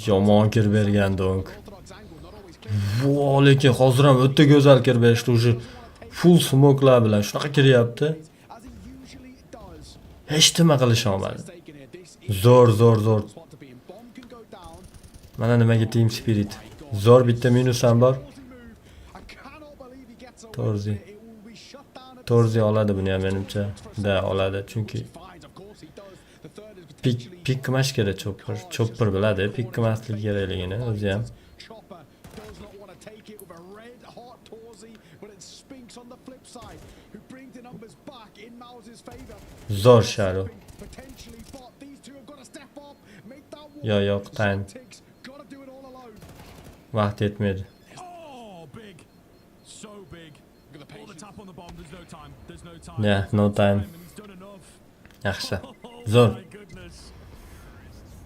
Yomon kirib bergan donk. Voy, lekin hozir ham o'ta go'zal kirib berishdi. O'sha full smoke'lar bilan shunaqa kiryapti. Hech nima qilish olmadi. Zo'r. Mana nimaga Team Spirit. Zo'r bitta minus ham bor. Torzi oladi buni ham menimcha. Da oladi, chunki pik qilmash kerak chopper biladi, pik qilmaslik kerakligini o'zi ham. Zo'r Sharo. Yo'q, time. Vaqt yetmedi. Yeah, no time. Yaxshi. Zo'r.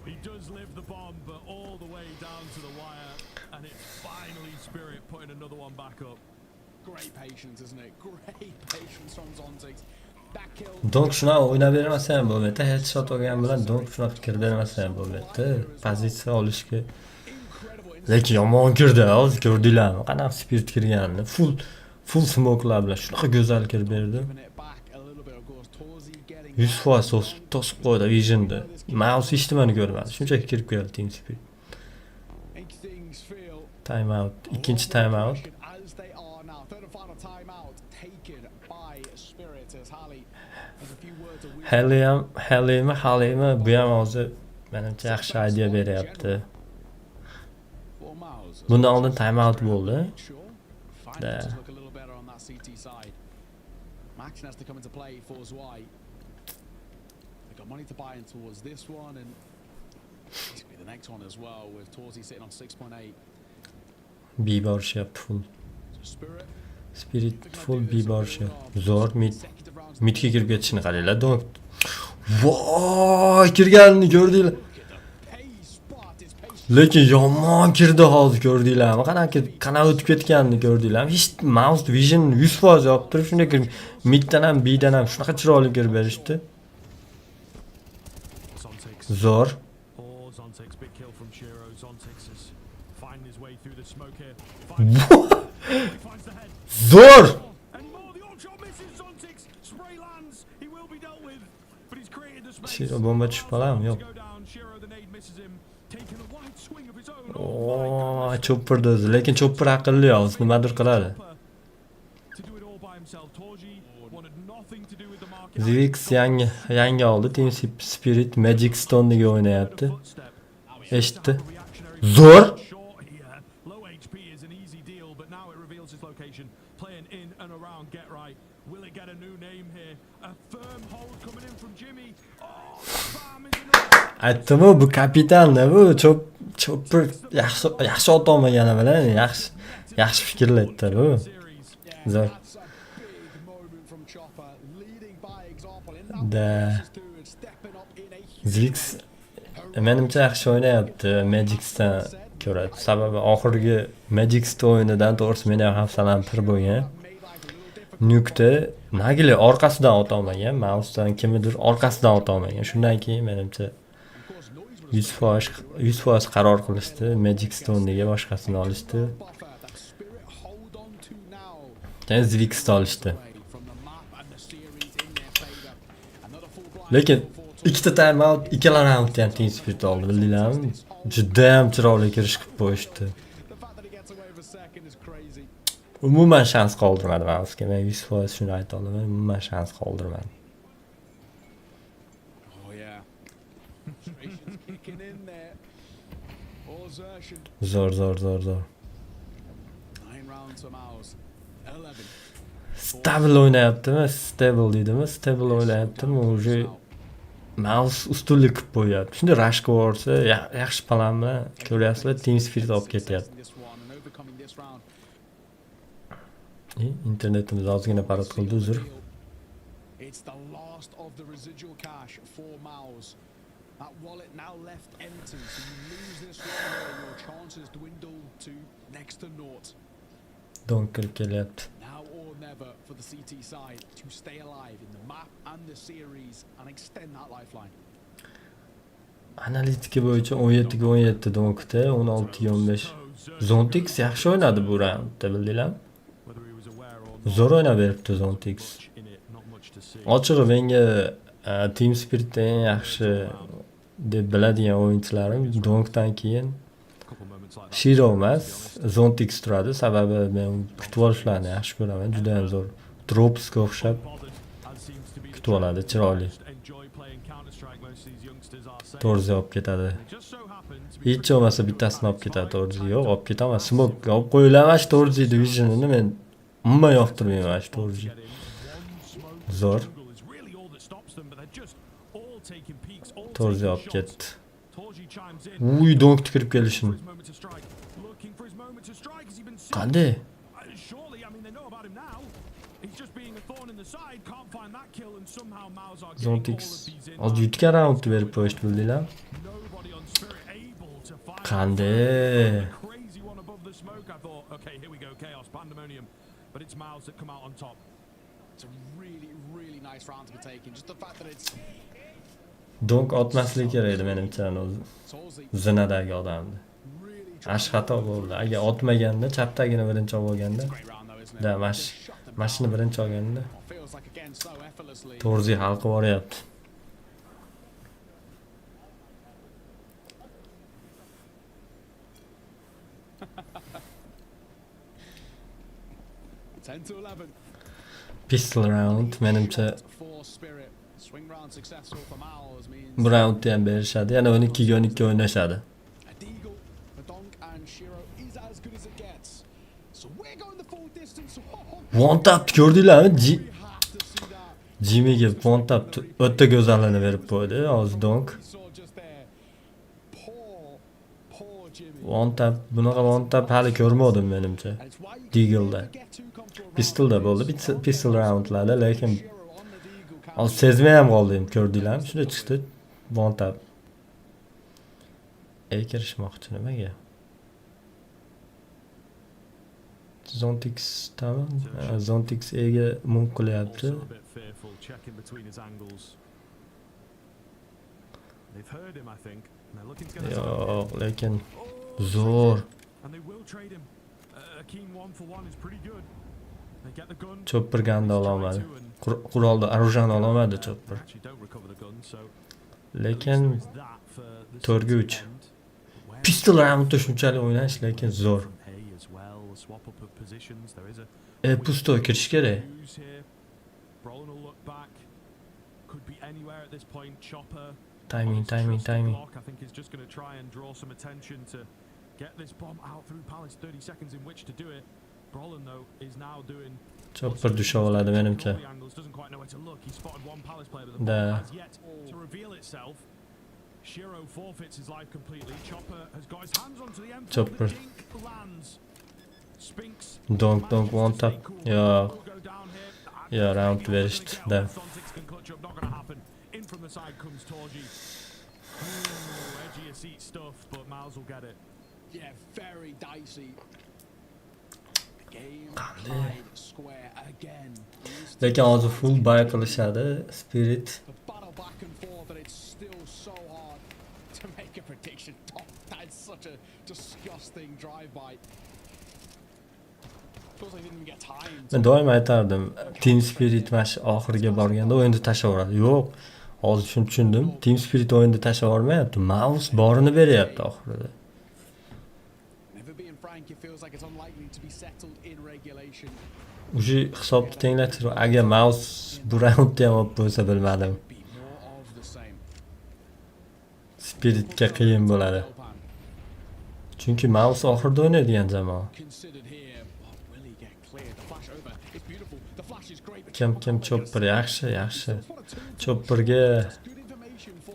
He does live the bomb, but all the way down to the wire, and it's finally Spirit putting another one back up.
Great patience, isn't it? Great patience from Zontix.
Donk shuna o'ynab bermasa ham bo'lmaydi. Headshot olgan bilan donk shunaqa kirib bermasa ham bo'lmaydi. Pozitsiya olishga. Lekin yomon kirdi, hozir ko'rdinglarmi? Qanaqa Spirit kirganini. Full smoke'lar bilan shunaqa go'zal kirib berdi. 100% to'sib qo'ydi vision'da. MOUZ hech nimani ko'rmadi. Shunchaki kirib keldi Team Spirit. Time out. Ikkinchi time out. Halima bu ham hozir menimcha yaxshi idea beryapti. Bundan oldin time out bo'ldi. Da.
Money to buy in towards this one and basically the next one as well with Torzi sitting on 6.8.
B borishyapti full. Spirit full B borishyapti. Zo'r midga kirib ketishini qaranglar. Donk. Voy, kirganini ko'rdinglar. Lekin yomon kirdi hozir ko'rdinglarmi? Qanaqa o'tib ketganini ko'rdinglarmi? Hech mouse vision 100% yopib turib shunday kirib middan ham B'dan ham shunaqa chiroyli kirib berishdi. Zo'r. Zo'r. Shiro bomba tushib qoladimi? Yo'q. Oh, chopperda o'zi, lekin chopper aqlli hozir nimadir qiladi. Zbek yangi oldi. Team Spirit Magic Stone'ga o'ynayapti. Eshitdi. Zo'r. Aytdim-ku, bu kapitanda bu chopper yaxshi ot olmagani bilan yaxshi fikrlaydi bu. Zo'r. Da Zbek menimcha yaxshi o'ynayapti Magic'dan ko'ra. Sababi oxirgi Magic'da o'yinidan to'g'risi meni ham hafsalam pir bo'lgan. Nukda nagili orqasidan ot olmagan, mouse'dan kimnidir orqasidan ot olmagan. Shundan keyin menimcha 100% qaror qilishdi. Magic Stone'ga boshqasini olishdi. Keyin Zbek'ni olishdi. Lekin ikkita time out, ikkala round ham Team Spirit oldi, bildinglarmi? Juda ham chiroyli kirish qilib qo'yishdi. Umuman shans qoldirmadi mouse'ga. Men 100% shuni ayta olaman, umuman shans qoldirmadi.
exertion.
Zo'r.
9 rounds for MOUZ. 11.
Stable o'ynayaptimi? Stable deydimi? Stable o'ynayaptimi? Уже MOUZ ustunlik qilib qo'yapti. Shunday rashga borsa, yaxshi planmi? Ko'ryapsizlar, Team Spirit olib ketyapti. Internetimiz ozgina parod qildi, uzr.
It's the last of the residual cash for MOUZ. That wallet now left empty, so you lose this one here, your chances dwindle to next to naught.
Donk kirib kelyapti.
Now or never for the CT side to stay alive in the map and the series and extend that lifeline.
Analitika bo'yicha 17 ga 17 donkda, 16 ga 15. Zontix yaxshi o'ynadi bu raundda, bildinglarmi? Zo'r o'ynab beribdi Zontix. Ochig'i menga Team Spiritda eng yaxshi deb biladigan o'yinchilarim Donkdan keyin Shiro emas, Zontix turadi, sababi men kutib olishlarni yaxshi ko'raman, juda ham zo'r. Dropsga o'xshab kutib oladi, chiroyli. To'rzi olib ketadi. Hech bo'lmasa bittasini olib ketadi, to'rzi yo'q, olib ketaman. Smoke olib qo'yilaman, to'rzi divisionini men umuman yoqtirmayman shu to'rzi. Zo'r. To'rzi olib ketdi. Uy, donk kirib kelishini. Qanday? Zontix hozir yutgan raundni berib qo'yishdi, bildinglarmi? Qanday? Donk otmaslik kerak edi menimcha o'zi. Zinadagi odamni. Ash xato bo'ldi. Agar otmaganda, chaptagini birinchi olganda, mashina birinchi olganda to'rzi hal qilib boryapti. Pistol round menimcha bu raundni ham berishadi. Yana 12 ga 12 o'ynashadi. One tap ko'rdinglarmi? Jimmy'ga one tap o'ta go'zalini berib qo'ydi hozir Donk. One tap, bunaqa one tap hali ko'rmadim menimcha. Deagle'da. Pistolda bo'ldi, pistol roundlarda, lekin hozir sezmay ham qoldim, ko'rdinglarmi? Shunday chiqdi one tap. Kirishmoqchi nimaga? Zontix tamam. Zontix Ega move qilyapti. Yo'q, lekin zo'r. Chopper ganda ololmadi. Qurolni оружиeni ololmadi Chopper. Lekin 4 ga 3. Pistol roundda shunchalik o'ynash, lekin zo'r. Pusto kirish kerak. Timing.
I think he's just going to try and draw some attention to get this bomb out through Palace. 30 seconds in which to do it. Brolin though is now doing
Chopper tusha oladi menimcha.
Doesn't quite know where to look. He spotted one Palace player, but the ball has yet to reveal itself. Shiro forfeits his life completely. Chopper has got his hands onto the M4.
Chopper.
Lands. Spinks.
Donk one tap. Yeah, round berishdi. Da.
In from the side comes Torji. Edgy a seat stuff, but MOUZ will get it.
Yeah, very dicey. Game tied square again.
Lekin hozir full buy qilishadi Spirit.
The battle back and forth, and it's still so hard to make a prediction. That's such a disgusting drive-by.
Men doim aytardim, Team Spirit mash oxiriga borganda o'yinni tashlaveradi. Yo'q, hozir shuni tushundim. Team Spirit o'yinni tashlavermayapti. MOUZ borini beryapti oxirida. Uji hisobni tenglatib, agar MOUZ bu raundni ham olib bo'lsa bilmadim. Spiritga qiyin bo'ladi. Chunki MOUZ oxirida o'ynaydigan jamoa.
considered here. But will he get cleared? The flash over. It's beautiful. The flash is great.
Kim chopper yaxshi. Chopperga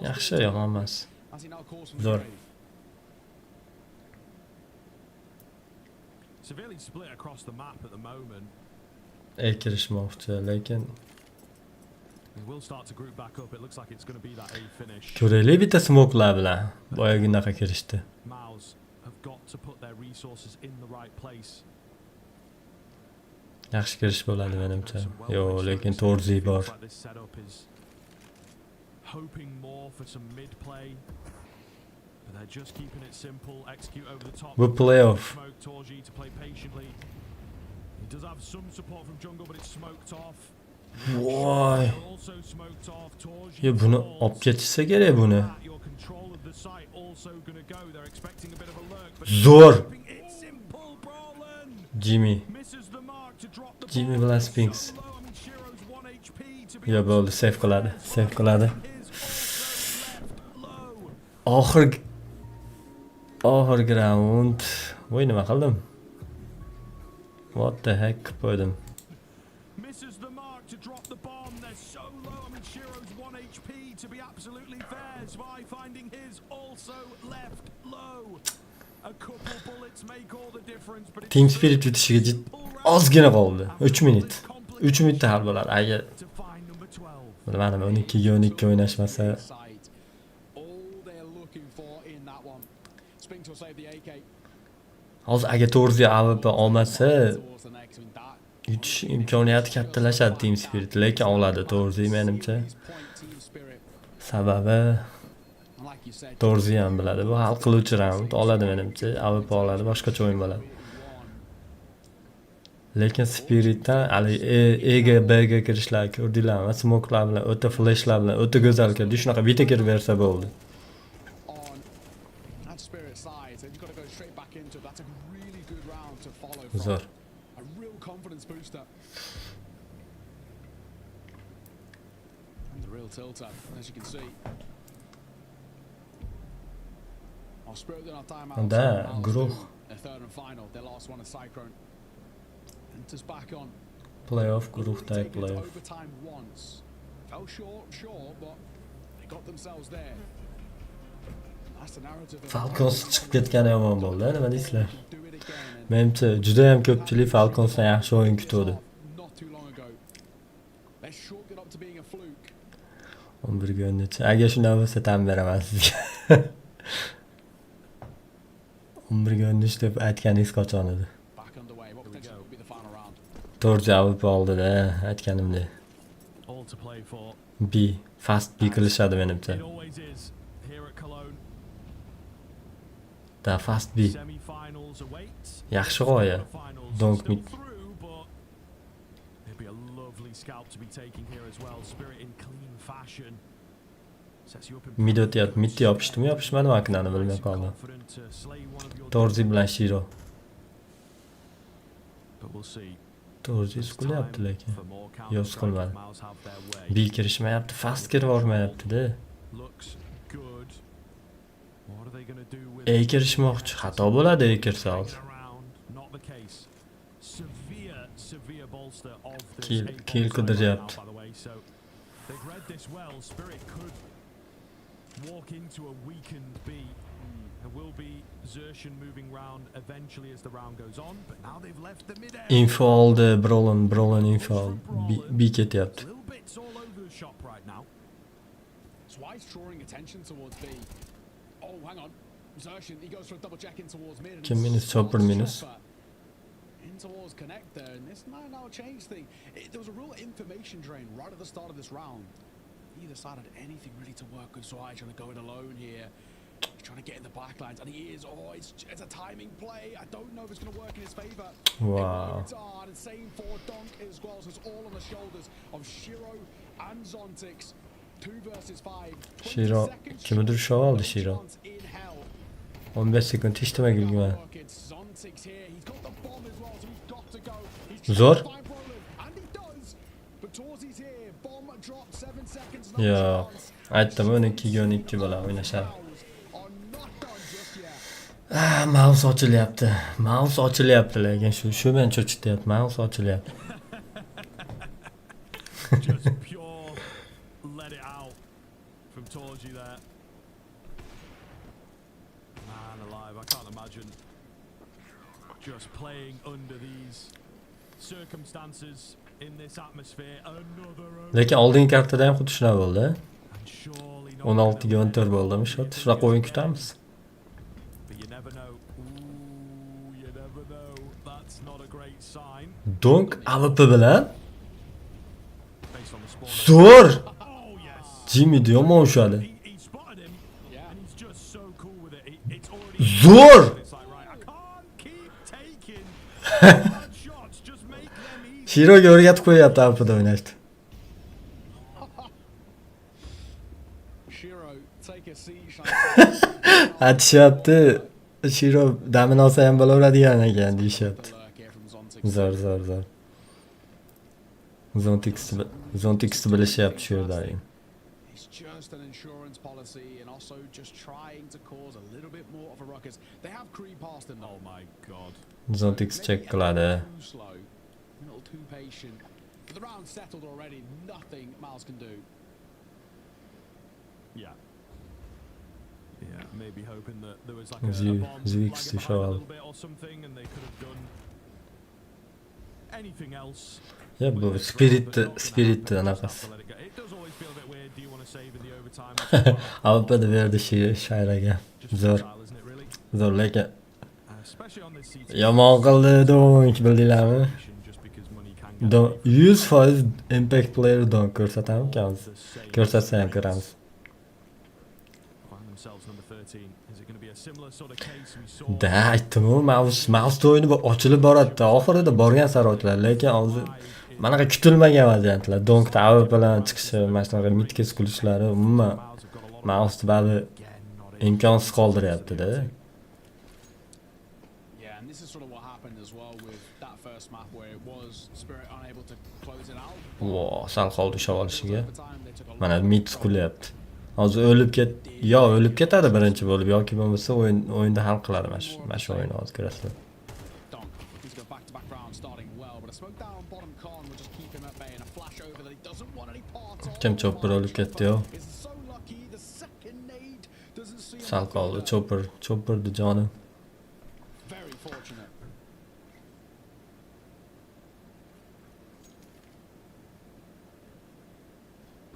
yaxshi yomon emas.
As he now calls from
Zo'r.
three.
Severely split across the map at the moment.
Kirishmoqchi, lekin
We will start to group back up. It looks like it's going to be that A finish.
ko'raylik bitta smoke'lar bilan. Boyagidaqa kirishdi.
MOUZ have got to put their resources in the right place.
Yaxshi kirish bo'ladi menimcha. Yo'q, lekin Torzi bor.
Like this setup is hoping more for some mid play. But they're just keeping it simple. Execute over the top.
Bu playoff.
Smoke Torji to play patiently. He does have some support from jungle, but it's smoked off.
Voy.
Also smoked off. Torji
Yo, buni olib ketishsa kerak buni.
your control of the site also going to go. They're expecting a bit of a lurk, but
Zo'r.
it's simple. Brawlen
Jimmy.
misses the mark to drop the
Jimmy
ball.
bilan Spinks.
So low. I mean, Shiro's 1 HP to be
Yo, bo'ldi, save qiladi.
is also left low.
Oxirgi round. Voy, nima qildim? What the heck qo'ydim.
Misses the mark to drop the bomb. They're so low. I mean, Shiro's 1 HP to be absolutely fair. Zvi finding his also left low. A couple bullets make all the difference, but it's
Team Spirit bitishiga ozgina qoldi. 3 minut. 3 minutda hal bo'ladi. Agar
to find number 12.
bilmadim 12 o'ynashmasa
Sight. All they're looking for in that one. Spinks will save the AK.
hozir agar Torzi AWP olmasa
Towards the next. I mean, that
yutish imkoniyati kattalashadi Team Spirit, lekin oladi Torzi menimcha.
is point team spirit.
Sababi
And like you said,
Torzi ham biladi. Bu hal qiluvchi round oladi menimcha. AWP oladi, boshqacha o'yin bo'ladi. Lekin Spiritdan hali Ega Bga kirishlar ko'rdinglarmi? Smoke'lar bilan, o'ta flashlar bilan, o'ta go'zal kirdi. Shunaqa bitta kirib bersa bo'ldi.
on that spirit side, so you've got to go straight back into it. That's a really good round to follow
Zo'r.
from. A real confidence booster. And the real tilter, as you can see. Our spirit did not time out.
Unda guruh
Their third and final, their last one is Cyclone. Enters back on.
playoff guruhdagi
Taken to
playoff.
overtime once. Fell short, sure, but they got themselves there. That's the narrative. of-
Falcons chiqib ketgani yomon bo'ldi, nima deysizlar?
Do it again and
Menimcha juda ham ko'pchilik Falconsdan yaxshi o'yin kutuvdi.
not too long ago. Let's chalk it up to being a fluke.
11 ga o'ynachi. Agar shunday bo'lsa tan beraman sizga. 11 ga o'ynash deb aytganingiz qachon edi?
Back underway. What potentially could be the final round?
Torji AWP oldi-da, aytganimdek.
All to play for.
B, fast B qilishadi menimcha.
It always is here at Cologne.
Da fast B.
Semi-finals await.
Yaxshi g'oya.
Finals
Don't
still
meet.
through, but it'd be a lovely scalp to be taking here as well. Spirit in clean fashion. Sets you up in
Mid o'tyapti, midda yopishdimi, yopishmadimi aknani bilmay qoldim.
confident to slay one of your
Torzi bilan Shiro.
But we'll see.
Torzi siqilyapti lekin.
For more
Yo'q,
counter-strike
siqilmadi.
if MOUZ have their way.
B kirishmayapti, fast kirib bormayapti-da.
Looks good. What are they going to do with
A kirishmoqchi, xato bo'ladi A kirsa hozir.
around? Not the case. Severe bolster of this
Kill-
eight
kill
bolster right
qidiryapti.
now, by the way. So they've read this well. Spirit could walk into a weakened B. And will be Xertion moving round eventually as the round goes on. But now they've left the mid area.
Info oldi, Brolin info oldi. B ketyapti.
Little bits all over the shop right now.
Twice drawing attention towards B. Oh, hang on. Xertion, he goes for a double check in towards mid. and
Kim minus,
it's
Chopper minus.
Chopper in towards connect there, and this might now change thing. There was a real information drain right at the start of this round. Neither side had anything really to work with, so I trying to go it alone here. He's trying to get in the backlines, and he is. Oh, it's a timing play. I don't know if it's going to work in his favor.
Wow.
It's hard, and same for Donk as well. So it's all on the shoulders of Shiro and Zontix. 2 versus 5.
Shiro, kimnidir ushlab oldi Shiro. 15 sekund hech nima qilgan. Zo'r. Yo'q, aytdim 12 ga 12 bilan o'ynashadi. MOUZ ochilyapti. MOUZ ochilyapti, lekin shu meni cho'chityapti. MOUZ ochilyapti.
Just pure let it out from Torji there. Man alive, I can't imagine just playing under these circumstances in this atmosphere.
Lekin oldingi kartada ham xuddi shunday bo'ldi.
And surely not
16 ga 14 bo'ldimi? Shunaqa o'yin kutamiz.
But you never know. Ooh, you never know. That's not a great sign.
Donk AWP bilan
Based on the spawn.
zo'r.
Oh yes.
Jimmy yomon ushadi.
He spotted him, and he's just so cool with it. It's already.
Zo'r.
It's like, right, I can't keep taking hard shots. Just make them easy.
Shiroga o'rgatib qo'yapti AWPda o'ynashni.
Shiro, take a seat.
Aytishyapti. Shiro damini olsa ham bo'laveradigan ekan deyishyapti. Zo'r. Zontixni bilishyapti shu yerda.
It's just an insurance policy and also just trying to cause a little bit more of a ruckus. They have creep past him.
Oh my god.
Zontix check qiladi.
Too slow, a little too patient. But the round's settled already. Nothing MOUZ can do.
Yeah. Yeah, maybe hoping that there was like
Zbek
a bomb flag
to
behind
show
a
up.
little bit or something, and they could have done anything else.
Ya bu
with it,
spirit
but not gonna
spirit
happen.
anaqasi.
Just have to let it go. It does always feel a bit weird. Do you want to save in the overtime?
AWPda berdi Shayraga.
Just
Zo'r.
futile, isn't it, really?
Zo'r lekin
Especially on this CT.
yomon qildi Donk, bildinglarmi?
Just because money can get
100% impact player Donk ko'rsatamiz.
the same.
Ko'rsatsa ham ko'ramiz.
Find themselves number 13. Is it going to be a similar sort of case we saw?
Da aytdim-ku, MOUZ o'yini ochilib boradi. Oxirida borgan sari ochiladi, lekin hozir manaqa kutilmagan vaziyatlar. Donkda AWP bilan chiqishi, mana shunaqa midkes qilishlari umuman MOUZni bari imkonsiz qoldiryapti-da.
Yeah, and this is sort of what happened as well with that first map where it was Spirit unable to close it out.
Vo, sal qoldi ushlab olishiga.
Overtime, they took a
Mana
lot
mid qilyapti. Hozir o'lib ketadi birinchi bo'lib yoki bo'lmasa o'yinda hal qiladi mana shu o'yinni hozir ko'rasizlar.
Donk. He's got back-to-back rounds starting well, but a smoke down bottom con will just keep him at bay and a flash over that he doesn't want any parts of.
Kim chopper o'lib ketdi-yo.
Is so lucky the second nade doesn't see him.
Sal qoldi chopperni joni.
Very fortunate.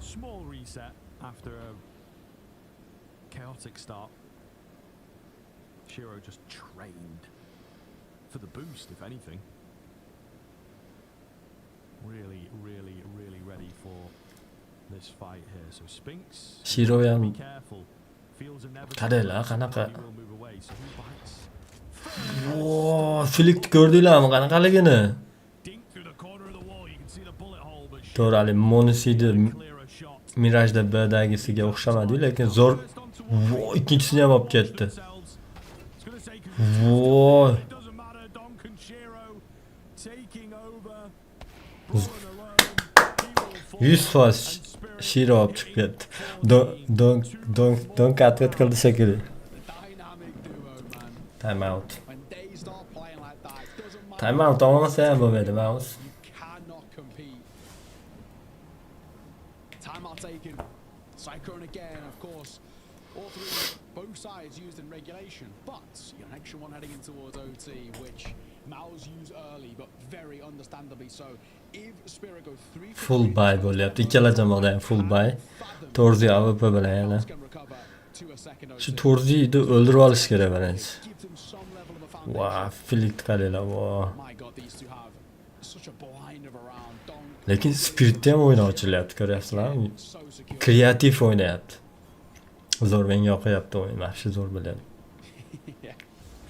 Small reset after a chaotic start. Shiro just trained for the boost, if anything. Really ready for this fight here. So Spinks,
Shiro ham
be careful. Feels inevitable.
Qadaylar, qanaqa?
He will move away, so he bites.
Vo, flikt ko'rdinglarmi qanaqaligini?
Dink through the corner of the wall. You can see the bullet hole, but
To'g'ri, hali Monisidi
clear a shot.
Mirajda B'dagisiga o'xshamadi, lekin zo'r. Vo, ikkinchisini ham olib ketdi. Voy. 100% Shiro olib chiqib ketdi. Donk atlet qildi shekilli.
Dynamic duo, man.
Time out.
When they start playing like that, it doesn't matter.
Time out olmasa ham bo'lmaydi MOUZ.
You cannot compete. Timeout taken. Cyclone again, of course. All three, both sides used in regulation, but you know, an extra one heading in towards OT, which MOUZ use early, but very understandably so. If Spirit go 3 for
Full buy bo'lyapti. Ikkala jamoada ham full buy. Torzi AWP bilan yana.
can recover to a second OT.
Shu Torzini o'ldirib olish kerak birinchi.
Give them some level of a foundation.
Wow, flikt qaranglar, wow.
My God, these two have such a blind of a round. Donk
Lekin Spiritda ham o'yin ochilyapti, ko'ryapsizlarmi?
so secure.
Kreativ o'ynayapti. Zo'r, menga yoqayapti o'yin, yaxshi zo'r bo'lyapti.
Yeah,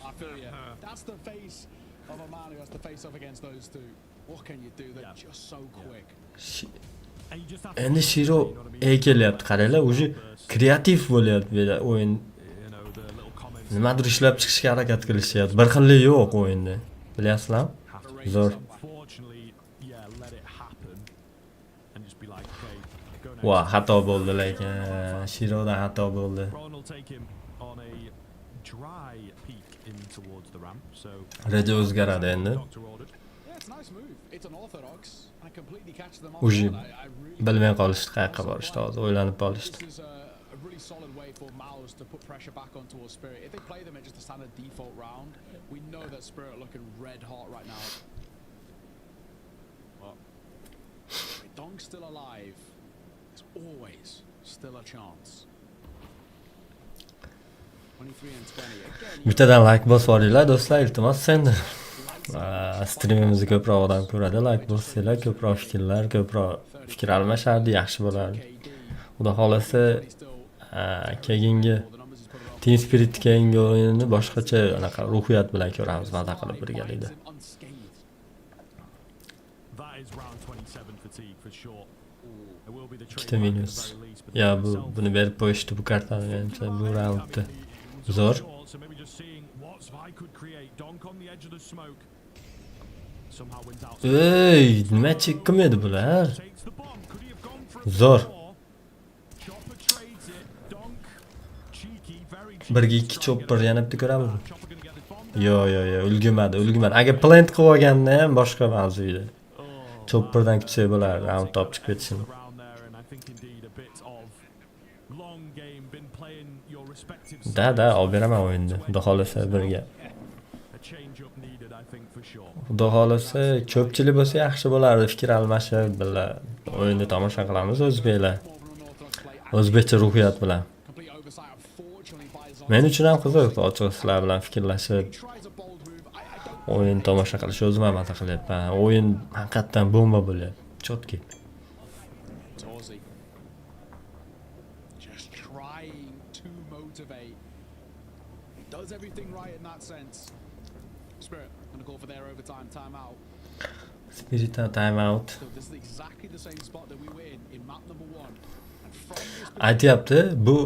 I feel you. That's the face of a man who has to face off against those two. What can you do? They're just so quick.
And you just have to
Endi Shiro kelyapti, qaranglar, o'zi kreativ bo'lyapti bu o'yin.
you know, the little comments
Nimadir ishlab chiqishga harakat qilishyapti. Bir xillik yo'q o'yinda. Bilasizlarmi?
have to
Zo'r.
unfortunately, yeah, let it happen and just be like, okay, go next.
Wow, xato bo'ldi lekin. Shirodan xato bo'ldi.
Braun will take him on a dry peek in towards the ramp. So
Reja o'zgaradi endi.
doctor ordered.
Yeah, it's a nice move. It's unorthodox. I completely catch them off
Uji
guard. I really
bilmay qolishdi, qayoqqa borishdi, hozir o'ylanib qolishdi.
This is a really solid way for MOUZ to put pressure back on towards Spirit. If they play them at just a standard default round, we know that Spirit are looking red hot right now. But if Donk's still alive, there's always still a chance. 23 and 20 again.
Bittadan like bosib olinglar do'stlar, iltimos endi. Streamimizni ko'proq odam ko'radi, like bossanglar, ko'proq fikrlar, ko'proq fikr almashardi, yaxshi bo'lardi. Xudo xolasa, keyingi Team Spirit keyingi o'yinni boshqacha anaqa ruhiyat bilan ko'ramiz, maza qilib birgalikda.
That is round 27 fatigue for sure. It will be the
Ikkita minus. Ya buni berib qo'yishdi bu kartani, menimcha bu raundda. Zo'r.
So maybe just seeing what Zbek could create. Donk on the edge of the smoke. Somehow wins out.
Ey, nima chekkim edi bular?
Takes the bomb. Could he have gone for it?
Zo'r.
Chopper trades it. Donk cheeky, very cheeky.
Birga ikki chopper yana bitta ko'ramizmi?
Chopper gonna get the bomb.
Yo, ulgurmadi. Agar plant qilib olganda ham boshqa mavzu edi. Chopperdan kuchli bo'lar, round top chiqib ketishini.
Around there, and I think indeed a bit of long game been playing your respective
Da, olib beraman o'yinni. Xudo xolasa birga.
a change up needed, I think for sure.
Xudo xolasa ko'pchilik bo'lsa yaxshi bo'lardi, fikr almashib, birga o'yinni tomosha qilamiz o'zbeklar. O'zbekcha ruhiyat bilan.
Complete oversight, unfortunately, by Zonk.
Men uchun ham qiziq, ochiq sizlar bilan fikrlashib,
Tries a bold move. I don't
o'yin tomosha qilish o'zim ham maza qilyapman. O'yin haqiqatan bomba bo'lyapti. Chotki.
Torzy. Just trying to motivate. He does everything right in that sense. Spirit gonna call for their overtime timeout.
Spirit time out.
So this is exactly the same spot that we were in map number 1. And from this
Aytyapti, bu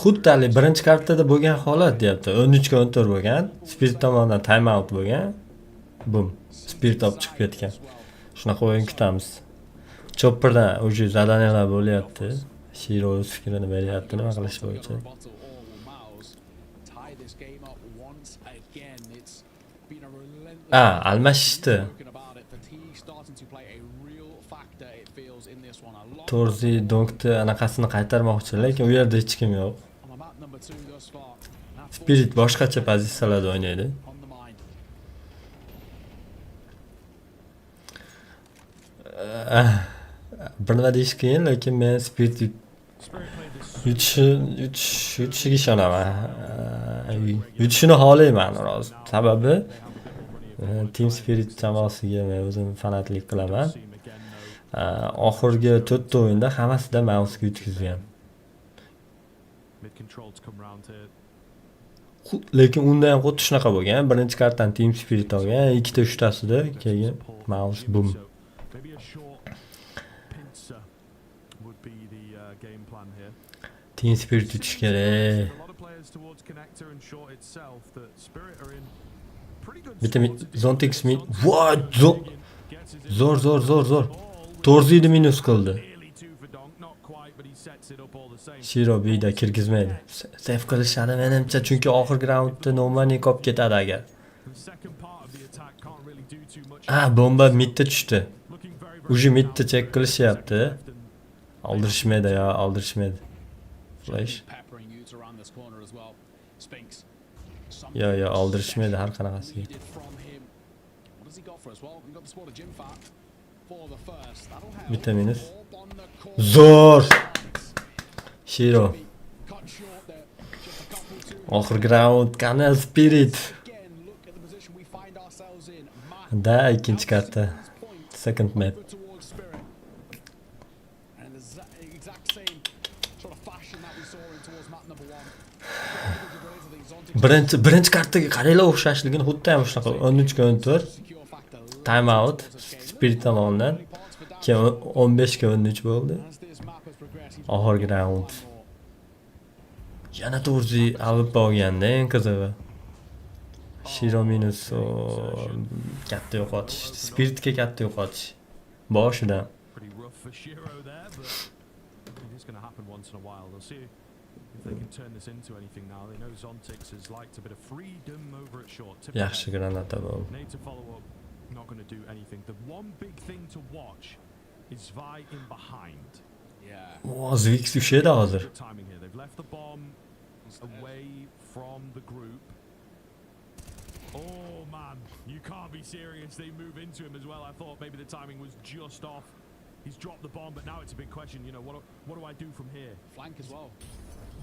xuddali birinchi kartada bo'lgan holat deyapti. 13 ga 14 bo'lgan, Spirit tomonidan time out bo'lgan. Bum, Spirit olib chiqib ketgan. Shunaqa o'yin kutamiz. Chopperdan o'zi zadaniyalar bo'lyapti. Shiro o'z fikrini beryapti, nima qilish bo'yicha.
bottle or will MOUZ tie this game up once again. It's been a relentless
Almashishdi.
spoken about it. Fatigue starting to play a real factor, it feels, in this one. A lot
Torzi Donkni anaqasini qaytarmoqchi, lekin u yerda hech kim yo'q.
on the map number 2 thus far. That
Spirit boshqacha pozitsiyalarda o'ynaydi.
on the mind.
Bir nima deyish qiyin, lekin men Spirit
Spirit played this
yutishiga ishonaman. Yutishini xohlayman rost. Sababi Team Spirit jamoasiga men o'zim fanatlik qilaman.
team again though.
Oxirgi 4 ta o'yinda hammasida MOUZga yutkazgan.
Mid control to come round here.
Lekin unda ham xuddi shunaqa bo'lgan. Birinchi kartdan Team Spirit olgan, ikkita uchtasida keyin MOUZ boom.
So maybe a short pincer would be the game plan here.
Team Spirit yutish kerak.
A lot of players towards connector and short itself that Spirit are in pretty good
Bitta
spots.
Zontex mi? What? Zo'r. Torziyni minus qildi.
Nearly two for Donk, not quite, but he sets it up all the same.
Shiro biyda kirgizmaydi. Save qilishadi menimcha, chunki oxirgi raundda Nomani qolib ketadi agar.
The second part of the attack can't really do too much.
Bomba midda tushdi.
Looking very,
Uji midda check qilishyapti. Oldirishmaydi. Flash.
Peppering you to around this corner as well. Spinks.
Yo, oldirishmaydi har qanaqasiga.
Needed from him. What has he got for us? Well, we got the spot of Jim Fat for the first. That'll help.
Bitta minus.
Orb on the corner.
Zo'r. Shiro.
Cut short there. Just a couple too.
Oxirgi round Kanal Spirit.
Again, look at the position we find ourselves in. Matt
Da ikkinchi karta. Second map.
over towards Spirit. And the exact same sort of fashion that we saw in towards map number 1.
Birinchi kartaga qaranglar, o'xshashligini xuddi ham shunaqa 13 ga 14
Secure factor.
time out Spirit tomonidan. Keyin 15 ga 13 bo'ldi.
As this map has progressed, he's
Oxirgi round. Yana Torzi olib olganda eng qizig'i. Shiro minus katta yo'qotish. Spiritga katta yo'qotish. Boshidan.
Pretty rough for Shiro there, but it is going to happen once in a while. They'll see if they can turn this into anything now. They know Zontix has liked a bit of freedom over at short.
Yaxshi granata bo'ldi.
Need to follow up. Not going to do anything. The one big thing to watch is Zvi in behind.
Yeah.
Zbek tushadi hozir.
Good timing here. They've left the bomb away from the group. Oh man, you can't be serious. They move into him as well. I thought maybe the timing was just off. He's dropped the bomb, but now it's a big question. You know, what do I do from here?
Flank as well.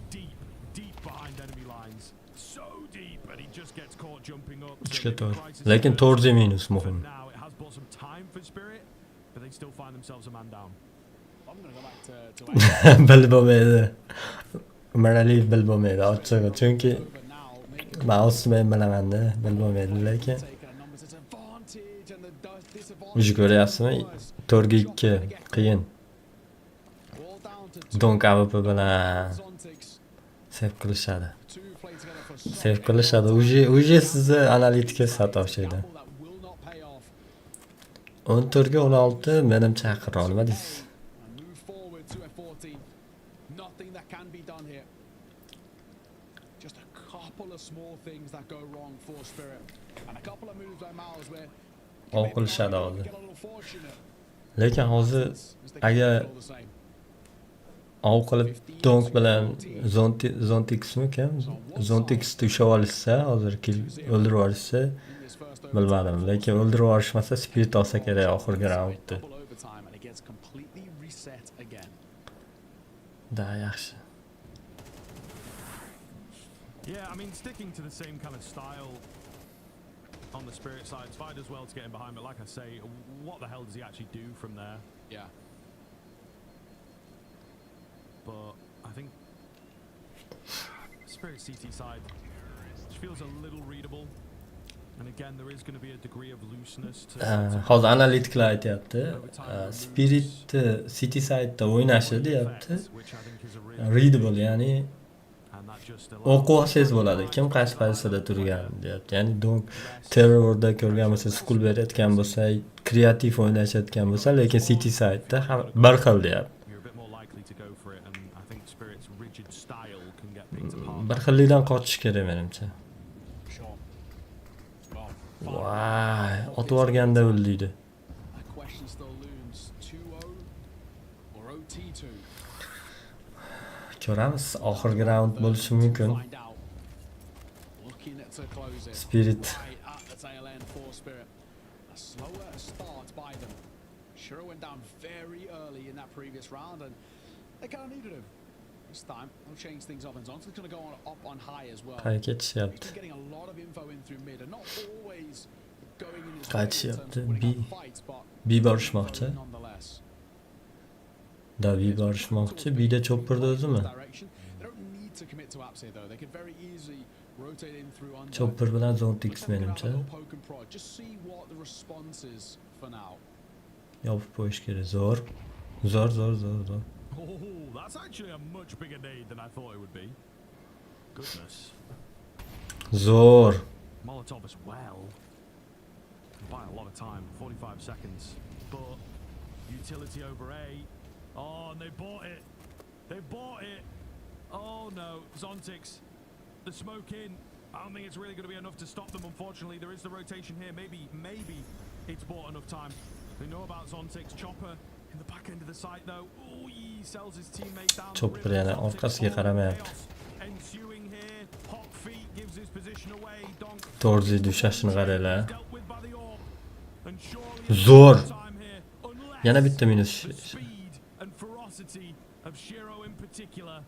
Deep behind enemy lines. So deep, and he just gets caught jumping up.
Lekin to'rtta minus muhim.
Now it has bought some time for Spirit, but they still find themselves a man down.
I'm going to go back to
Bilbo'lmaydi. Manali bilbo'lmaydi. Ochig'i chunki MOUZ men bilaman-da, bilbo'lmaydi lekin. O'zi ko'ryapsizmi? 4-2 qiyin. Donk AWP bilan save qilishadi. Save qilishadi. Uje sizni analitika satoshida. 14 ga 16 menimcha chaqira olmadingiz.
Just a couple of small things that go wrong for Spirit and a couple of moves by MOUZ where
Qilishadi hozir. Lekin hozir agar qilib donk bilan Zontixmi kim? Zontix tushib olishsa, hozir o'ldirib olishsa, bilmadim. Lekin o'ldirib olishmasa, Spirit olsa kerak oxirgi raundda. Da yaxshi.
Yeah, I mean, sticking to the same kind of style on the Spirit side, Zvi does well to get in behind, but like I say, what the hell does he actually do from there?
Yeah.
But I think Spirit CT side feels a little readable. And again, there is going to be a degree of looseness to...
Hozir analitiklar aytyapti. Spirit City side'da o'ynashi deyapti. Readable, ya'ni o'qisangiz bo'ladi. Kim qaysi pozitsiyada turgan deyapti. Ya'ni donk terrorda ko'rgan bo'lsa, school berayotgan bo'lsa, kreativ o'ynashayotgan bo'lsa, lekin City side'da bir xil deyapti. Bir xillikdan qochish kerak menimcha. Vay, otib yorganda o'ldiydi. Ko'ramiz, oxirgi raund bo'lishi mumkin. Spirit
went down very early in that previous round and they kind of needed him. This time, they'll change things up and Zon's going to go up on high as well. He's getting a lot of info in through mid and not always going in his way in terms of winning fights, but
borishmoqchi. Da borishmoqchi, B'da chopperda o'zimi? Chopper bilan Zontix menimcha. Yopib qo'yish kerak. Zo'r.
Oh, that's actually a much bigger nade than I thought it would be. Goodness.
Zo'r.
Molotov as well. By a lot of time, 45 seconds. But utility over A. Oh, and they bought it. Oh no, Zontix. The smoke in. I don't think it's really going to be enough to stop them, unfortunately. There is the rotation here. Maybe it's bought enough time. They know about Zontix. Chopper in the back end of the site though. Oh, he sells his teammate down.
Chopper yana orqasiga qaramayapti.
Ensuing here. Hot feet gives his position away. Donk.
Torzi dushashini qaranglar. Zo'r. Yana bitta minus.
And ferocity of Shiro in particular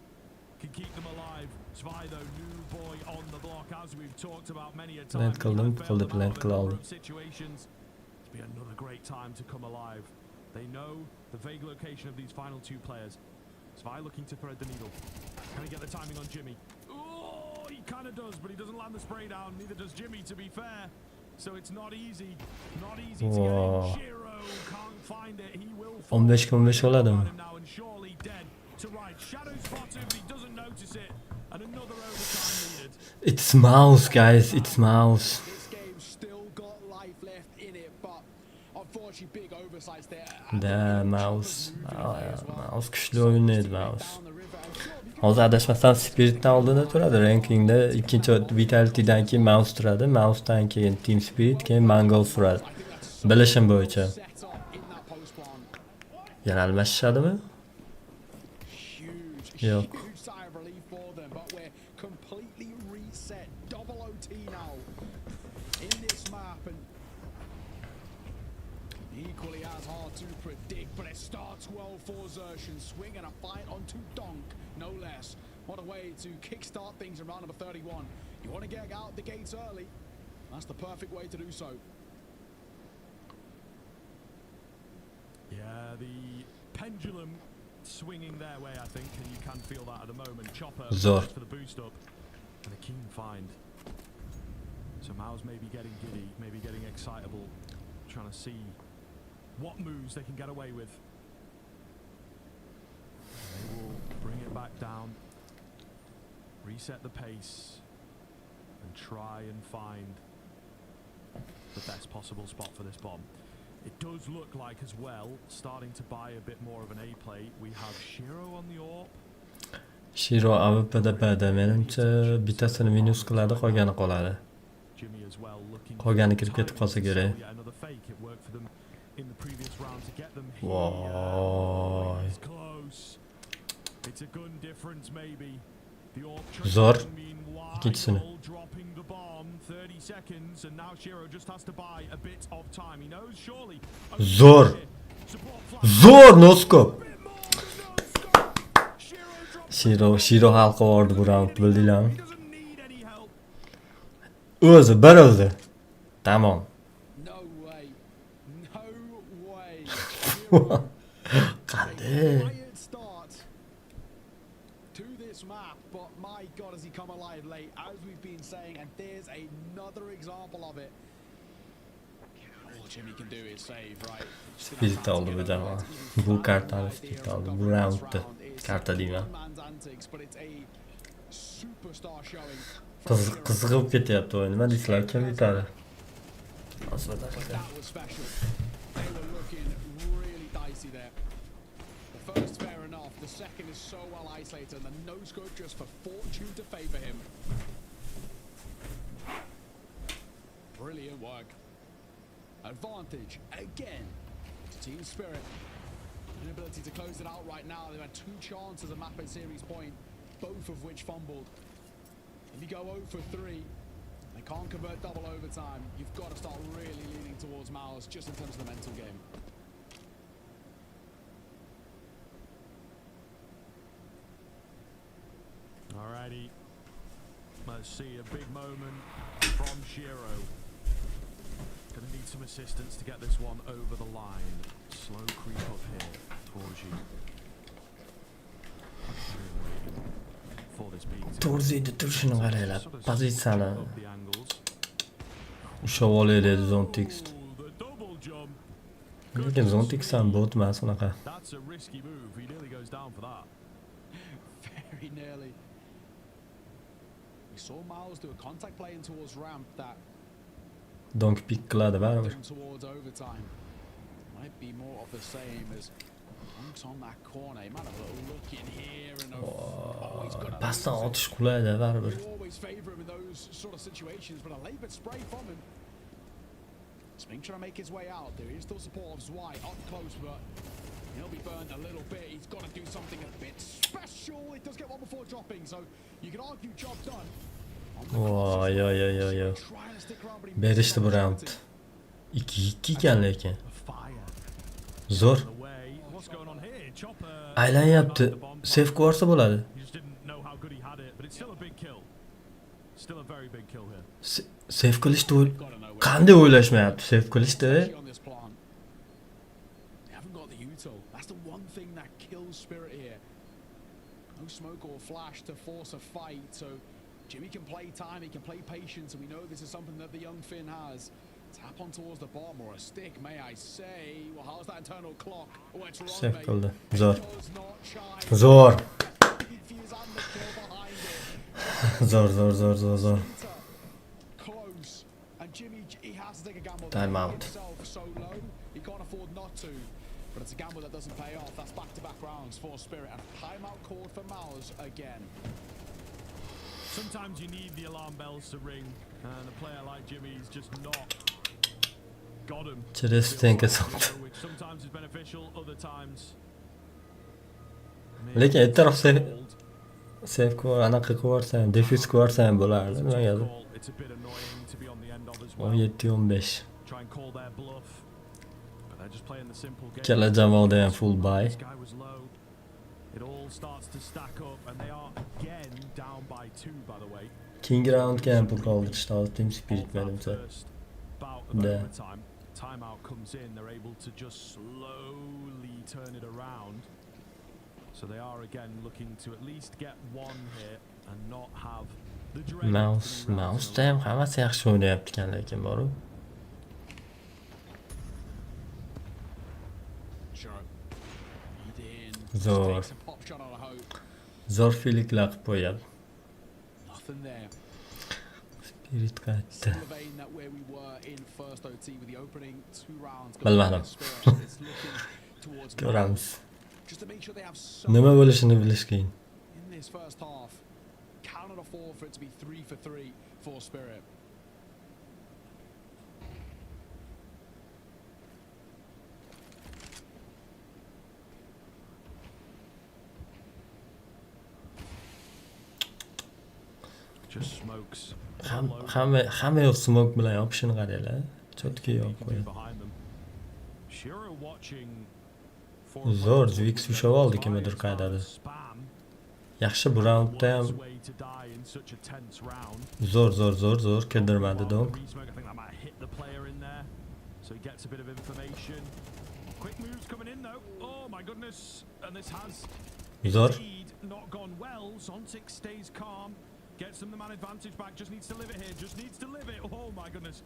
can keep them alive. Zvi though, new boy on the block, as we've talked about many a time.
Plant qila oldi.
It's be another great time to come alive. They know the vague location of these final two players. Zvi looking to thread the needle. Can he get the timing on Jimmy? Oh, he kind of does, but he doesn't land the spray down. Neither does Jimmy, to be fair. So it's not easy. Not easy to get in. Shiro can't find it. He will fall.
15 oladimi?
Now and surely dead to right. Shadow spotted, but he doesn't notice it. And another overtime needed.
It's MOUZ, guys. It's MOUZ.
This game still got life left in it, but unfortunately big oversights there.
Da MOUZ kuchli o'ynaydi MOUZ. Hozir adashmasam Spirit'dan oldinda turadi rankingda. Ikkinchi Vitality'dan keyin MOUZ turadi. MOUZdan keyin Team Spirit, keyin Mongols turadi. Bilishim bo'yicha. Yana almashishadimi? Yo'q.
Equally as hard to predict, but it starts well for Zertian. Swing and a fight onto Donk, no less. What a way to kickstart things in round number 31. You want to get out the gates early, that's the perfect way to do so.
Yeah, the pendulum swinging their way, I think, and you can feel that at the moment. Chopper
Zor.
for the boost up, and a keen find. So MOUZ may be getting giddy, maybe getting excitable, trying to see what moves they can get away with. They will bring it back down, reset the pace, and try and find the best possible spot for this bomb. It does look like as well, starting to buy a bit more of an A play. We have Shiro on the AWP.
Shiro AWP'da menimcha bittasini minus qiladi, qolgani qoladi.
Jimmy as well looking.
Qolgani kirib ketib qolsa kerak.
Another fake. It worked for them in the previous round to get them here.
Voy.
It's close. It's a gun difference maybe. The AWP
Zor.
meanwhile
İkincisini.
dropping the bomb. 30 seconds and now Shiro just has to buy a bit of time. He knows surely.
Zor. Zor no scope. Shiro halqa oldi bu round, bildinglarmi? O'zi bir o'zi. Tamam.
No way. No way.
Qanday?
Quiet start to this map, but my god, has he come alive late, as we've been saying, and there's another example of it. All Jimmy can do is save, right?
Spirit oldi bu jamoa. Bu kartani Spirit oldi. Bu roundni karta deyman. Qizg'ib ketyapti o'yin. Nima deysizlar, kim yutadi?
First, fair enough. The second is so well isolated, and the no scope just for fortune to favour him. Brilliant work. Advantage again to Team Spirit. Inability to close it out right now. They've had 2 chances at map and series point, both of which fumbled. If you go 0 for 3, they can't convert double overtime. You've got to start really leaning towards MOUZ just in terms of the mental game.
Alrighty, let's see a big moment from Shiro. Gonna need some assistance to get this one over the line. Slow creep up here towards you. For this beat.
To'rziydi turishini qaranglar. Pozitsiyani ushlab olaylik Zontix. Lekin Zontix ham bot emas unaqa.
That's a risky move. He nearly goes down for that.
Very nearly. We saw MOUZ do a contact play in towards ramp that
Donk pick qiladi baribir.
towards overtime. Might be more of the same as Monk's on that corner. He might have a little look in here and always got
Pasdan otish qulaydi baribir.
always favour him in those sort of situations, but a laboured spray from him. Spink trying to make his way out. There is still support of Zwei up close, but he'll be burned a little bit. He's got to do something a bit special. It does get one before dropping, so you can argue job done.
Voy yo yo yo yo. Berishdi bu round. 2-2 ekan lekin. Zo'r. Aylanyapti. Safe ko'rsa bo'ladi. Safe qilishdi. Qanday o'ylashmayapti safe qilishdi?
No smoke or flash to force a fight, so Jimmy can play time, he can play patience, and we know this is something that the young Finn has. Tap on towards the bomb, or a stick, may I say. Well, how's that internal clock? Oh, it's wrong,
Safe
mate.
qildi. Zo'r.
Zo'r.
Zo'r.
Close. And Jimmy, he has to take a gamble.
Time out.
So low, he can't afford not to. But it's a gamble that doesn't pay off. That's back-to-back rounds for Spirit, and timeout called for MOUZ again.
Sometimes you need the alarm bells to ring, and a player like Jimmy's just not got him.
Через стенка сопты.
Which sometimes is beneficial, other times.
Lekin ayttaraf save qilib anaqa qilib yuborsam, defyuz qilib yuborsam bo'lardi. Nimaga?
It's a bit annoying to be on the end of as
17-15.
Try and call their bluff. But they're just playing the simple game.
Ikkala jamoada ham full buy.
This guy was low. It all starts to stack up, and they are again down by 2, by the way.
Keyingi raundga ham pul qoldirishdi, Team Spirit menimcha.
The timeout comes in, they're able to just slowly turn it around. So they are again looking to at least get one hit and not have the
MOUZ ham hammasi yaxshi o'ynayapti ekan, lekin boru. Zo'r. Zo'r feeliklar qilib qo'yadi. Spirit qaytdi. Bilmadim. Ko'ramiz. Nima bo'lishini bilish qiyin.
In this first half, cannot afford for it to be 3 for 3 for Spirit.
just smokes.
Hamma yoq smoke bilan yopishini qaranglar. Chotki yopib qo'yadi. Zo'r Zvix ushlab oldi kimdir qaydadir. Yaxshi bu raundda ham zo'r kirdirmadi donk.
So he gets a bit of information. Quick moves coming in though. Oh my goodness. And this has
Zo'r.
Not gone well. Zontic stays calm. Gets them the man advantage back. Just needs to live it here. Just needs to live it. Oh my goodness.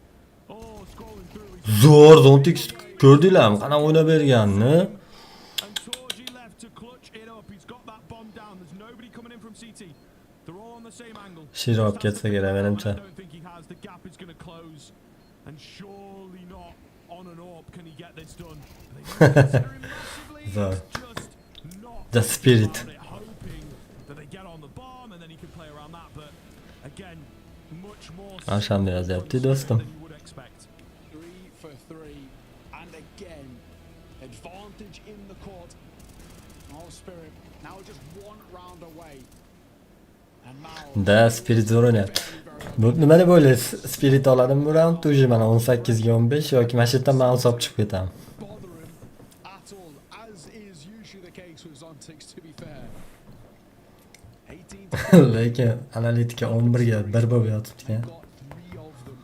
Oh, scrolling through.
Zo'r Zontic ko'rdinglarmi? Qana o'ynab berganni?
And Torji left to clutch it up. He's got that bomb down. There's nobody coming in from CT. They're all on the same angle.
Shirop ketsa kerak menimcha.
I don't think he has. The gap is going to close. And surely not on an AWP can he get this done.
So, the spirit.
Hoping that they get on the bomb and then he can play around that. But again, much more
Aşamda yazyapti dostum.
than you would expect.
3 for 3, and again, advantage in the court. Oh, Spirit now just one round away. And now
Da Spirit zo'r o'ynayapti. Bu nima deb o'ylaysiz? Spirit oladimi bu raundda? Uje mana 18 ga 15 yoki mana shu yerdan MOUZ olib chiqib ketaman.
bother him at all, as is usually the case with Zontics, to be fair. 18
Lekin analitika 11 ga 1 bo'lib yotibdi ekan.
got 3 of them.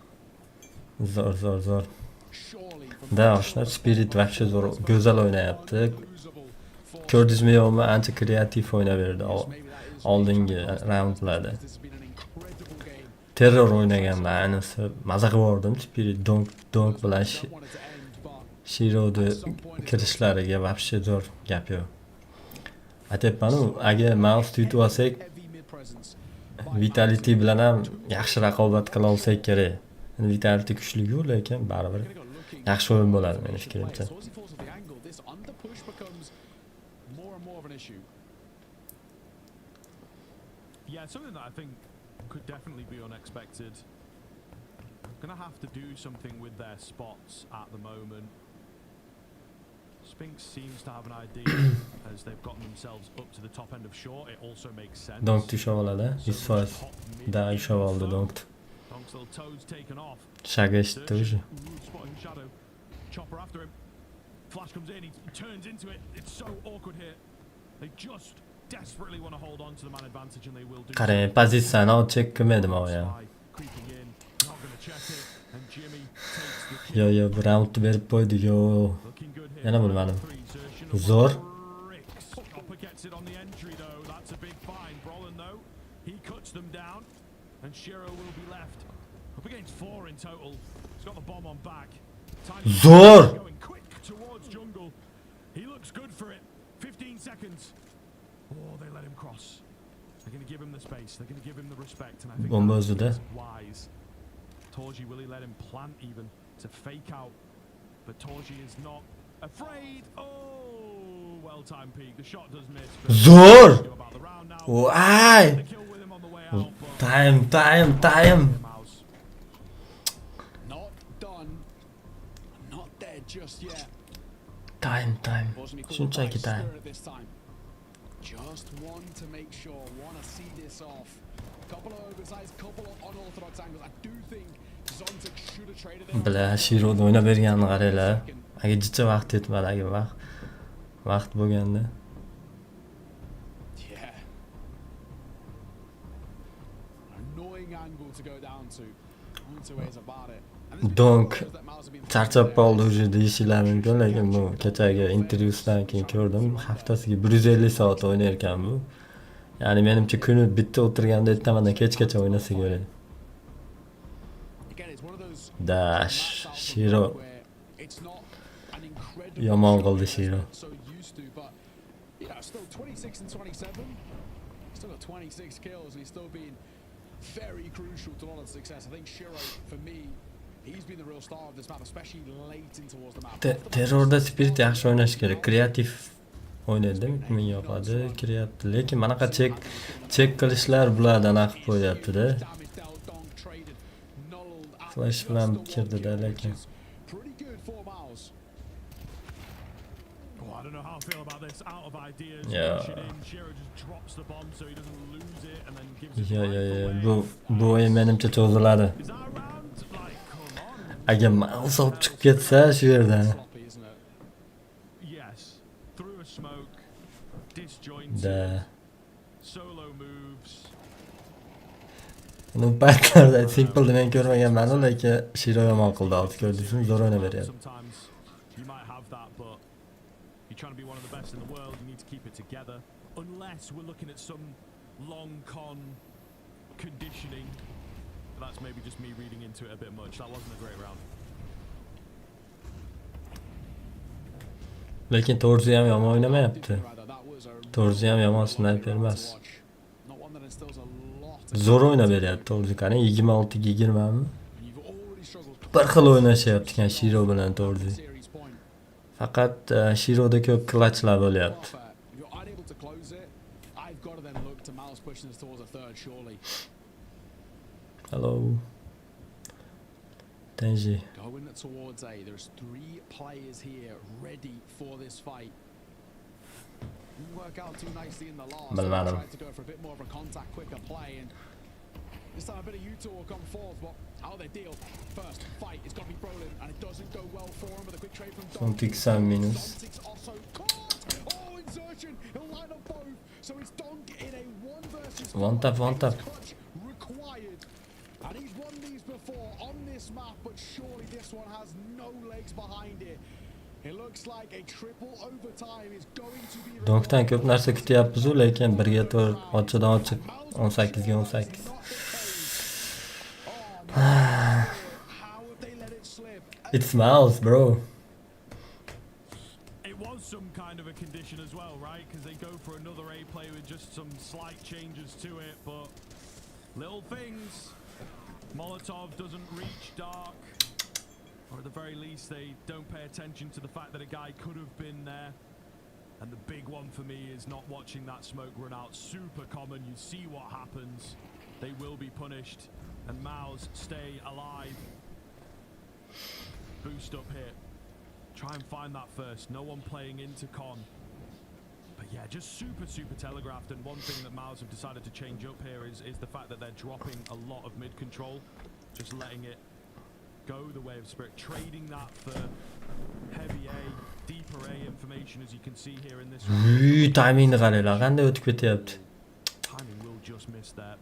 Zo'r.
Surely
Da oshna Spirit вообще zo'r, go'zal o'ynayapti.
losable for
Ko'rdingizmi yo'qmi? Ancha kreativ o'ynab berdi oldingi raundlarda.
this has been an incredible game.
Terror o'ynaganda ayniqsa maza qilib yubordim. Spirit donk bilan
Don't want it to end, but
Shiro'ni kirishlariga вообще zo'r gap yo'q. Aytayapman-ku, agar MOUZ tutib olsak,
heavy mid presence.
Vitality bilan ham yaxshi raqobat qila olsak kerak. Vitality kuchli-ku, lekin baribir yaxshi o'yin bo'ladi meni fikrimcha.
As he falls off the angle, this under push becomes more and more of an issue.
Yeah, something that I think could definitely be unexpected. Gonna have to do something with their spots at the moment. Spinks seems to have an idea as they've gotten themselves up to the top end of short. It also makes sense.
Donk tushab oladi. 100% da tushab oldi donk.
Donk's little toes taken off.
Shaga eshitdi uje.
Spotting shadow. Chopper after him. Flash comes in. He turns into it. It's so awkward here. They just desperately want to hold on to the man advantage, and they will do.
Qarang, pozitsiyani check qilmadim o ham.
Creeping in. Not going to check it. And Jimmy takes the
Yo, bu raundni berib qo'ydik yo.
looking good here.
Yana bilmadim.
Zertion
Zo'r.
bricks. Chopper gets it on the entry though. That's a big find. Brolin though, he cuts them down, and Shiro will be left up against 4 in total. He's got the bomb on back. Tiny
Zo'r.
going quick towards jungle. He looks good for it. 15 seconds. Oh, they let him cross. They're going to give him the space. They're going to give him the respect, and I think
Bomba
that's
o'zida.
wise. Torji, will he let him plant even to fake out? But Torji is not afraid. Oh, time peak. The shot does miss.
Zo'r!
About the round now.
Voy!
The kill with him on the way out, but
Time.
MOUZ.
Not done. Not dead just yet.
Time.
Unfortunately, couldn't
Shunchaki
quite
time.
stir it this time. Just want to make sure, want to see this off. Couple of oversized, couple of unorthodox angles. I do think Zontic should have traded it.
Bla, Shiro'da o'ynab berganini qaranglar. Agar jicha vaqt yetmadi, agar vaqt bo'lganda.
Yeah. Annoying angle to go down to. Only two ways about it. And there's been
Donk
photos that MOUZ have been
charchab qoldi уже deyishinglar mumkin, lekin bu kechagi intervyusidan keyin ko'rdim. Haftasiga 150 soat o'ynar ekan bu. Ya'ni menimcha kuni bitta o'tirganda ertamandan kechgacha o'ynasa kerak.
Again, it's one of those
Dash,
maps out
Shiro.
where it's not an incredible
Yomon
shot
qildi
that
Shiro.
we're so used to, but you know, still 26 and 27. Still got 26 kills and he's still been very crucial to a lot of success. I think Shiro, for me, he's been the real star of this map, especially late in towards the map.
Terrorda Spirit yaxshi o'ynash kerak. Kreativ o'ynaydi, menga yoqadi. Kreativ, lekin manaqa chek qilishlar bulardan aqib qo'yapti-da.
Damage dealt, Donk traded, nulled, and
Flash
just
bilan
the one
kirdi-da,
kill, which
lekin.
is pretty good for MOUZ.
Oh, I don't know how I feel about this. Out of ideas.
Yeah.
Pushing in. Shiro just drops the bomb so he doesn't lose it and then gives it
Yeah.
right away.
Bu o'yin menimcha cho'ziladi.
Is that a round? Like, come on.
Agar MOUZ olib chiqib ketsa shu yerdan.
Sloppy, isn't it?
Yes. Through a smoke. Disjointed.
Da.
Solo moves.
Uni paytlarda Simple men ko'rmaganman, lekin Shiro yomon qildi. Hozir ko'rdingizmi? Zo'r o'ynab beryapti.
Sometimes you might have that, but you're trying to be one of the best in the world. You need to keep it together. Unless we're looking at some long con conditioning. But that's maybe just me reading into it a bit much. That wasn't a great round.
Lekin Torzi ham yomon o'ynamayapti.
Rather, that was a
Torzi ham yomon sniper
round to
emas.
watch. Not one that instills a lot of
Zo'r o'ynab beryapti Torzi. Qarang, 26-20 mi?
You've already struggled
Bir xil o'ynashyapti ekan Shiro bilan Torzi.
series point.
Faqat Shiroda ko'p klachlar bo'lyapti.
If you're unable to close it, I've got to then look to MOUZ pushing us towards a third, surely.
Hello. Tenji.
Going towards A. There's 3 players here ready for this fight. Didn't work out too nicely in the last.
Bilmadim.
Tried to go for a bit more of a contact, quicker play, and this time a bit of U2 will come forth, but how they deal. First fight, it's got to be Brolin, and it doesn't go well for him with a quick trade from Don.
Son 60 minus.
Zontic's also caught. Oh, insertion! He'll line up both. So it's Donk in a 1 versus 4.
One tap.
Clutch required. And he's won these before on this map, but surely this one has no legs behind it. It looks like a triple overtime is going to be
Donkdan ko'p narsa kutyapmiz, lekin 1-4 ochiqdan ochiq 18-18. It's MOUZ, bro.
It was some kind of a condition as well, right? Because they go for another A play with just some slight changes to it, but little things. Molotov doesn't reach dark, or at the very least they don't pay attention to the fact that a guy could have been there. And the big one for me is not watching that smoke run out. Super common. You see what happens. They will be punished, and MOUZ stay alive. Boost up here. Try and find that first. No one playing into con. But yeah, just super telegraphed. And one thing that MOUZ have decided to change up here is the fact that they're dropping a lot of mid control, just letting it go the way of Spirit, trading that for heavy A, deeper A information, as you can see here in this round.
Timingni qaranglar, qanday o'tib ketyapti.
Timing will just miss that.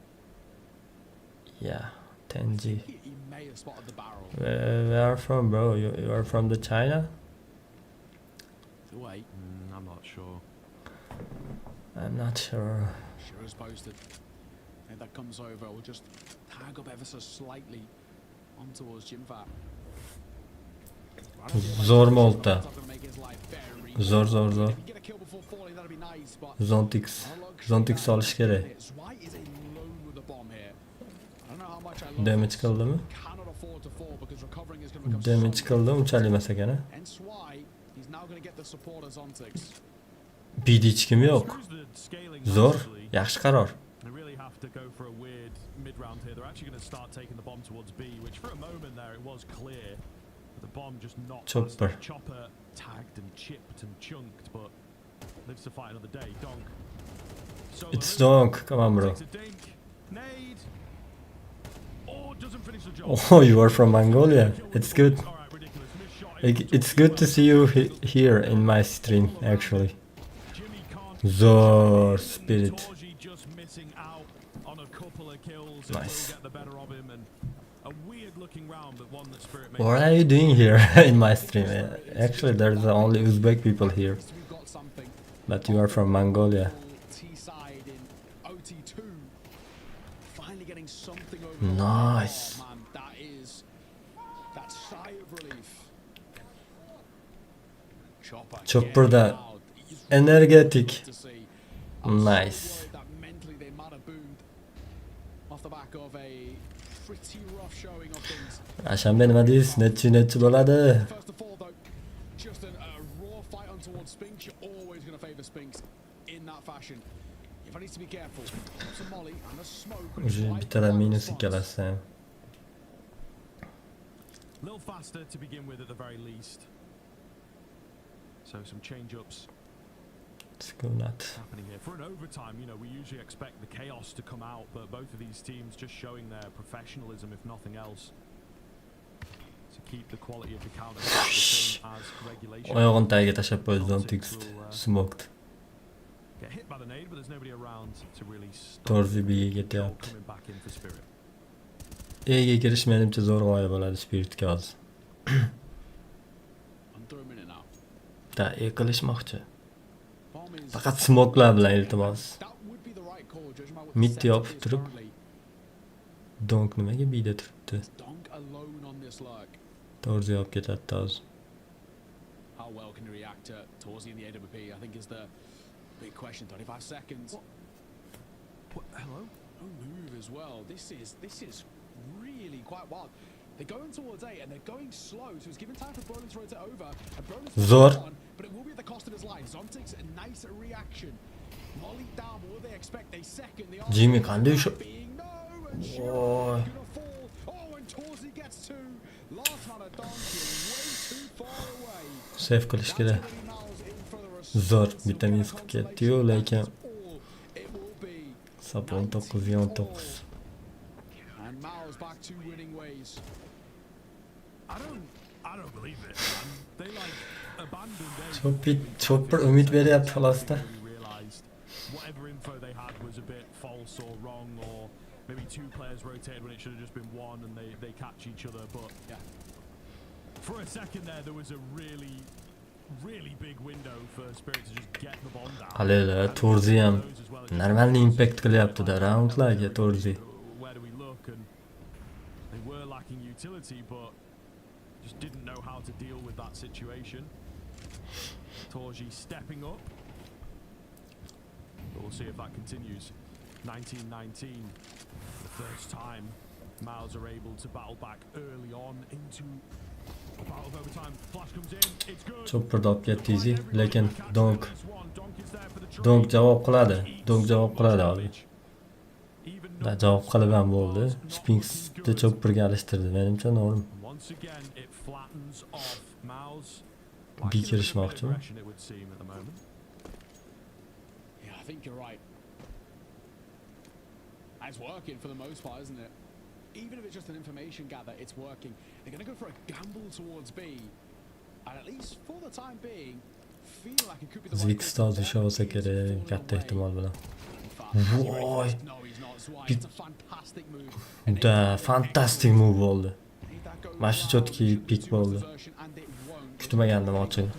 Yeah, Tenji.
He may have spotted the barrel.
Where are from, bro? You are from the China?
Wait,
I'm not sure.
I'm not sure.
sure is posted. And that comes over. We'll just tag up ever so slightly on towards Jimfat.
Zo'r molta. Zo'r. Zontix olish kerak. Damage qildimi? Damage qildi, unchalik emas ekan. B'da hech kim yo'q.
Screws the scaling
Zo'r,
nicely.
yaxshi qaror.
They really have to go for a weird mid-round here. They're actually going to start taking the bomb towards B, which for a moment there it was clear. But the bomb just knocked past
Chopper.
the chopper, tagged and chipped and chunked, but lives to fight another day. Donk.
It's Donk, come on bro.
Takes a dink. Nade. Oh, doesn't finish the job.
Oh, you are from Mongolia. It's good.
All right, ridiculous. Missed shot.
It's good to see you here in my stream, actually.
Jimmy can't
Zor spirit.
Torji just missing out on a couple of kills.
Nice.
Will get the better of him, and a weird looking round, but one that Spirit made.
What are you doing here in my stream? Actually, there's only Uzbek people here.
We've got something.
But you are from Mongolia.
T-side in OT2. Finally getting something over.
Nice.
Oh, man, that is that sigh of relief.
Chopper da energetic. Nice.
That mentally they might have boomed off the back of a pretty rough showing of things.
Ashanbe nima deysiz? Nechi bo'ladi?
First of all, though, just a raw fight on towards Spinks. You're always going to favour Spinks in that fashion. If I need to be careful, some molly and a smoke.
Уже bittalar minus ikkalasi ham.
A little faster to begin with at the very least. So some change-ups
Sukunat.
happening here. For an overtime, you know, we usually expect the chaos to come out, but both of these teams just showing their professionalism, if nothing else, to keep the quality of the counter the same as regulation.
Oyog'ini tagiga tashlab qo'ydi Zontix. Smoked.
Get hit by the nade, but there's nobody around to really stop
Torzi B'ga
Joel
ketyapti.
coming back in for Spirit.
Ega kirish menimcha zo'r g'oya bo'ladi Spiritga hozir.
Under a minute now.
Da, qilishmoqchi.
Bomb is
Faqat smoklar bilan iltimos.
that would be the right call, judging by what
Mid
the setup
yopib
is
turib.
currently.
Donk nimaga B'da turibdi?
Donk alone on this lurk.
Torzi olib ketadi hozir.
How well can he react to Torzi in the AWP? I think is the big question. 35 seconds.
What? Hello?
No move as well. This is really quite wild. They're going towards A and they're going slow, so it's given time for Brolin to rotate over. And Brolin's
Zor.
on, but it will be at the cost of his life. Zontic's a nice reaction. Molly down, but will they expect a second? They are
Jimmy qanday shu?
being no and
Voy.
gonna fall. Oh, and Torzi gets two. Last man a donkey, way too far away.
Save qilish kerak. Zo'r, bitta minus qilib ketdi-yu, lekin Sapon 9-19.
And MOUZ back to winning ways.
I don't believe it, man. They like abandoned
Chopper umid beryapti xolosda.
realized whatever info they had was a bit false or wrong, or maybe two players rotated when it should have just been one and they catch each other. But yeah, for a second there was a really big window for Spirit to just get the bomb down.
Halila, Torzi ham normalni impact qilyapti-da roundlarga Torzi.
Where do we look? And they were lacking utility, but just didn't know how to deal with that situation. Torji stepping up. But we'll see if that continues. 19-19. The first time MOUZ are able to battle back early on into a battle of overtime. Flash comes in. It's good.
Chopperda olib ketdi Easy, lekin Donk javob qiladi. Donk javob qiladi hozir. Da javob qilib ham bo'ldi. Spinksni Chopperga alishtirdi. Menimcha norm.
Once again it flattens off MOUZ.
B kirishmoqchimi?
It would seem at the moment.
Yeah, I think you're right. And it's working for the most part, isn't it? Even if it's just an information gather, it's working. They're going to go for a gamble towards B. And at least for the time being, feel like it could be the right
Zbek hozir usha olsa kerak, katta ehtimol bilan. Voy.
No, he's not. It's a fantastic move.
Da, fantastic move bo'ldi. Mana shu chotki pick bo'ldi. Kutmagandim ochig'i.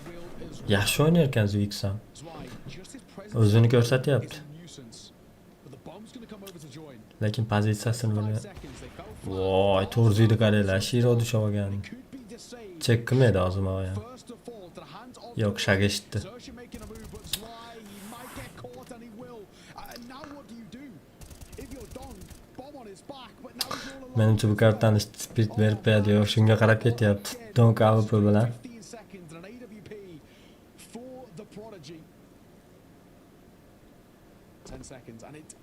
Yaxshi o'ynar ekan Zbek ham. O'zini ko'rsatyapti. Lekin pozitsiyasini bilmayman. Voy, Torziyni qaranglar, Shiro dushab olgan. Chek qilmaydi hozir menga. Yo'q, shagishdi. Menimcha bu kartani Spirit berib qo'yadi, yo'q, shunga qarab ketyapti. Donk AWP bilan.
10 seconds, and it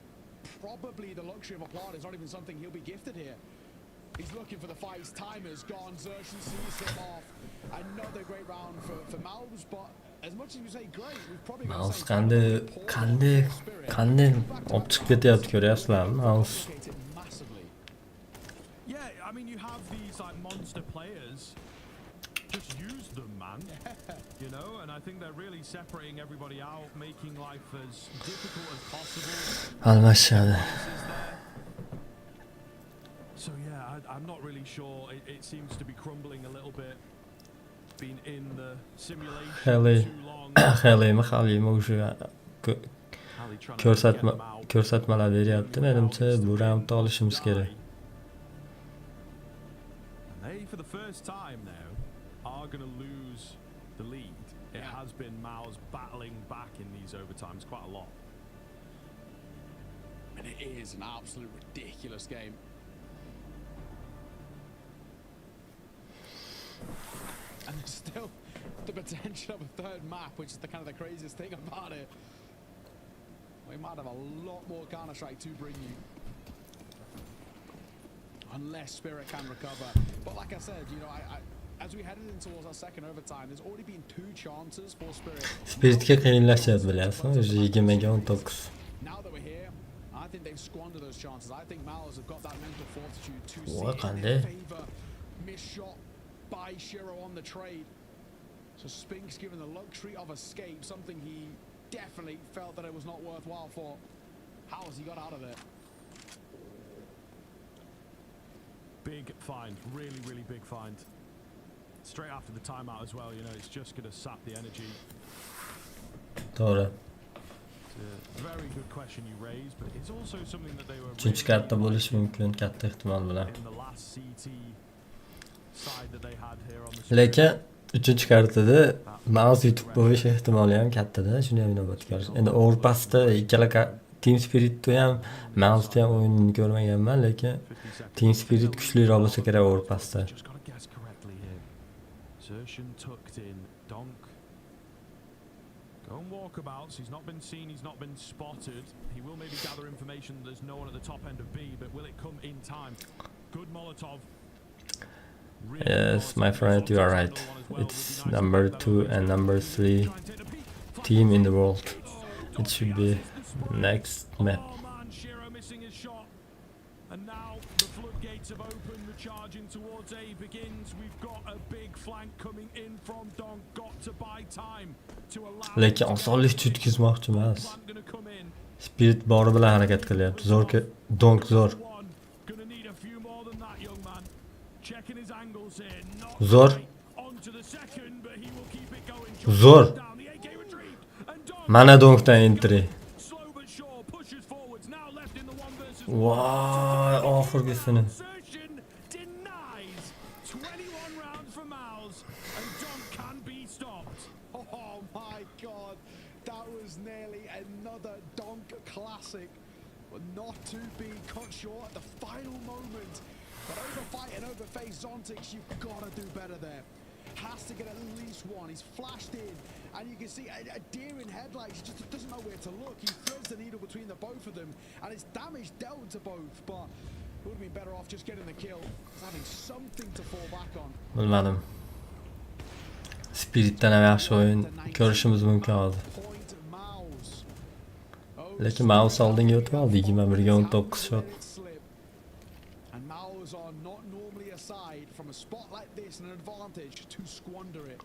probably the luxury of a plot is not even something he'll be gifted here. He's looking for the fight. His timer's gone. Zertian sees him off. Another great round for MOUZ, but as much as we say great, we've probably got
MOUZ qanday olib chiqib ketyapti, ko'ryapsizlarmi? MOUZ
Yeah, I mean, you have these like monster players. Just use them, man. You know, and I think they're really separating everybody out, making life as difficult as possible.
almashadi.
So yeah, I'm not really sure. It seems to be crumbling a little bit. Been in the simulation too long.
Halima o'sha ko'rsatmalar beryapti. Menimcha bu raundni olishimiz kerak.
And they, for the first time now, are going to lose the lead. It has been MOUZ battling back in these overtimes quite a lot.
And it is an absolute ridiculous game. And there's still the potential of a third map, which is the kind of the craziest thing about it. We might have a lot more Counter-Strike to bring you. Unless Spirit can recover. But like I said, you know, as we headed in towards our second overtime, there's already been 2 chances for Spirit.
Spiritga qiyinlashyapti, bilasizmi? O'sha 20-19.
Now that we're here, I think they've squandered those chances. I think MOUZ have got that mental fortitude to see it in favor. Missed shot by Shiro on the trade. So Spink's given the luxury of escape, something he definitely felt that it was not worthwhile for. How has he got out of it?
Big find, really, really big find. Straight after the timeout as well, you know, it's just going to sap the energy.
To'g'ri.
It's a very good question you raised, but it's also something that they were
Uchinchi kartda bo'lishi mumkin, katta ehtimol bilan.
in the last CT side that they had here on the
Lekin uchinchi kartada MOUZ yutib qo'yish ehtimoli ham katta-da, shuni ham inobatga olish. Endi overpassda ikkala Team Spiritni ham MOUZni ham o'yinini ko'rmaganman, lekin Team Spirit kuchliroq bo'lsa kerak overpassda.
Just got to guess correctly here. Zertian tucked in. Donk. Going walkabouts. He's not been seen. He's not been spotted. He will maybe gather information that there's no one at the top end of B, but will it come in time? Good Molotov. Really
Yes, my friend, you are right. It's number 2 and number 3 team in the world. It should be next map.
Oh man, Shiro missing his shot. And now the floodgates have opened. The charging towards A begins. We've got a big flank coming in from Donk. Got to buy time to allow.
Lekin osonlikcha yutkazmoqchi emas. Spirit bori bilan harakat qilyapti. Zo'rki Donk zo'r.
Gonna need a few more than that, young man. Checking his angles here. Not
Zo'r.
onto the second, but he will keep it going.
Zo'r.
Down the AK retrieved. And Donk
Mana Donkdan entry.
slow but sure pushes forwards. Now left in the 1 versus 1.
Voy, oxirgisini.
Zertian denies 21 rounds for MOUZ, and Donk can be stopped.
Oh my god, that was nearly another Donk classic. But not to be cut short at the final moment. But over fight and over face Zontix, you've got to do better there. Has to get at least one. He's flashed in, and you can see a deer in headlights. He just doesn't know where to look. He threads the needle between the both of them, and it's damage dealt to both. But it would have been better off just getting the kill, having something to fall back on.
Bilmadim. Spiritdan ham yaxshi o'yin ko'rishimiz mumkin hozir.
Point MOUZ.
Lekin MOUZ oldinga o'tib oldi 21-19 shot.
And MOUZ are not normally aside from a spot like this and an advantage to squander it.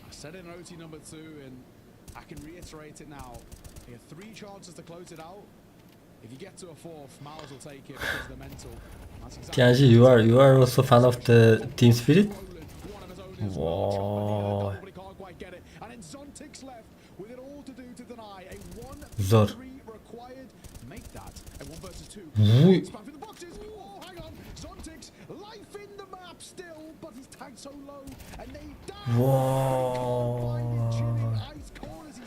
I said it in OT number 2 and I can reiterate it now. You have 3 chances to close it out. If you get to a 4th, MOUZ will take it because of the mental. That's exactly
Kanji, you are also fan of the Team Spirit? Wow.
Nobody can't quite get it. And then Zontix left with it all to do to deny a 1-3
Zor.
required. Make that a 1 versus 2.
Vuy.
Spam through the boxes. Oh, hang on. Zontix, life in the map still, but he's tagged so low. And they die.
Wow.
Ice cold as he's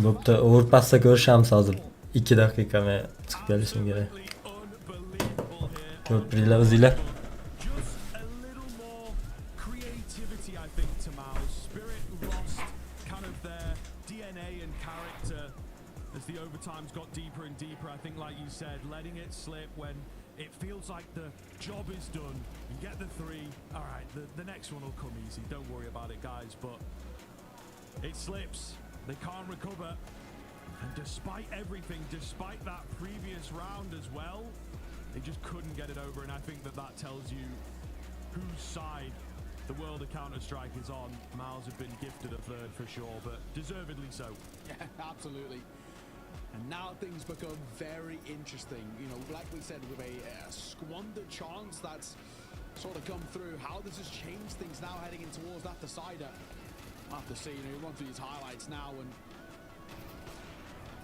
Bo'pti, overpassda ko'rishamiz hozir. 2 daqiqa men chiqib kelishim kerak. Ko'p o'zinglar.
Just a little more creative creativity, I think, to MOUZ. Spirit lost kind of their DNA and character as the overtimes got deeper and deeper. I think, like you said, letting it slip when it feels like the job is done. You get the 3. All right, the next one will come easy. Don't worry about it, guys. But it slips. They can't recover. And despite everything, despite that previous round as well, they just couldn't get it over. And I think that tells you whose side the world of Counter-Strike is on. MOUZ have been gifted a 3rd for sure, but deservedly so.
Yeah, absolutely. And now things become very interesting. You know, like we said, with a squandered chance that's sort of come through, how does this change things now heading in towards that decider? I'll have to see, you know, you run through these highlights now, and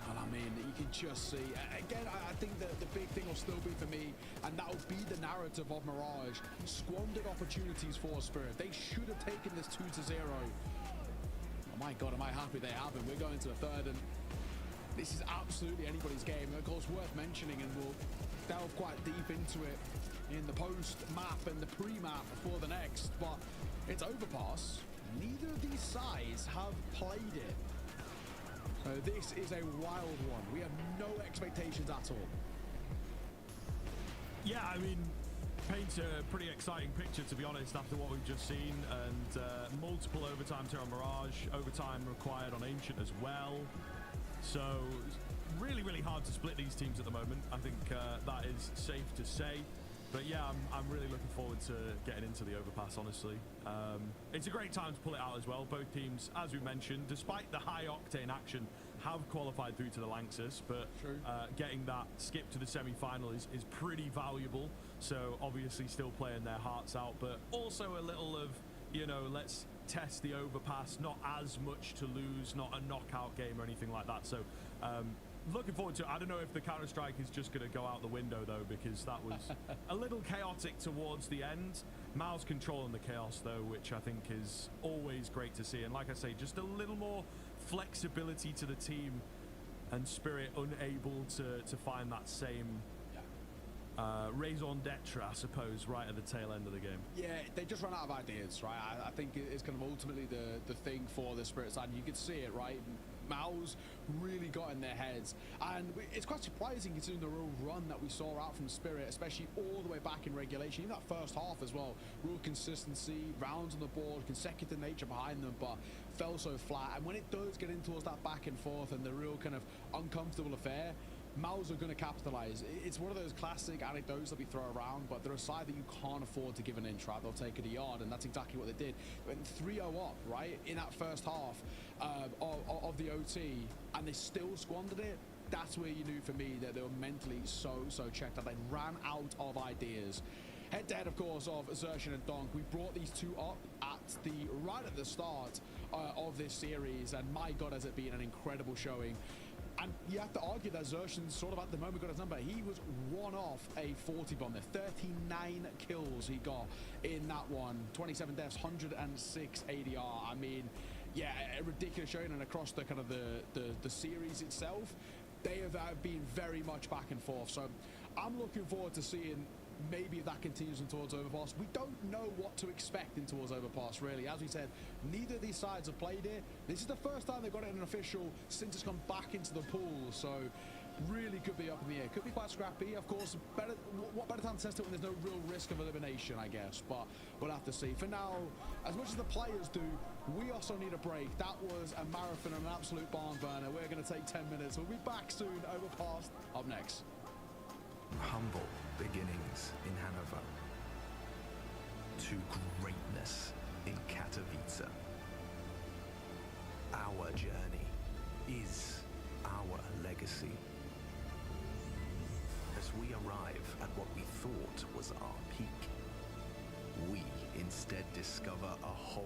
well, I mean, you can just see, again, I think that the big thing will still be for me, and that will be the narrative of Mirage. Squandered opportunities for Spirit. They should have taken this 2-0. Oh my God, am I happy they haven't. We're going to the 3rd, and this is absolutely anybody's game. And of course, worth mentioning, and we'll delve quite deep into it in the post-map and the pre-map for the next, but it's Overpass. Neither of these sides have played it. So this is a wild one. We have no expectations at all.
Yeah, I mean, paints a pretty exciting picture, to be honest, after what we've just seen. And multiple overtimes here on Mirage. Overtime required on Ancient as well. So really, really hard to split these teams at the moment. I think that is safe to say. But yeah, I'm really looking forward to getting into the Overpass, honestly. It's a great time to pull it out as well. Both teams, as we mentioned, despite the high-octane action, have qualified through to the Lanxess, but getting that skip to the semi-final is pretty valuable. So obviously still playing their hearts out, but also a little of, you know, let's test the Overpass, not as much to lose, not a knockout game or anything like that. So looking forward to it. I don't know if the Counter-Strike is just going to go out the window, though, because that was a little chaotic towards the end. MOUZ controlling the chaos, though, which I think is always great to see. And like I say, just a little more flexibility to the team, and Spirit unable to find that same raison d'etre, I suppose, right at the tail end of the game.
Yeah, they just run out of ideas, right? I think it's kind of ultimately the thing for the Spirit side. And you can see it, right? MOUZ really got in their heads, and it's quite surprising considering the real run that we saw out from Spirit, especially all the way back in regulation, even that first half as well. Real consistency, rounds on the board, consecutive nature behind them, but fell so flat. And when it does get in towards that back and forth and the real kind of uncomfortable affair, MOUZ are going to capitalize. It's one of those classic anecdotes that we throw around, but they're a side that you can't afford to give an inch, right? They'll take it a yard, and that's exactly what they did. Went 3-0 up, right, in that first half of the OT, and they still squandered it. That's where you knew for me that they were mentally so checked out. They ran out of ideas. Head-to-head, of course, of Xerxin and Donk. We brought these two up right at the start of this series, and my God, has it been an incredible showing. And you have to argue that Xerxin's sort of at the moment got his number. He was one off a 40 bomb there. 39 kills he got in that one. 27 deaths, 106 ADR. I mean, yeah, a ridiculous showing. And across the kind of the series itself, they have been very much back and forth. So I'm looking forward to seeing maybe if that continues in towards Overpass. We don't know what to expect in towards Overpass, really. As we said, neither of these sides have played it. This is the first time they've got it in an official since it's come back into the pool, so really could be up in the air. Could be quite scrappy, of course. What better time to test it when there's no real risk of elimination, I guess, but we'll have to see. For now, as much as the players do, we also need a break. That was a marathon and an absolute barn burner. We're going to take 10 minutes. We'll be back soon. Overpass up next.
Humble beginnings in Hanover to greatness in Katowice. Our journey is our legacy. As we arrive at what we thought was our peak, we instead discover a whole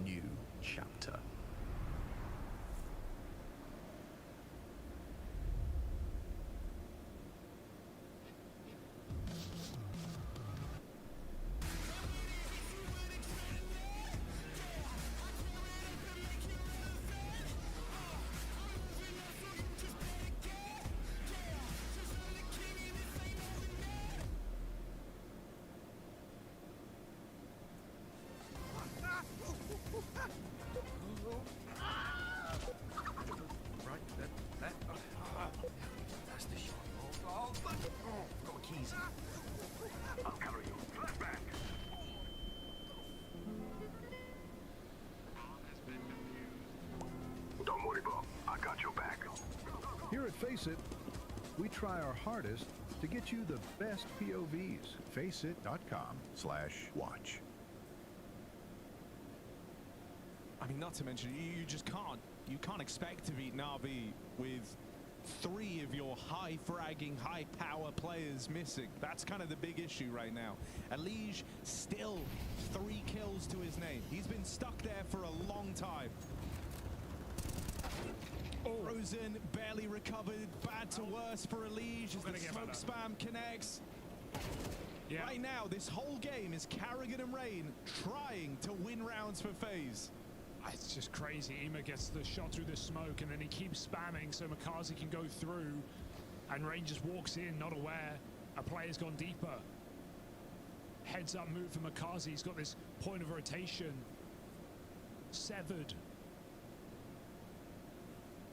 new chapter.
face it, we try our hardest to get you the best POVs. Faceit.com/watch.
I mean, not to mention, you just can't. You can't expect to beat Na'Vi with 3 of your high-fragging, high-power players missing. That's kind of the big issue right now. Elige still 3 kills to his name. He's been stuck there for a long time. Frozen, barely recovered, bad to worse for Elige as the smoke spam connects.
Yeah.
Right now, this whole game is Carrigan and Rain trying to win rounds for FaZe.
It's just crazy. Ema gets the shot through the smoke and then he keeps spamming so Makazi can go through, and Rain just walks in, not aware a player's gone deeper. Heads up move for Makazi. He's got this point of rotation. Severed.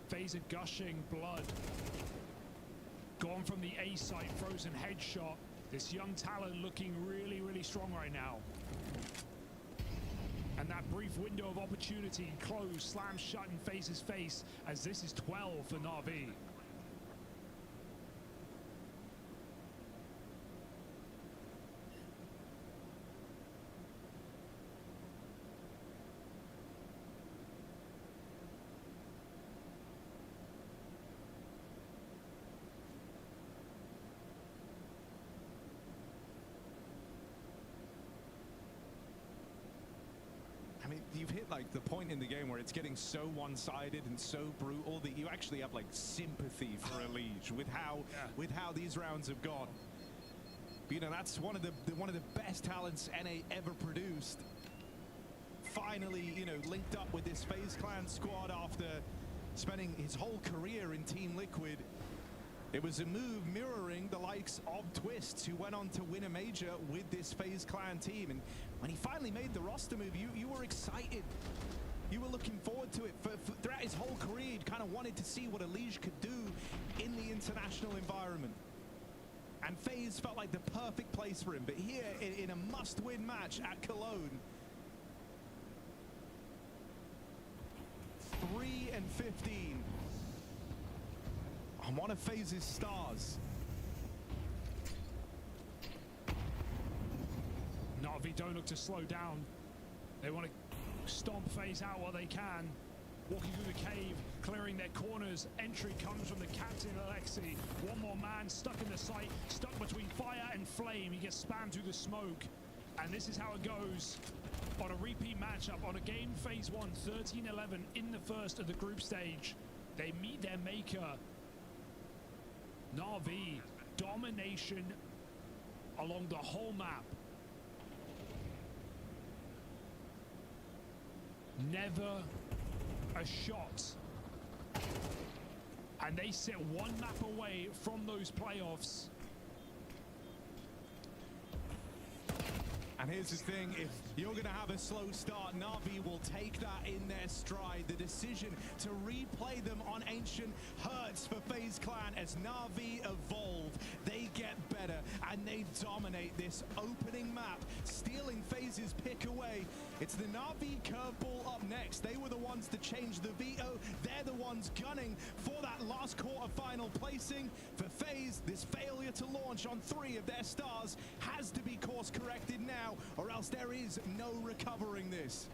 FaZe are gushing blood. Gone from the A site, Frozen headshot. This young talent looking really, really strong right now. And that brief window of opportunity closed, slammed shut in FaZe's face, as this is 12 for Na'Vi.
I mean, you've hit like the point in the game where it's getting so one-sided and so brutal that you actually have like sympathy for Elige with how these rounds have gone. But, you know, that's one of the best talents NA ever produced. Finally, you know, linked up with this FaZe Clan squad after spending his whole career in Team Liquid. It was a move mirroring the likes of Twists, who went on to win a major with this FaZe Clan team. And when he finally made the roster move, you were excited. You were looking forward to it. Throughout his whole career, you kind of wanted to see what Elige could do in the international environment. And FaZe felt like the perfect place for him. But here, in a must-win match at Cologne, 3-15. On one of FaZe's stars.
Na'Vi don't look to slow down. They want to stomp FaZe out while they can. Walking through the cave, clearing their corners. Entry comes from the captain, Alexi. One more man stuck in the site, stuck between fire and flame. He gets spammed through the smoke. And this is how it goes on a repeat matchup. On a game FaZe won 13-11 in the first of the group stage. They meet their maker. Na'Vi, domination along the whole map. Never a shot. And they sit one map away from those playoffs.
And here's the thing, if you're going to have a slow start, Na'Vi will take that in their stride. The decision to replay them on Ancient hurts for FaZe Clan as Na'Vi evolve. They get better and they dominate this opening map, stealing FaZe's pick away. It's the Na'Vi curveball up next. They were the ones to change the veto. They're the ones gunning for that last quarterfinal placing. For FaZe, this failure to launch on 3 of their stars has to be course corrected now, or else there is no recovering this.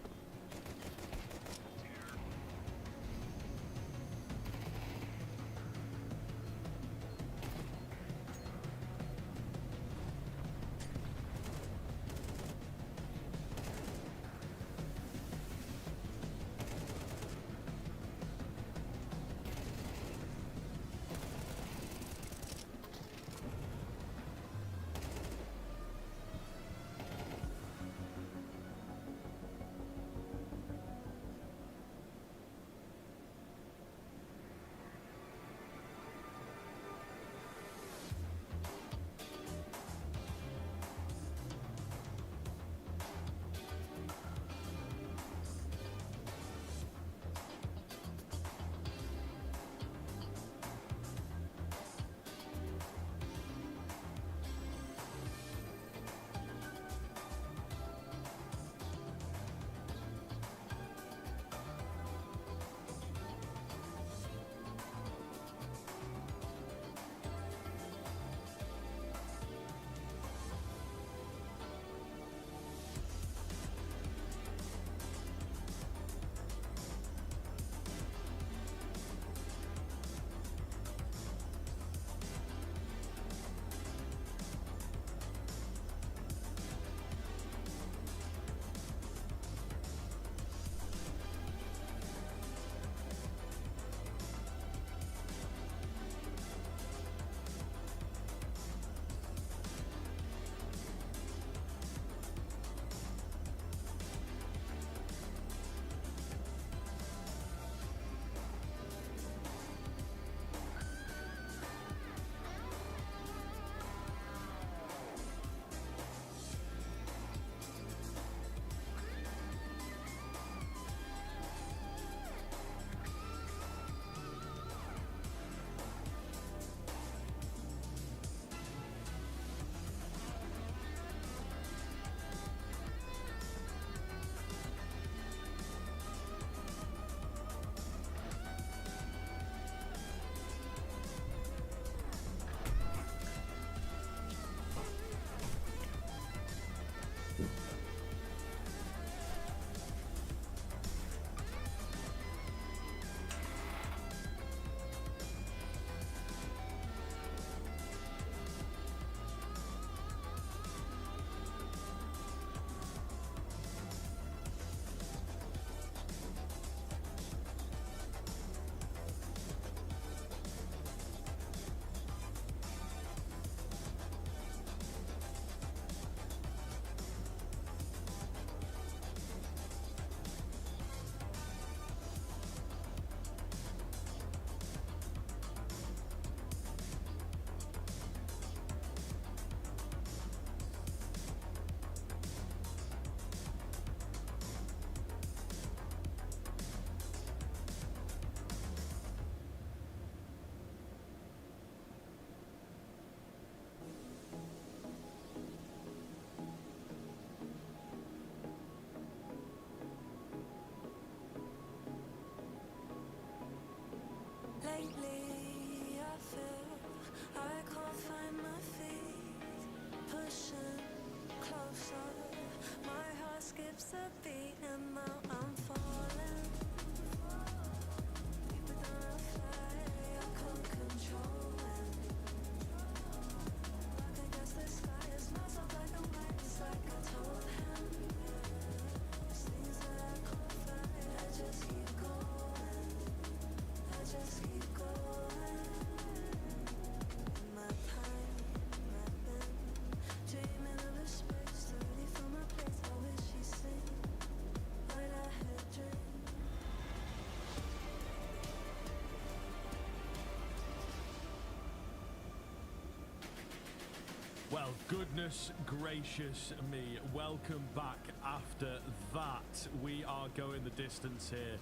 Well, goodness gracious me. Welcome back after that. We are going the distance here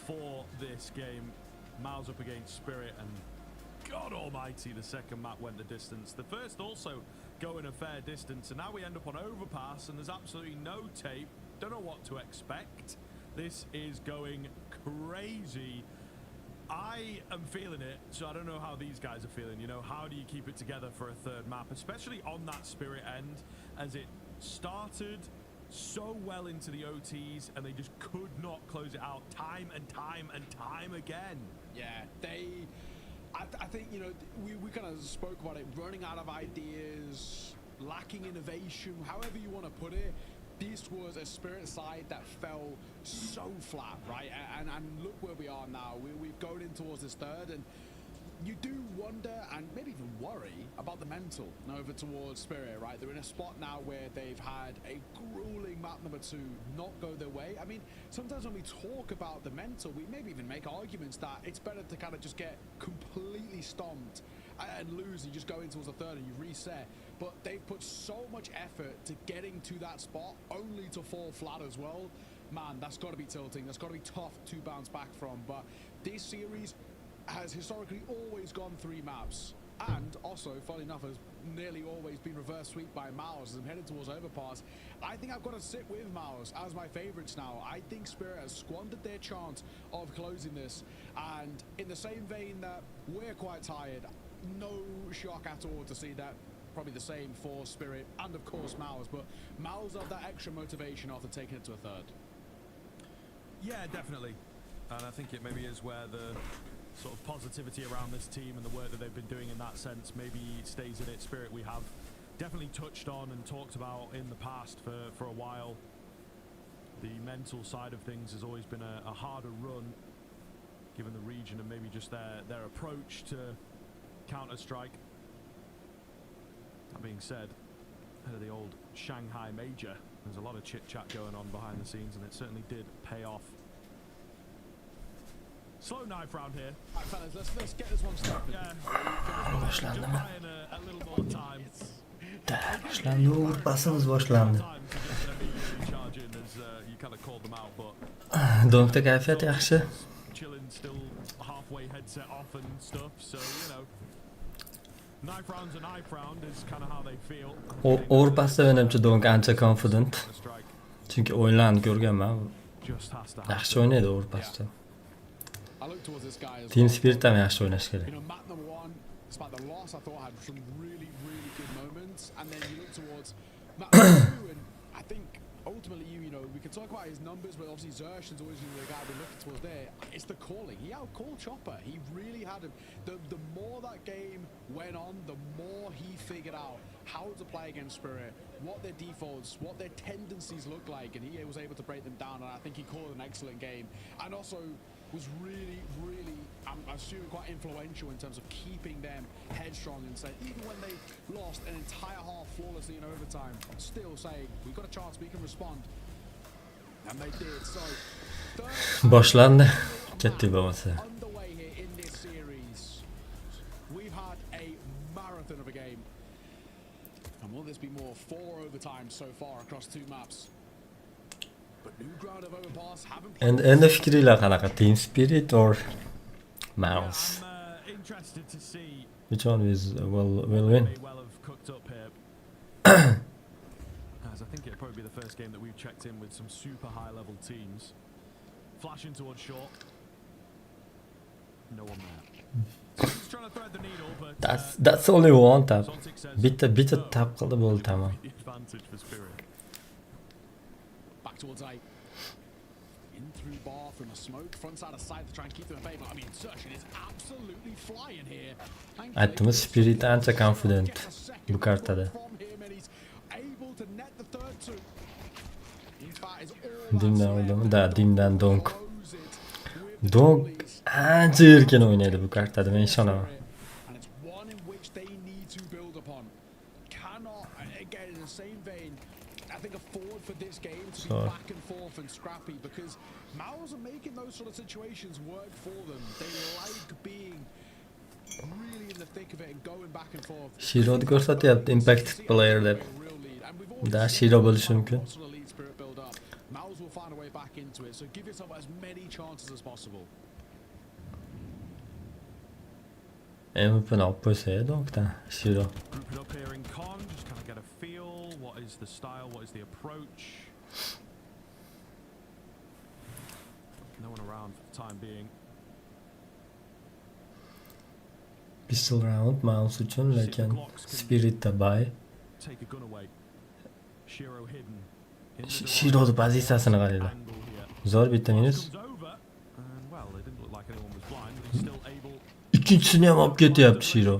for this game. MOUZ up against Spirit, and God almighty, the second map went the distance. The first also going a fair distance, and now we end up on overpass, and there's absolutely no tape. Don't know what to expect. This is going crazy. I am feeling it, so I don't know how these guys are feeling. You know, how do you keep it together for a third map, especially on that Spirit end, as it started so well into the OTs and they just could not close it out time and time and time again.
Yeah, I think, you know, we kind of spoke about it, running out of ideas, lacking innovation, however you want to put it. This was a Spirit side that fell so flat, right? And look where we are now. We're going in towards this third, and you do wonder and maybe even worry about the mental over towards Spirit, right? They're in a spot now where they've had a grueling map number 2 not go their way. I mean, sometimes when we talk about the mental, we maybe even make arguments that it's better to kind of just get completely stomped and lose and just go into towards the third and you reset. But they've put so much effort to getting to that spot only to fall flat as well. Man, that's got to be tilting. That's got to be tough to bounce back from. But this series has historically always gone 3 maps, and also, funny enough, has nearly always been reverse sweep by MOUZ as I'm headed towards overpass. I think I've got to sit with MOUZ as my favorites now. I think Spirit has squandered their chance of closing this, and in the same vein that we're quite tired, no shock at all to see that probably the same for Spirit and of course MOUZ, but MOUZ have that extra motivation after taking it to a third.
Yeah, definitely, and I think it maybe is where the sort of positivity around this team and the work that they've been doing in that sense maybe stays in it. Spirit we have definitely touched on and talked about in the past for a while. The mental side of things has always been a harder run given the region and maybe just their approach to Counter-Strike. That being said, ahead of the old Shanghai Major, there's a lot of chit-chat going on behind the scenes, and it certainly did pay off. Slow knife round here.
Right, fellas, let's get this one started.
Yeah. Just buying a little more time.
Başlandı, basımız başlandı.
You kind of called them out, but
Donkda kayfiyat yaxshi.
chilling, still halfway headset off and stuff, so you know. Knife round's a knife round is kind of how they feel.
O'rpasda menimcha Donk ancha confident. Chunki o'yinlarni ko'rganman. Yaxshi o'ynaydi o'rpasda. Team Spirit ham yaxshi o'ynash kerak.
You know, map number 1, despite the loss, I thought had some really, really good moments. And then you look towards map number 2, and I think ultimately, you know, we can talk about his numbers, but obviously Zershin's always been the guy we're looking towards there. It's the calling. He outcalled Chopper. He really had him. The more that game went on, the more he figured out how to play against Spirit, what their defaults, what their tendencies look like, and he was able to break them down. And I think he called an excellent game. And also was really, really, I'm assuming, quite influential in terms of keeping them headstrong and saying, even when they lost an entire half flawlessly in overtime, still saying, we've got a chance, we can respond. And they did. So,
Boshlandi. Ketdi bo'lmasa.
Underway here in this series. We've had a marathon of a game. And will this be more 4 overtimes so far across 2 maps?
And the fikringlar qanaqa? Team Spirit or MOUZ?
Interested to see
Which one is will win?
well have cooked up here. As I think it'll probably be the first game that we've checked in with some super high level teams. Flashing towards short. No one there. He's trying to thread the needle, but
That's only one tap. Bitta tap qildi bo'ldi tamam.
Advantage for Spirit.
Back towards A. In through bar from a smoke, front side of side to try and keep them in favor. I mean, Zershin is absolutely flying here.
Aytdimi, Spirit ancha confident bu kartada. Dimdan o'ydimi? Da, Dimdan Donk. Donk ancha erkin o'ynaydi bu kartada, men ishonaman.
I think afford for this game to be back and forth and scrappy, because MOUZ are making those sort of situations work for them. They like being really in the thick of it and going back and forth.
Shironi ko'rsatyapti impact player deb. Da Shiro bo'lishi mumkin.
MOUZ will find a way back into it, so give yourself as many chances as possible.
MVP'ni olib qo'ysa edi o'qdan Shiro.
Group it up here in Con, just kind of get a feel. What is the style? What is the approach? No one around for the time being.
Pistol round MOUZ uchun, lekin Spiritda bay.
Take a gun away. Shiro hidden.
Shironi pozitsiyasini qaranglar. Zo'r bitta minus.
Well, it didn't look like anyone was blind, but he's still able.
Ikkinchisini ham olib ketyapti Shiro.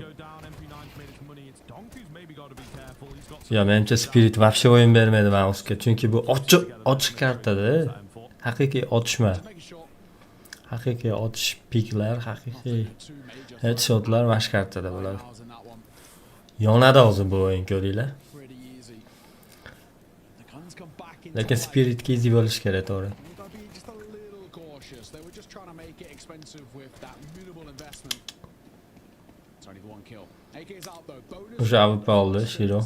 Ya menimcha Spirit vobshe o'yin bermaydi MOUZga, chunki bu ochiq kartada. Haqiqiy otishma. Haqiqiy otish piklar, haqiqiy headshotlar mana kartada bo'ladi. Yonadi hozir bu o'yin ko'ringlar. Lekin Spiritga easy bo'lish kerak, to'g'ri. O'sha AWP oldi Shiro.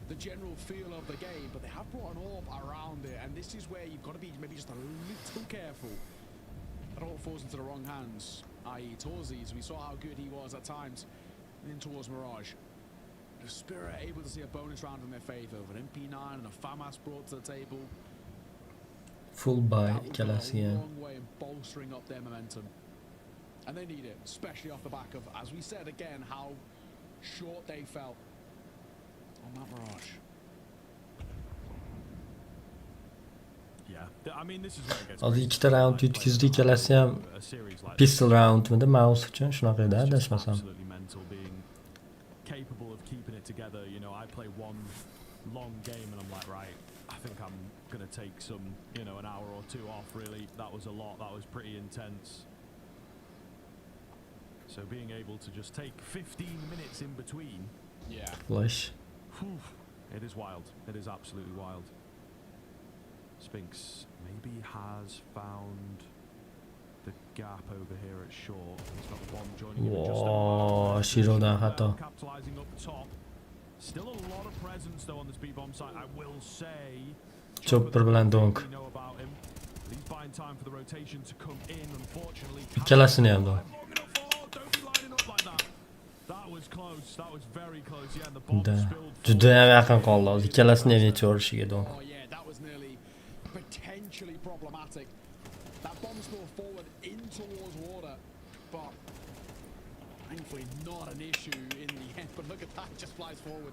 The general feel of the game, but they have brought an orb around it, and this is where you've got to be maybe just a little careful. I don't want to falls into the wrong hands, i.e. Torzi's. We saw how good he was at times in towards Mirage. The Spirit able to see a bonus round in their favour, with an MP9 and a FAMAS brought to the table.
Full buy ikkalasi ham.
Long way in bolstering up their momentum. And they need it, especially off the back of, as we said again, how short they felt on that Mirage.
Yeah, I mean, this is where it gets.
Hozir ikkita round yutkizdi, ikkalasi ham pistol roundmidi MOUZ uchun, shunaqa edi, adashmasam.
Capable of keeping it together, you know. I play one long game and I'm like, right, I think I'm gonna take some, you know, an hour or two off. Really, that was a lot. That was pretty intense. So being able to just take 15 minutes in between,
yeah,
flush.
It is wild. It is absolutely wild. Spinks maybe has found the gap over here at short. He's got one joining him just
Whoa, Shirodan xato.
Capitalizing up top. Still a lot of presence though on the speed bomb side. I will say.
Chopper bilan donk.
He's buying time for the rotation to come in. Unfortunately,
ikkalasini ham donk.
That was close. That was very close. Yeah, the bomb spilled.
Juda ham yaqin qoldi. Ikkalasini ham yetib olishiga donk.
Oh yeah, that was nearly potentially problematic. That bomb spilled forward in towards water, but thankfully not an issue in the end. But look at that, just flies forward.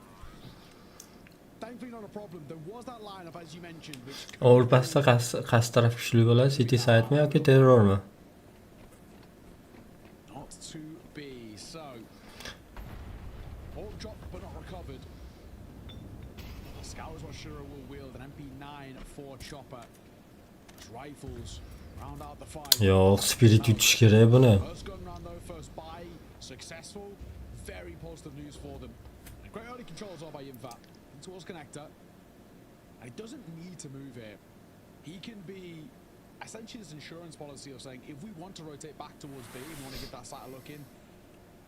Thankfully not a problem. There was that lineup as you mentioned, which.
Overpassda qaysi taraf kuchli bo'ladi? City sidemi yoki terrormi?
Not to be so. All dropped but not recovered. Scours what Shiro will wield an MP9 for Chopper. His rifles round out the five.
Yo'q, Spirit yutish kerak buni.
First gun round though, first buy successful. Very positive news for them. And great early controls are by Yinfa towards connector. And he doesn't need to move here. He can be essentially this insurance policy of saying if we want to rotate back towards B, we want to get that side look in.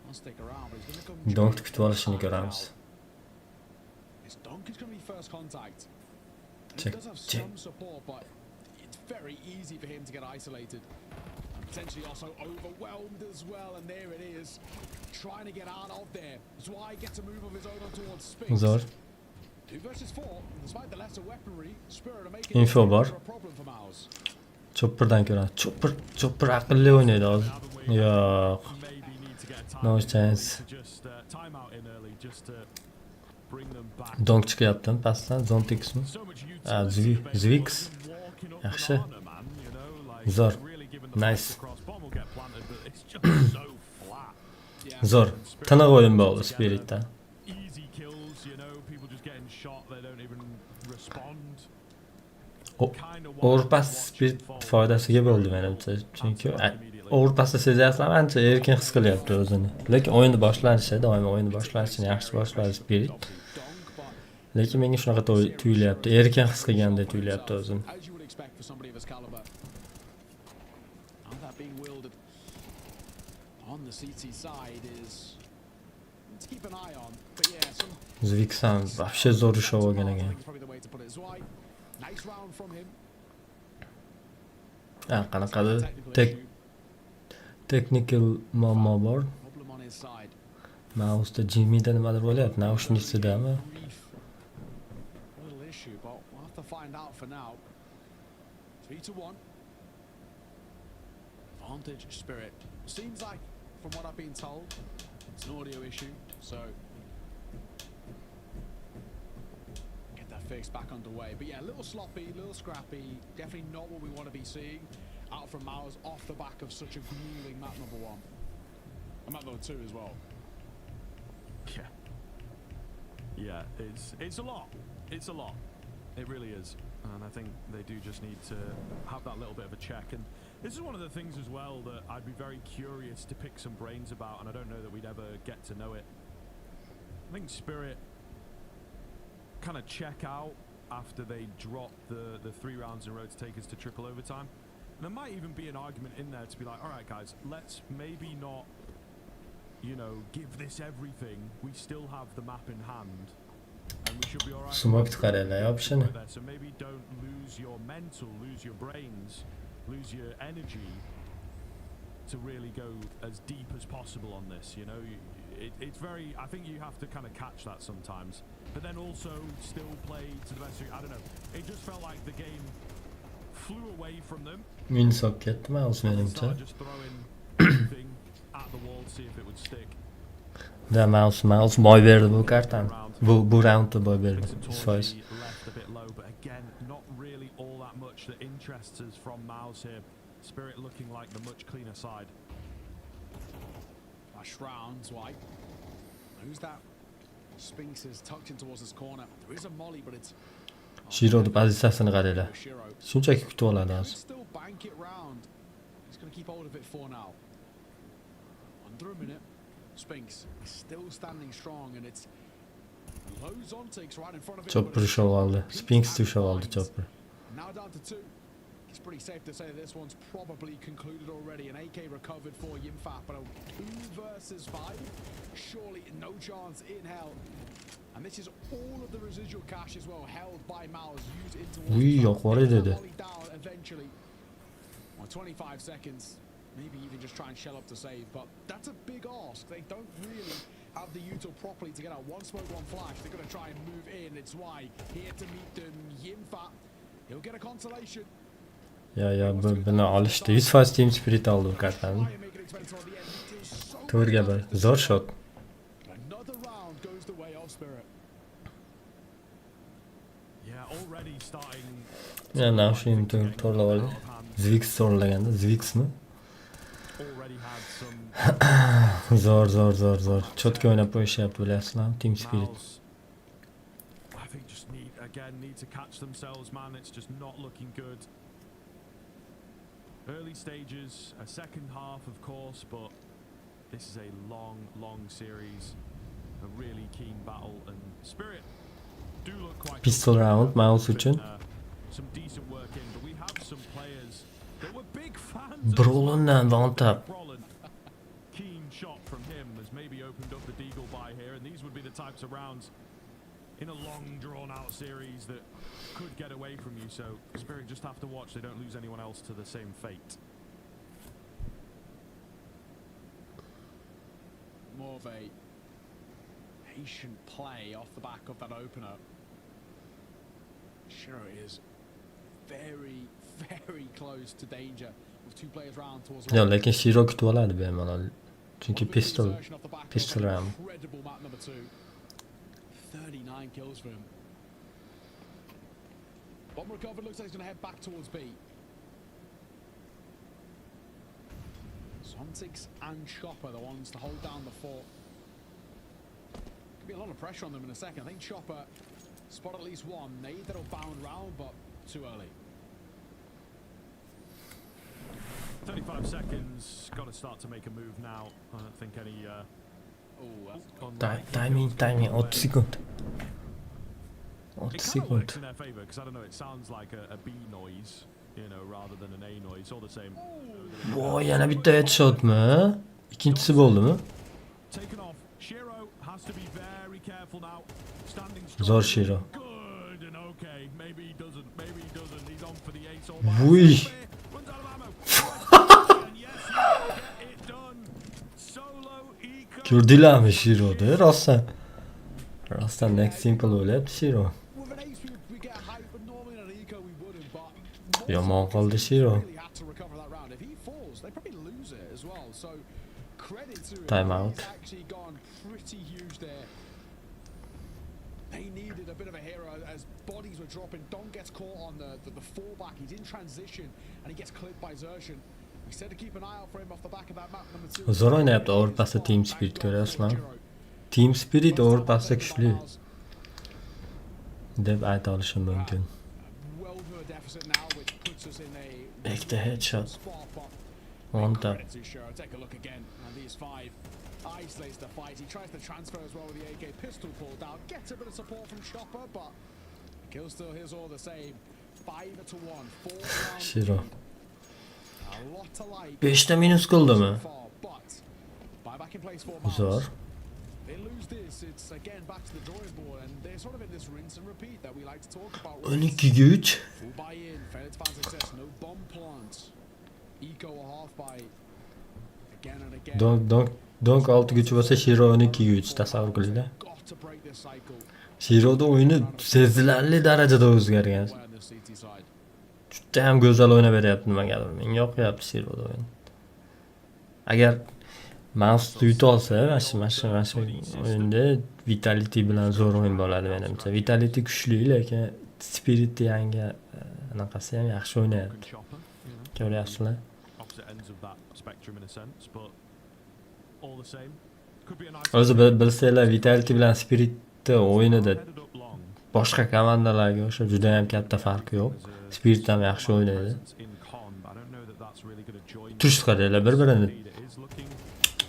I'll stick around, but he's going to come.
Donk kutib olishini ko'ramiz.
His donk is going to be first contact. And
Check,
he does have
check.
some support, but it's very easy for him to get isolated. And potentially also overwhelmed as well, and there it is. Trying to get out of there. That's why he gets a move of his own on towards Spinks.
Zo'r.
2 versus 4, despite the lesser weaponry, Spirit are making
Info
it
bor.
a problem for MOUZ.
Chopperdan ko'ra. Chopper aqlli o'ynaydi hozir. Yo'q. No chance. Donk chiqyapti pastdan, Zontixmi? Zvix. Yaxshi. Zo'r. Nice. Zo'r. Tiniq o'yin bo'ldi Spiritda. Overpass Spirit foydasiga bo'ldi menimcha. Chunki overpassda sezyapsizlar, ancha erkin his qilyapti o'zini. Lekin o'yinni boshlanishi, doimo o'yinni boshlashini yaxshi boshladi Spirit. Lekin menga shunaqa tuyulyapti, erkin his qilgandek tuyulyapti o'zini.
on the CT side is to keep an eye on. But yeah, some
Zbek ham вообще zo'r ishov olgan
I
ekan.
think is probably the way to put it. Zwei, nice round from him.
Qanaqadir
Technical issue.
technical muammo bor.
Problem on his side.
MOUZda Jimmyda nimadir bo'lyapti, naushniksidami?
Little issue, but we'll have to find out for now. 3-1. Advantage Spirit. Seems like, from what I've been told, it's an audio issue, so get that fixed back underway. But yeah, a little sloppy, a little scrappy. Definitely not what we want to be seeing out from MOUZ off the back of such a grueling map number 1. And map number 2 as well.
Yeah, it's a lot. It's a lot. It really is. And I think they do just need to have that little bit of a check. And this is one of the things as well that I'd be very curious to pick some brains about, and I don't know that we'd ever get to know it. I think Spirit kind of check out after they drop the 3 rounds in a row to take us to triple overtime. And there might even be an argument in there to be like, all right, guys, let's maybe not, you know, give this everything. We still have the map in hand, and we should be all right.
Smoke chiqaraylar opshini.
So maybe don't lose your mental, lose your brains, lose your energy to really go as deep as possible on this. You know, it's very. I think you have to kind of catch that sometimes, but then also still play to the best. I don't know. It just felt like the game flew away from them.
Min solib ketdi MOUZ menimcha.
Just throwing everything at the wall to see if it would stick.
Da MOUZ boy berdi bu kartani. Bu roundda boy berdi. 100%.
Left a bit low, but again, not really all that much that interests us from MOUZ here. Spirit looking like the much cleaner side.
Flash rounds, White. Who's that? Spinks is tucked in towards this corner. There is a molly, but it's
Shironi pozitsiyasini qaranglar. Shunchaki kutib oladi hozir.
still bank it round. He's going to keep hold of it for now. Under a minute. Spinks is still standing strong, and it's loads on takes right in front of him.
Chopper ushlab oldi. Spinks ushlab oldi Chopper.
Now down to 2. It's pretty safe to say that this one's probably concluded already. An AK recovered for Yimfat, but a 2 versus 5. Surely no chance in hell. And this is all of the residual cash as well, held by MOUZ, used into
yo'qori dedi.
down eventually. Well, 25 seconds. Maybe even just try and shell up to save, but that's a big ask. They don't really have the util properly to get out. 1 smoke, 1 flash. They're going to try and move in. It's why here to meet them, Yimfat. He'll get a consolation.
Ya buni olishdi. 100% team spirit oldi bu kartani. 4 ga 1. Zo'r shot.
Another round goes the way of Spirit.
Yeah, already starting.
Ya naushnikni to'g'rilab oldi. Zbek so'rlaganda, Zbeksmi?
Already had some.
Zo'r. Cho'tka o'ynab qo'yishyapti bilasizlarmi? Team spirit.
I think just need to catch themselves, man. It's just not looking good. Early stages, a second half, of course, but this is a long series, a really keen battle, and Spirit do look quite.
Pistol round MOUZ uchun.
Some decent work in, but we have some players that were big fans.
Brolindan one tap.
Keen shot from him has maybe opened up the deagle by here, and these would be the types of rounds in a long drawn-out series that could get away from you. So Spirit just have to watch they don't lose anyone else to the same fate.
More of a patient play off the back of that opener. Shiro is very close to danger with 2 players round towards
Yo, lekin Shiro kutib oladi bemalol. Chunki pistol round.
Incredible map number 2. 39 kills for him. Bomb recovered, looks like he's going to head back towards B. Sontics and Chopper, the ones to hold down the fort. Could be a lot of pressure on them in a second. I think Chopper spot at least 1. Nade that'll bound round, but too early.
35 seconds, got to start to make a move now. I don't think any.
Timing, 30 sekund. 30
It kind of
sekund.
works in their favour because I don't know. It sounds like a B noise, you know, rather than an A noise. All the same.
Voy, yana bitta headshotmi? İkincisi bo'ldimi?
Taken off. Shiro has to be very careful now. Standing
Zor
strong.
Shiro.
Good and okay. Maybe he doesn't. Maybe he doesn't. He's on for the ace all
Vuy.
Runs out of ammo. And yes, he will get it done. Solo eco.
Ko'rdinglarmi Shiro'ni? Rostdan next simple o'ylayapti Shiro.
With an ace, we get a hype, but normally in an eco we wouldn't. But
Yomon qoldi Shiro.
really had to recover that round. If he falls, they probably lose it as well. So credit to him.
Time out.
He's actually gone pretty huge there. They needed a bit of a hero as bodies were dropping. Don gets caught on the fallback. He's in transition and he gets clipped by Zertian. We said to keep an eye out for him off the back of that map. Number 2.
Zo'r o'ynayapti Overpassda Team Spirit ko'ryapsizlar. Team Spirit Overpassda kuchli deb ayta olishim mumkin.
Well to a deficit now, which puts us in a
Ikkita headshot.
spot, but
10 ta.
credit to Shiro. Take a look again, and these 5 isolates the fight. He tries to transfer as well with the AK pistol pulled out. Gets a bit of support from Chopper, but kill still is all the same. 5-1, 4 rounds.
Shiro.
A lot to like
5 ta minus qildimi?
so far, but buyback in place for MOUZ.
Zo'r.
They lose this, it's again back to the drawing board, and they're sort of in this rinse and repeat that we like to talk about.
12 ga 3.
Full buy-in, failed to find success, no bomb plant. Eco a half buy. Again and again.
Donk 6 ga 3 bo'lsa Shiro 12 ga 3 tasavvur qilinglar.
Got to break this cycle.
Shiro'da o'yini sezilarli darajada o'zgargan.
Play on the CT side.
Juda ham go'zal o'ynab beryapti nimagadir. Menga yoqyapti Shiro'da o'yin. Agar MOUZ yuta olsa, mana shu o'yinda Vitality bilan zo'r o'yin bo'ladi menimcha. Vitality kuchli, lekin Spirit yangi anaqasi ham yaxshi o'ynayapti.
Chopper, you know,
Ko'ryapsizlar?
opposite ends of that spectrum in a sense, but all the same, could be a nice.
O'zi bilsanglar Vitality bilan Spiritni o'yinida
Headed up long.
boshqa komandalarga o'sha juda ham katta farqi yo'q. Spirit ham yaxshi o'ynaydi.
In con, but I don't know that that's really going to join.
Tush chiqadilar bir-birini.
Indeed, it is looking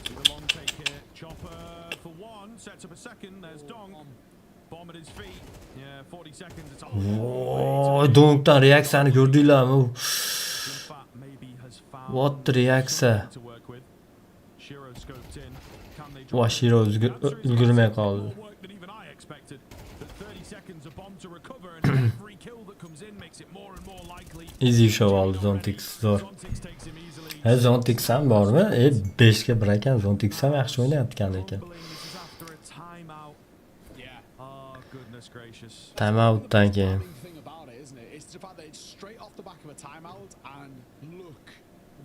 to the long take here. Chopper for one, sets up a second. There's Dong. Bomb at his feet. Yeah, 40 seconds. It's
Voy, Donkdan reaksiyani ko'rdinglarmi?
in fact, maybe has found
What the reaksiya?
to work with. Shiro scoped in. Can they
Voy, Shiro ulgurmay qoldi.
more work than even I expected. But 30 seconds a bomb to recover, and every kill that comes in makes it more and more likely.
Easy show oldi Zontix zo'r.
Zontix takes him easily.
Ha, Zontix ham bormi? 5 ga 1 ekan. Zontix ham yaxshi o'ynayapti lekin.
This is after a timeout.
Yeah.
Oh, goodness gracious.
Time outdan keyin.
The thing about it, isn't it? It's the fact that it's straight off the back of a timeout, and look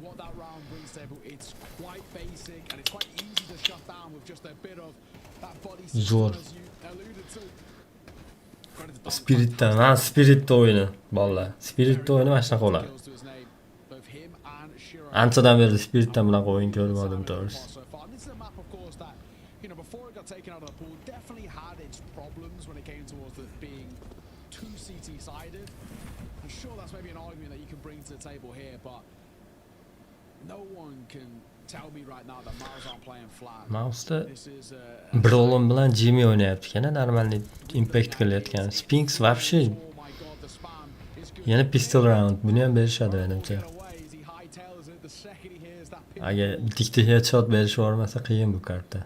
what that round brings to the table. It's quite basic, and it's quite easy to shut down with just a bit of that body system,
Zo'r.
as you alluded to. Credit to Don.
Spiritdan, ha, Spiritda o'yini, bolalar. Spiritda o'yini mana shunaqa bo'ladi.
Kills to his name. Both him and Shiro.
Anchadan beri Spiritdan bunaqa o'yin ko'rmadim to'g'risi.
So far. This is a map, of course, that before it got taken out of the pool, definitely had its problems when it came towards it being too CT-sided. I'm sure that's maybe an argument that you can bring to the table here, but no one can tell me right now that MOUZ aren't playing flat.
MOUZda
This is
Brolon bilan Jimmy o'ynayapti ekan, normalniy impact qilayotgan. Spinks вообще
oh my god, the spam is good.
yana pistol round. Buni ham berishadi menimcha.
Get away as he hightails it the second he hears that pin.
Agar ikkita headshot berish bo'lmasa qiyin bu karta.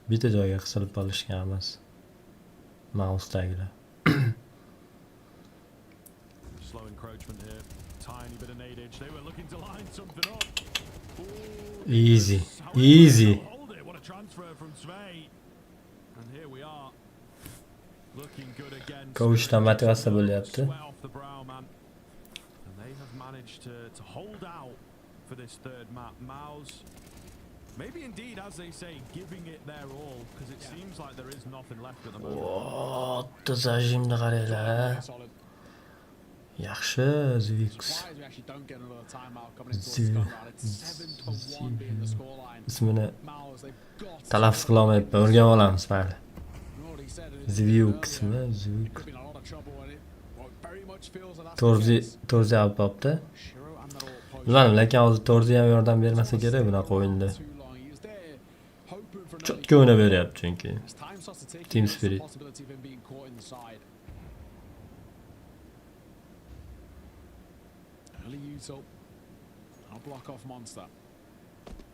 Bitta joyga qisilib qolishgan emas. MOUZdagilar.
Slow encroachment here. Tiny bit of nadage. They were looking to line something up.
Easy. Easy.
Hold it. What a transfer from Svei. And here we are. Looking good again.
Kovushdan motivatsiya bo'lyapti.
Sweat off the brow, man. And they have managed to hold out for this third map. MOUZ, maybe indeed, as they say, giving it their all, because it seems like there is nothing left at the moment.
O'tda zajimni qaranglar.
Solid.
Yaxshi, Zvix.
Surprised we actually don't get another timeout coming into this gun round. It's 7-1 being the scoreline.
Ismini
MOUZ, they've got
talaffuz qila olmayapman. O'rganib olamiz, mayli.
already said it is
Zvixmi?
earlier.
Zvix.
Could be in a lot of trouble and it very much feels that that's
Torzi,
the case.
Torzi olib qolibdi.
Shiro and that all post.
Bilmadim, lekin hozir Torzi ham yordam bermasa kerak bunaqa o'yinda.
Too long. He was there hoping for an early
Chotga o'ynab beryapti chunki.
As time starts to tick,
Team
there's the
spirit.
possibility of him being caught in the side. Early util. I'll block off Monster.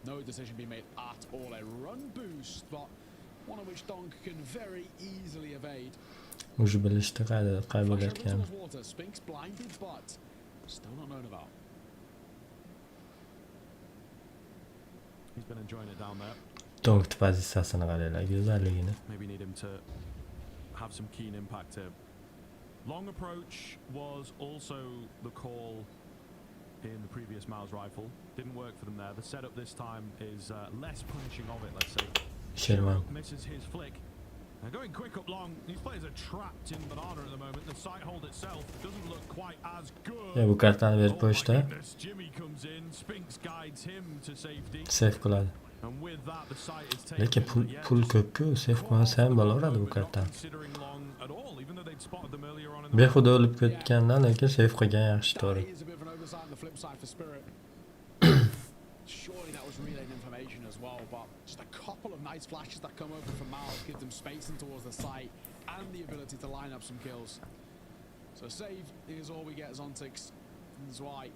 No decision being made at all. A run boost, but one of which Donk can very easily evade.
O'sha bilishdi qay
Flash over
bo'layotgan.
towards water. Spinks blinded, but still not known about.
He's been enjoying it down there.
Donk pozitsiyasini qaranglar, go'zalligini.
Maybe need him to have some keen impact here. Long approach was also the call in the previous MOUZ rifle. Didn't work for them there. The setup this time is less punishing of it, let's say.
Sherman
misses his flick. And going quick up long, these players are trapped in banana at the moment. The sight hold itself doesn't look quite as good.
bu kartani berib qo'yishdi.
Jimmy comes in, Spinks guides him to safety.
Save qiladi.
And with that the sight is taken.
Lekin pul ko'p-ku, save qilmasa ham bo'laveradi bu kartani. Behuda o'lib ketgandan lekin save qilgan yaxshi to'g'ri.
Surely that was relaying information as well, but just a couple of nice flashes that come over from MOUZ give them spacing towards the site and the ability to line up some kills. So save is all we get as Ontix. That's why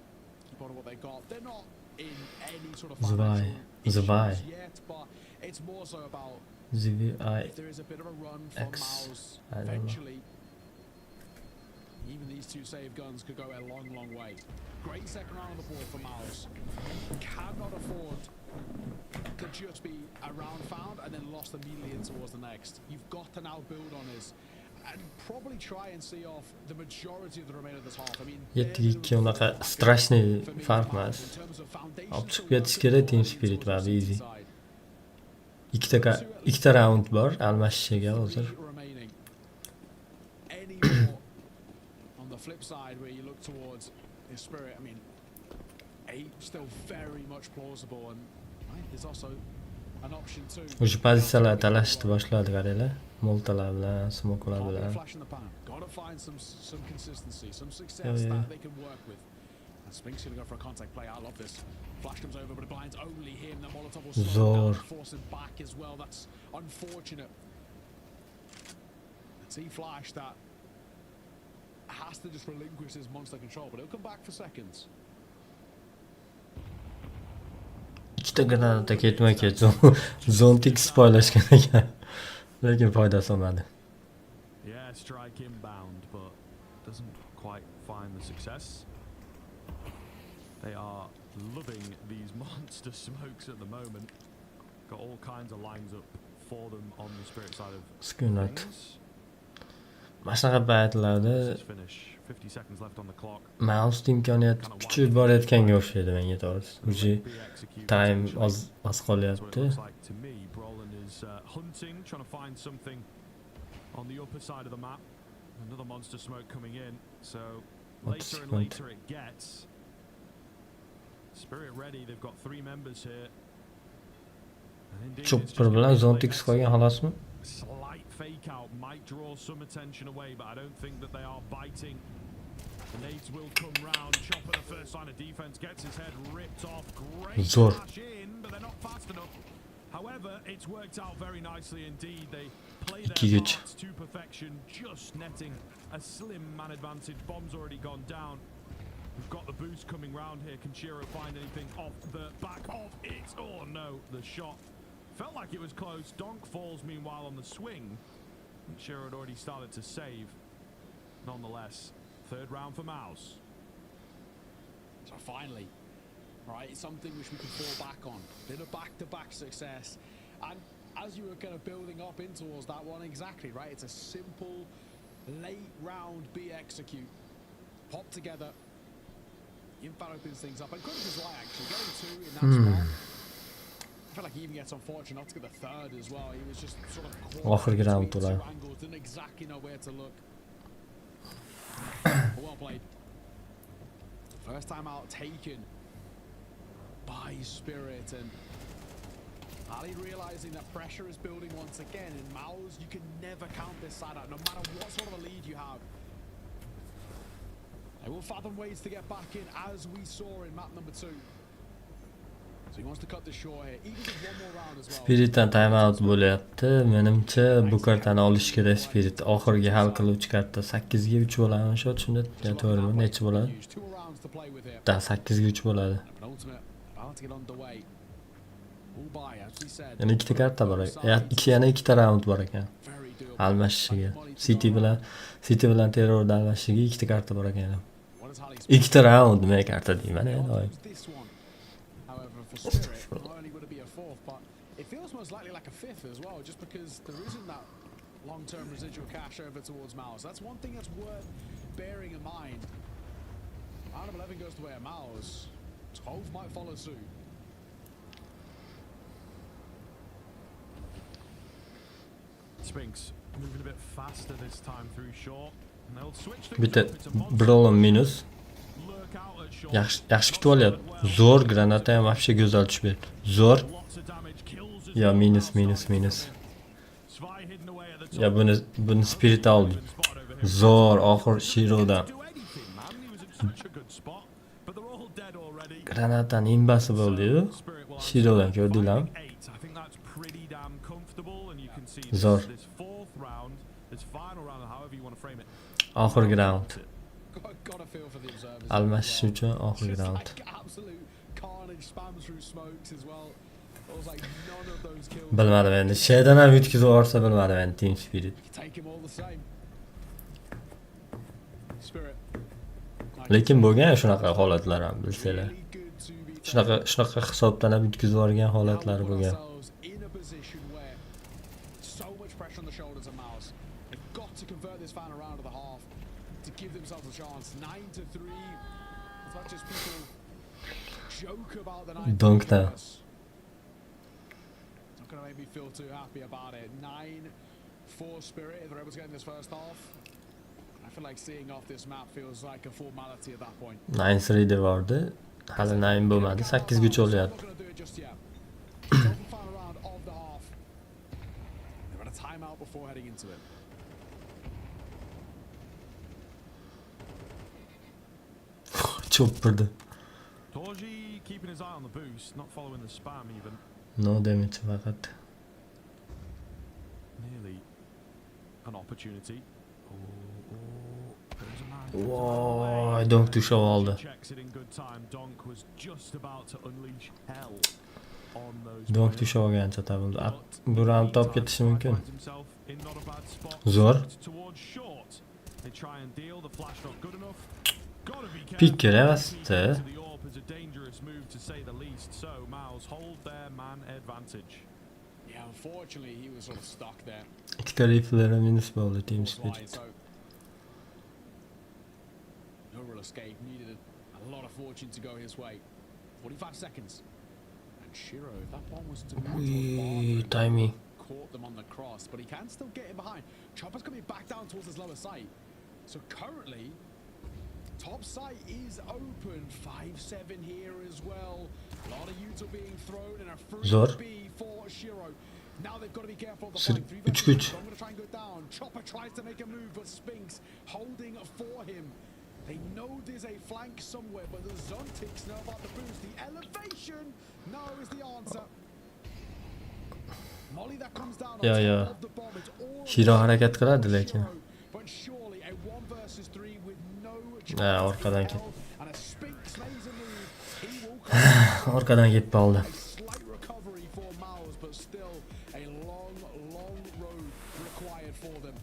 keep on what they got. They're not in any sort of financial issues yet, but it's more so about if there is a bit of a run from MOUZ eventually. Even these two save guns could go a long, long way. Great second round on the board for MOUZ. Cannot afford to just be around found and then lost immediately in towards the next. You've got to now build on this and probably try and see off the majority of the remainder of this half. I mean,
7-2 unaqa strashniy farq emas. Olib chiqib ketish kerak Team Spirit va easy. Ikkita round bor almashishiga hozir.
On the flip side, where you look towards his Spirit, I mean, 8 still very much plausible, and there's also an option too.
O'sha pozitsiyalar talashishni boshladi qaranglar. Moltalar bilan, smokelar bilan.
Got to find some consistency, some success that they can work with. And Spinks gonna go for a contact play. I love this. Flash comes over, but it blinds only him. The Molotov will slow down, force him back as well. That's unfortunate. It's Flash that has to just relinquish his monster control, but he'll come back for seconds.
Ikkita granata ketma-ket Zontix spoilashgan ekan. Lekin foydasi olmadi.
Yeah, strike inbound, but doesn't quite find the success. They are loving these monster smokes at the moment. Got all kinds of lines up for them on the Spirit side of things.
Mashnaqa paytlarda MOUZ imkoniyat kuchi borayotganga o'xshaydi menga to'g'risi. Uji time oz qolyapti.
Hunting, trying to find something on the upper side of the map. Another monster smoke coming in. So later and later it gets. Spirit ready. They've got 3 members here.
Chopper bilan Zontix qo'ygan xolosmi?
Slight fake out might draw some attention away, but I don't think that they are biting. The nades will come round. Chopper, the first line of defense, gets his head ripped off. Great flash in, but they're not fast enough. However, it's worked out very nicely indeed. They play their parts to perfection, just netting a slim man advantage. Bomb's already gone down. We've got the boost coming round here. Can Shiro find anything off the back of it? Oh no, the shot felt like it was close. Donk falls meanwhile on the swing. Shiro had already started to save. Nonetheless, third round for MOUZ.
So finally, right, something which we can fall back on. Bit of back-to-back success. And as you were kind of building up in towards that one, exactly, right? It's a simple late round B execute. Pop together. Info opens things up. And good as why actually getting 2 in that spot. I feel like he even gets unfortunate not to get the third as well. He was just sort of caught between 2 angles, didn't exactly know where to look. Well played. First time out taken by Spirit, and Ali realizing that pressure is building once again. In MOUZ, you can never count this side out, no matter what sort of a lead you have. They will fathom ways to get back in, as we saw in map number 2. So he wants to cut the short here. Even with one more round as well.
Spiritdan time out bo'lyapti. Menimcha bu kartani olish kerak Spirit. Oxirgi hal qiluvchi karta 8 ga 3 bo'ladimi shu tushunda? To'g'rimi? Necha bo'ladi? Da 8 ga 3 bo'ladi. Yana ikkita karta bor ekan. Yana ikkita raund bor ekan. Almashishiga. City bilan terrorda almashishiga ikkita karta bor ekan. Ikkita raund nima karta deyman endi.
It feels most likely like a fifth as well, just because there isn't that long-term residual cash over towards MOUZ. That's one thing that's worth bearing in mind. Out of 11 goes the way of MOUZ. 12 might follow suit.
Spinks moving a bit faster this time through short. And they'll switch
Bitta Brolon minus. Yaxshi kutib olyapti. Zo'r granata ham вообще go'zal tushib berdi. Zo'r. Ya minus. Ya buni spirit oldi. Zo'r oxir Shirodan. Granataning imbasi bo'ldi-yu. Shirodan ko'rdinglarmi? Zo'r. Oxirgi raund. Almashish uchun oxirgi raund. Bilmadim endi. Shaydan ham yutkazib yuborsa bilmadim endi Team Spirit. Lekin bo'lgan shunaqa holatlar ham bilsanglar. Shunaqa hisobdan ham yutkazib yuborgan holatlari bo'lgan.
Give themselves a chance. 9-3. As much as people joke about the 9.
Don't know.
It's not going to make me feel too happy about it. 9-4 Spirit if they're able to get in this first half. I feel like seeing off this map feels like a formality at that point.
9-3 devordi. Hali 9 bo'lmadi. 8 gacha olyapti.
Final round of the half. They've had a timeout before heading into it.
Chopperdi.
Torji keeping his eye on the boost, not following the spam even.
No damage faqat.
Nearly an opportunity.
Voy, Donk tushib oldi. Donk tushib olgancha tabildi. Bu round top ketishi mumkin. Zo'r. Pik kerakmasdi. Ikkita riflera minus bo'ldi Team Spirit.
No real escape, needed a lot of fortune to go his way. 45 seconds. And Shiro, if that bomb was to
timing.
Caught them on the cross, but he can still get in behind. Chopper's coming back down towards his lower sight. So currently, top sight is open. 5-7 here as well. A lot of Utah being thrown in a free B for Shiro. Now they've got to be careful of the fight. 3 I'm going to try and go down. Chopper tries to make a move, but Spinks holding for him. They know there's a flank somewhere, but the Zontics know about the boost. The elevation, no, is the answer. Molly that comes down on top of the bomb. It's all
Shiro harakat qiladi lekin.
But surely a 1 versus 3 with no
orqadan ket.
and a Spinks makes a move. He will come.
Orqadan ketib qoldi.
Slight recovery for MOUZ, but still a long road required for them.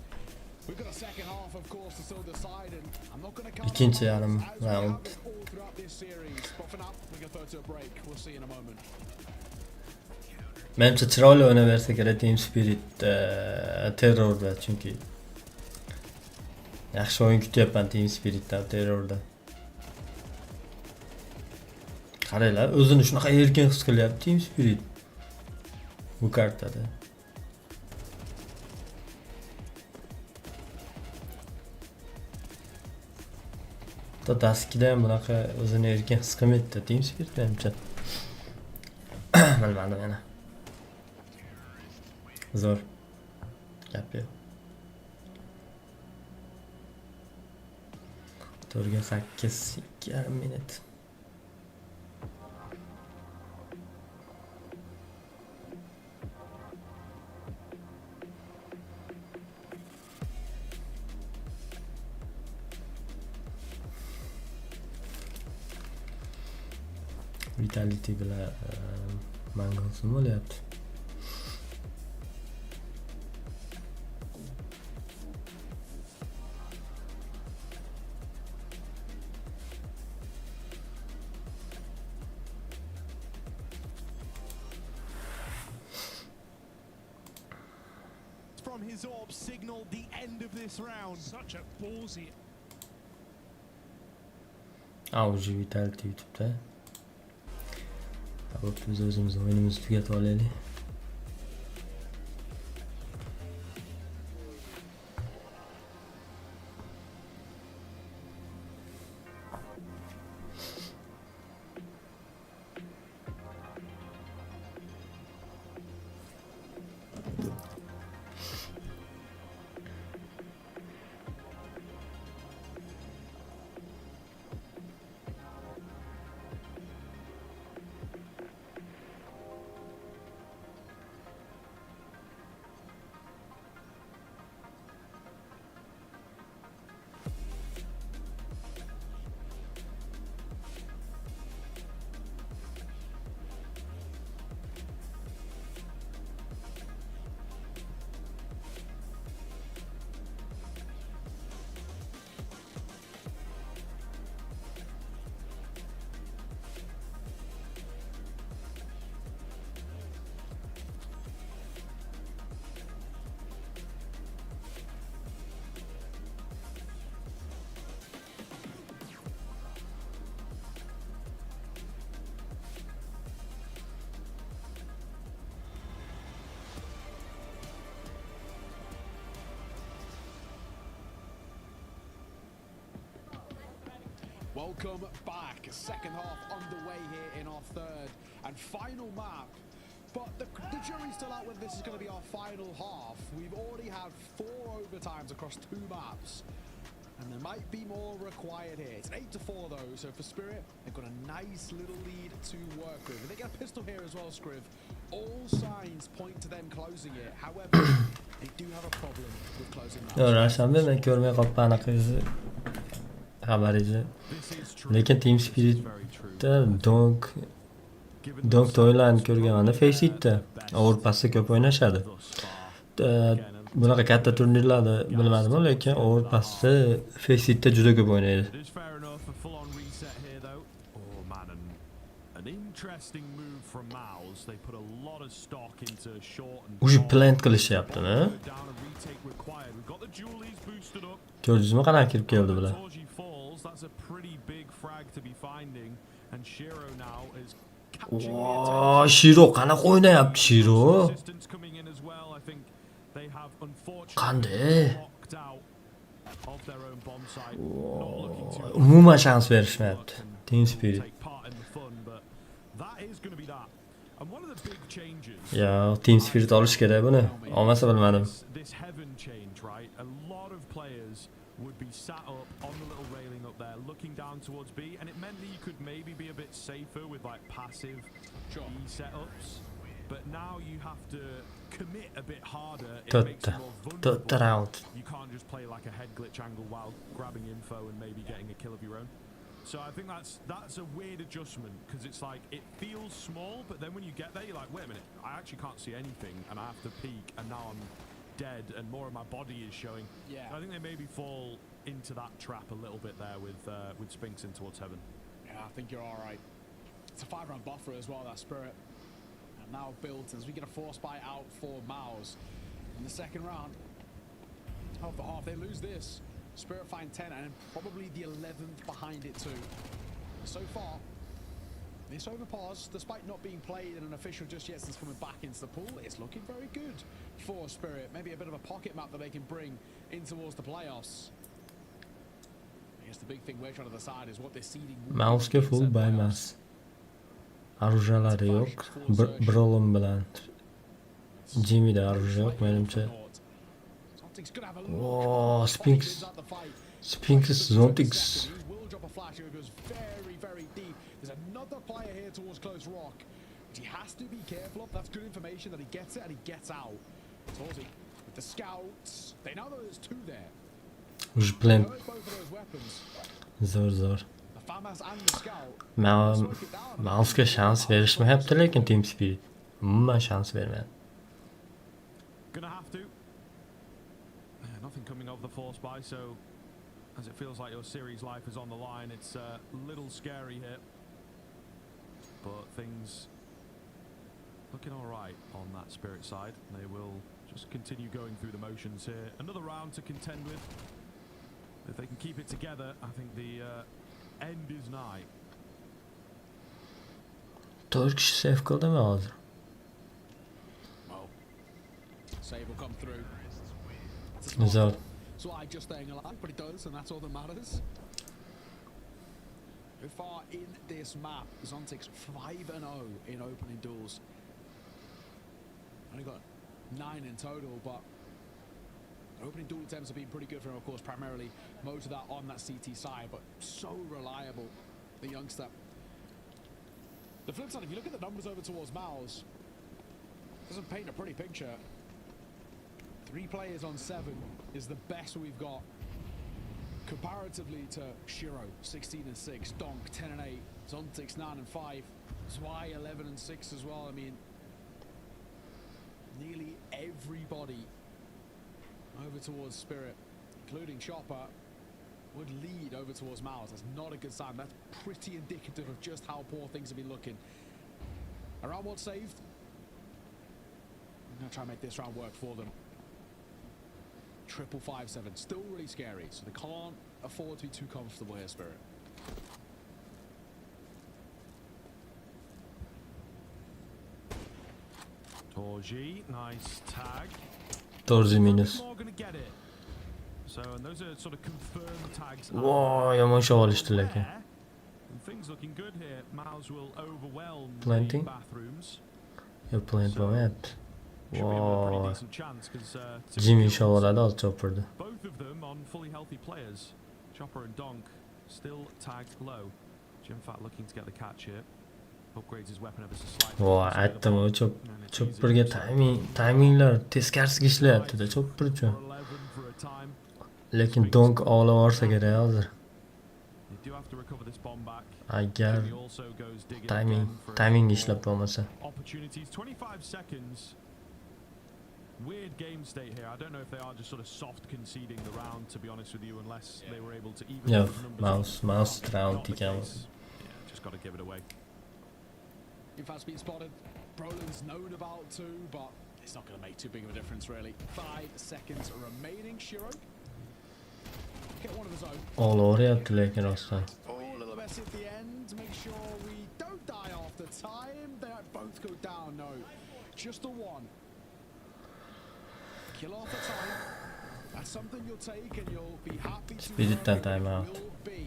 We've got a second half, of course, to still decide, and I'm not going to count
İkinci yarım round.
all throughout this series. But for now, we can throw to a break. We'll see in a moment.
Menimcha chiroyli o'ynaversa kerak Team Spirit terrorda, chunki yaxshi o'yin kutyapman Team Spiritdan terrorda. Qaranglar, o'zini shunaqa erkin his qilyapti Team Spirit bu kartada. Daskida ham bunaqa o'zini erkin his qilmaydi Team Spirit menimcha. Bilmadim yana. Zo'r. Gap yo'q. 4:08 minut. Vitality bilan Mangos nima bo'lyapti?
From his orb signaled the end of this round. Such a ballsy.
Auji Vitality YouTube'da. Hop, biz o'zimiz o'yinimizni tugatib olaylik.
Welcome back. Second half underway here in our third and final map. But the jury's still out whether this is going to be our final half. We've already had 4 overtimes across 2 maps. And there might be more required here. It's 8-4 though, so for Spirit, they've got a nice little lead to work with. If they get a pistol here as well, Scriv, all signs point to them closing it. However, they do have a problem with closing that.
Rashamni men ko'rmay qolibman anaqa xabaringizni. Lekin Team Spiritda Donk to'ylarni ko'rganman-da, Faceitda. Overpassda ko'p o'ynashadi. Bunaqa katta turnirlarda bilmadim, lekin Overpassda Faceitda juda ko'p o'ynaydi. Uji plant qilishyaptimi? Ko'rdingizmi qanaqa kirib keldi bular? Voh, Shiro qanaqa o'ynayapti Shiro? Qanday? Umuman shans berishmayapti Team Spirit. Ya, Team Spirit olish kerak buni. Olmasa bilmadim.
Would be sat up on the little railing up there looking down towards B, and it meant that you could maybe be a bit safer with like passive E setups, but now you have to commit a bit harder. It makes you more vulnerable. You can't just play like a head glitch angle while grabbing info and maybe getting a kill of your own. So I think that's a weird adjustment, because it's like it feels small, but then when you get there you're like, wait a minute, I actually can't see anything and I have to peek, and now I'm dead and more of my body is showing. Yeah. So I think they maybe fall into that trap a little bit there with Spinks in towards heaven.
Yeah, I think you're all right. It's a 5-round buffer as well, that Spirit. And now built as we get a force buy out for MOUZ in the second round of the half. They lose this. Spirit find 10 and probably the 11th behind it too. So far, this overpass, despite not being played in an official just yet since coming back into the pool, it's looking very good for Spirit. Maybe a bit of a pocket map that they can bring in towards the playoffs. I guess the big thing we're trying to decide is what this seeding will be.
MOUZga full baymas. Arujalari yo'q. Brolum bilan Jimmy'da aruja yo'q menimcha. Oh, Spinks Zontix.
There's another player here towards close rock, which he has to be careful of. That's good information that he gets it and he gets out. Torzy with the scouts. They know there's 2 there.
Uji plant.
Both of those weapons.
Zor.
The FAMAS and the scout.
MOUZga shans berishmayapti, lekin Team Spirit umuman shans bermayapti.
Gonna have to. Nothing coming of the force buy, so as it feels like your series life is on the line, it's a little scary here. But things looking all right on that Spirit side. They will just continue going through the motions here. Another round to contend with. If they can keep it together, I think the end is nigh.
4 kishi save qildimi hozir?
Well, save will come through.
Zo'r.
So I just staying alive, but it does, and that's all that matters. So far in this map, Zontic's 5-0 in opening duels. Only got 9 in total, but opening duel attempts have been pretty good for him, of course, primarily most of that on that CT side, but so reliable, the youngster. The flip side, if you look at the numbers over towards MOUZ, doesn't paint a pretty picture. 3 players on 7 is the best we've got comparatively to Shiro, 16-6, Donk 10-8, Zontix 9-5, Zwei 11-6 as well. I mean, nearly everybody over towards Spirit, including Chopper, would lead over towards MOUZ. That's not a good sign. That's pretty indicative of just how poor things have been looking. A round what's saved. I'm going to try and make this round work for them. 5-5-7. Still really scary, so they can't afford to be too comfortable here, Spirit.
Torji, nice tag.
Torji minus.
So, and those are sort of confirmed tags.
Voy, yomon shot olishdi lekin.
Things looking good here. MOUZ will overwhelm
Planting?
the bathrooms.
Yo, plant bo'lmayapti.
Should be a pretty
Voy.
decent chance because
Jimmy shot oladi hozir Chopper'da.
both of them on fully healthy players. Chopper and Donk still tagged low. Jimfat looking to get the catch here. Upgrades his weapon ever so slightly.
Voy, aytdim u Chopper'ga timinglar teskarisiga ishlayapti-da Chopper uchun. Lekin Donk olib olsa kerak hozir.
You do have to recover this bomb back.
Agar
He also goes digging
timing
again for
ishlab bo'lmasa.
opportunities. 25 seconds. Weird game state here. I don't know if they are just sort of soft conceding the round, to be honest with you, unless they were able to even
Yo,
those numbers.
MOUZ round
Not the
ekan.
case. Yeah, just got to give it away.
In fact, been spotted. Brolin's known about too, but it's not going to make too big of a difference, really. 5 seconds remaining. Shiro get one of his own.
Olaveryapti lekin rostdan.
All of the best at the end. Make sure we don't die after time. They might both go down. No, just the one. Kill off the time. That's something you'll take, and you'll be happy to.
Spirit'dan timeout.
Will be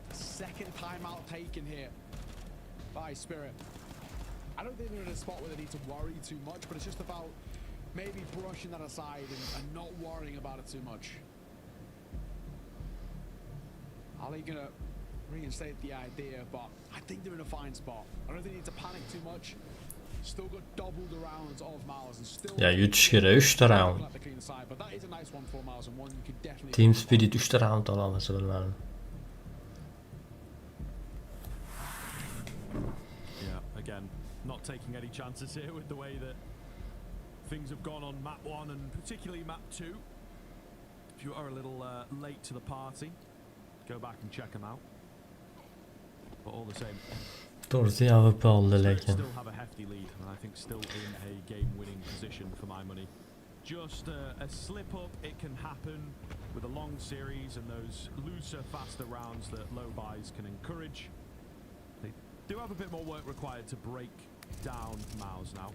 the second timeout taken here by Spirit. I don't think they're in a spot where they need to worry too much, but it's just about maybe brushing that aside and not worrying about it too much. Ali gonna reinstate the idea, but I think they're in a fine spot. I don't think they need to panic too much. Still got double the rounds of MOUZ and still.
Ya yutish kerak 3 ta round.
But that is a nice one for MOUZ and one you could definitely.
Team Spirit 3 ta round olmasa bilmadim.
Yeah, again, not taking any chances here with the way that things have gone on map 1 and particularly map 2. If you are a little late to the party, go back and check them out. But all the same,
To'g'risi AWP oldi lekin.
still have a hefty lead, and I think still in a game-winning position for my money. Just a slip-up, it can happen with a long series and those looser, faster rounds that low buys can encourage. They do have a bit more work required to break down MOUZ now.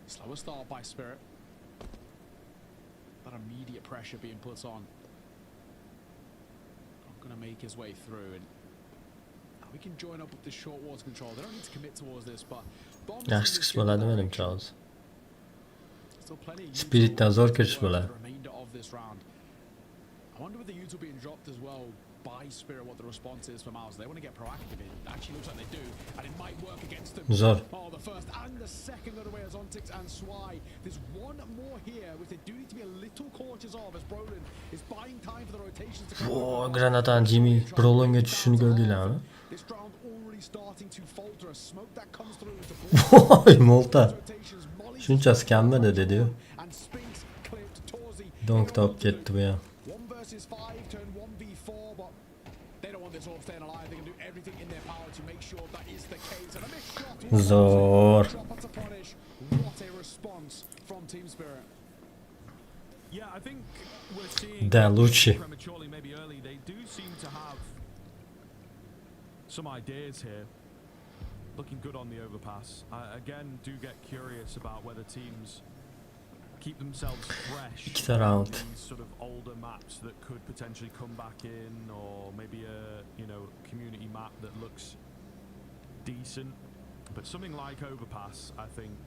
Slower start by Spirit. That immediate pressure being put on. Not going to make his way through, and we can join up with the short water control. They don't need to commit towards this, but
Yaxshi qismi bo'ladi menimcha hozir.
still plenty of
Spiritdan zo'r kirish bo'ladi.
the remainder of this round. I wonder with the utes being dropped as well. by Spirit what the response is for MOUZ. They want to get proactive. It actually looks like they do, and it might work against them.
Zor.
Oh, the first and the second got away as Zontix and Swai. There's one more here, which they do need to be a little cautious of, as Brolin is buying time for the rotations to come.
O granatani Jimmy Brolonga tushishini ko'rdinglarmi?
This round already starting to falter. A smoke that comes through to
Voy, Molta. Shunchasi kammi dedi-yu.
and Spinks clipped Torzi.
Donk top ketdi bu ham.
1 versus 5 turn 1v4, but they don't want this all staying alive. They can do everything in their power to make sure that is the case. And a missed shot.
Zor.
Drop to punish. What a response from Team Spirit.
Yeah, I think we're seeing
Dalucci.
prematurely, maybe early. They do seem to have some ideas here. Looking good on the overpass. I again do get curious about whether teams keep themselves fresh
İkisi round.
in these sort of older maps that could potentially come back in, or maybe a community map that looks decent. But something like overpass, I think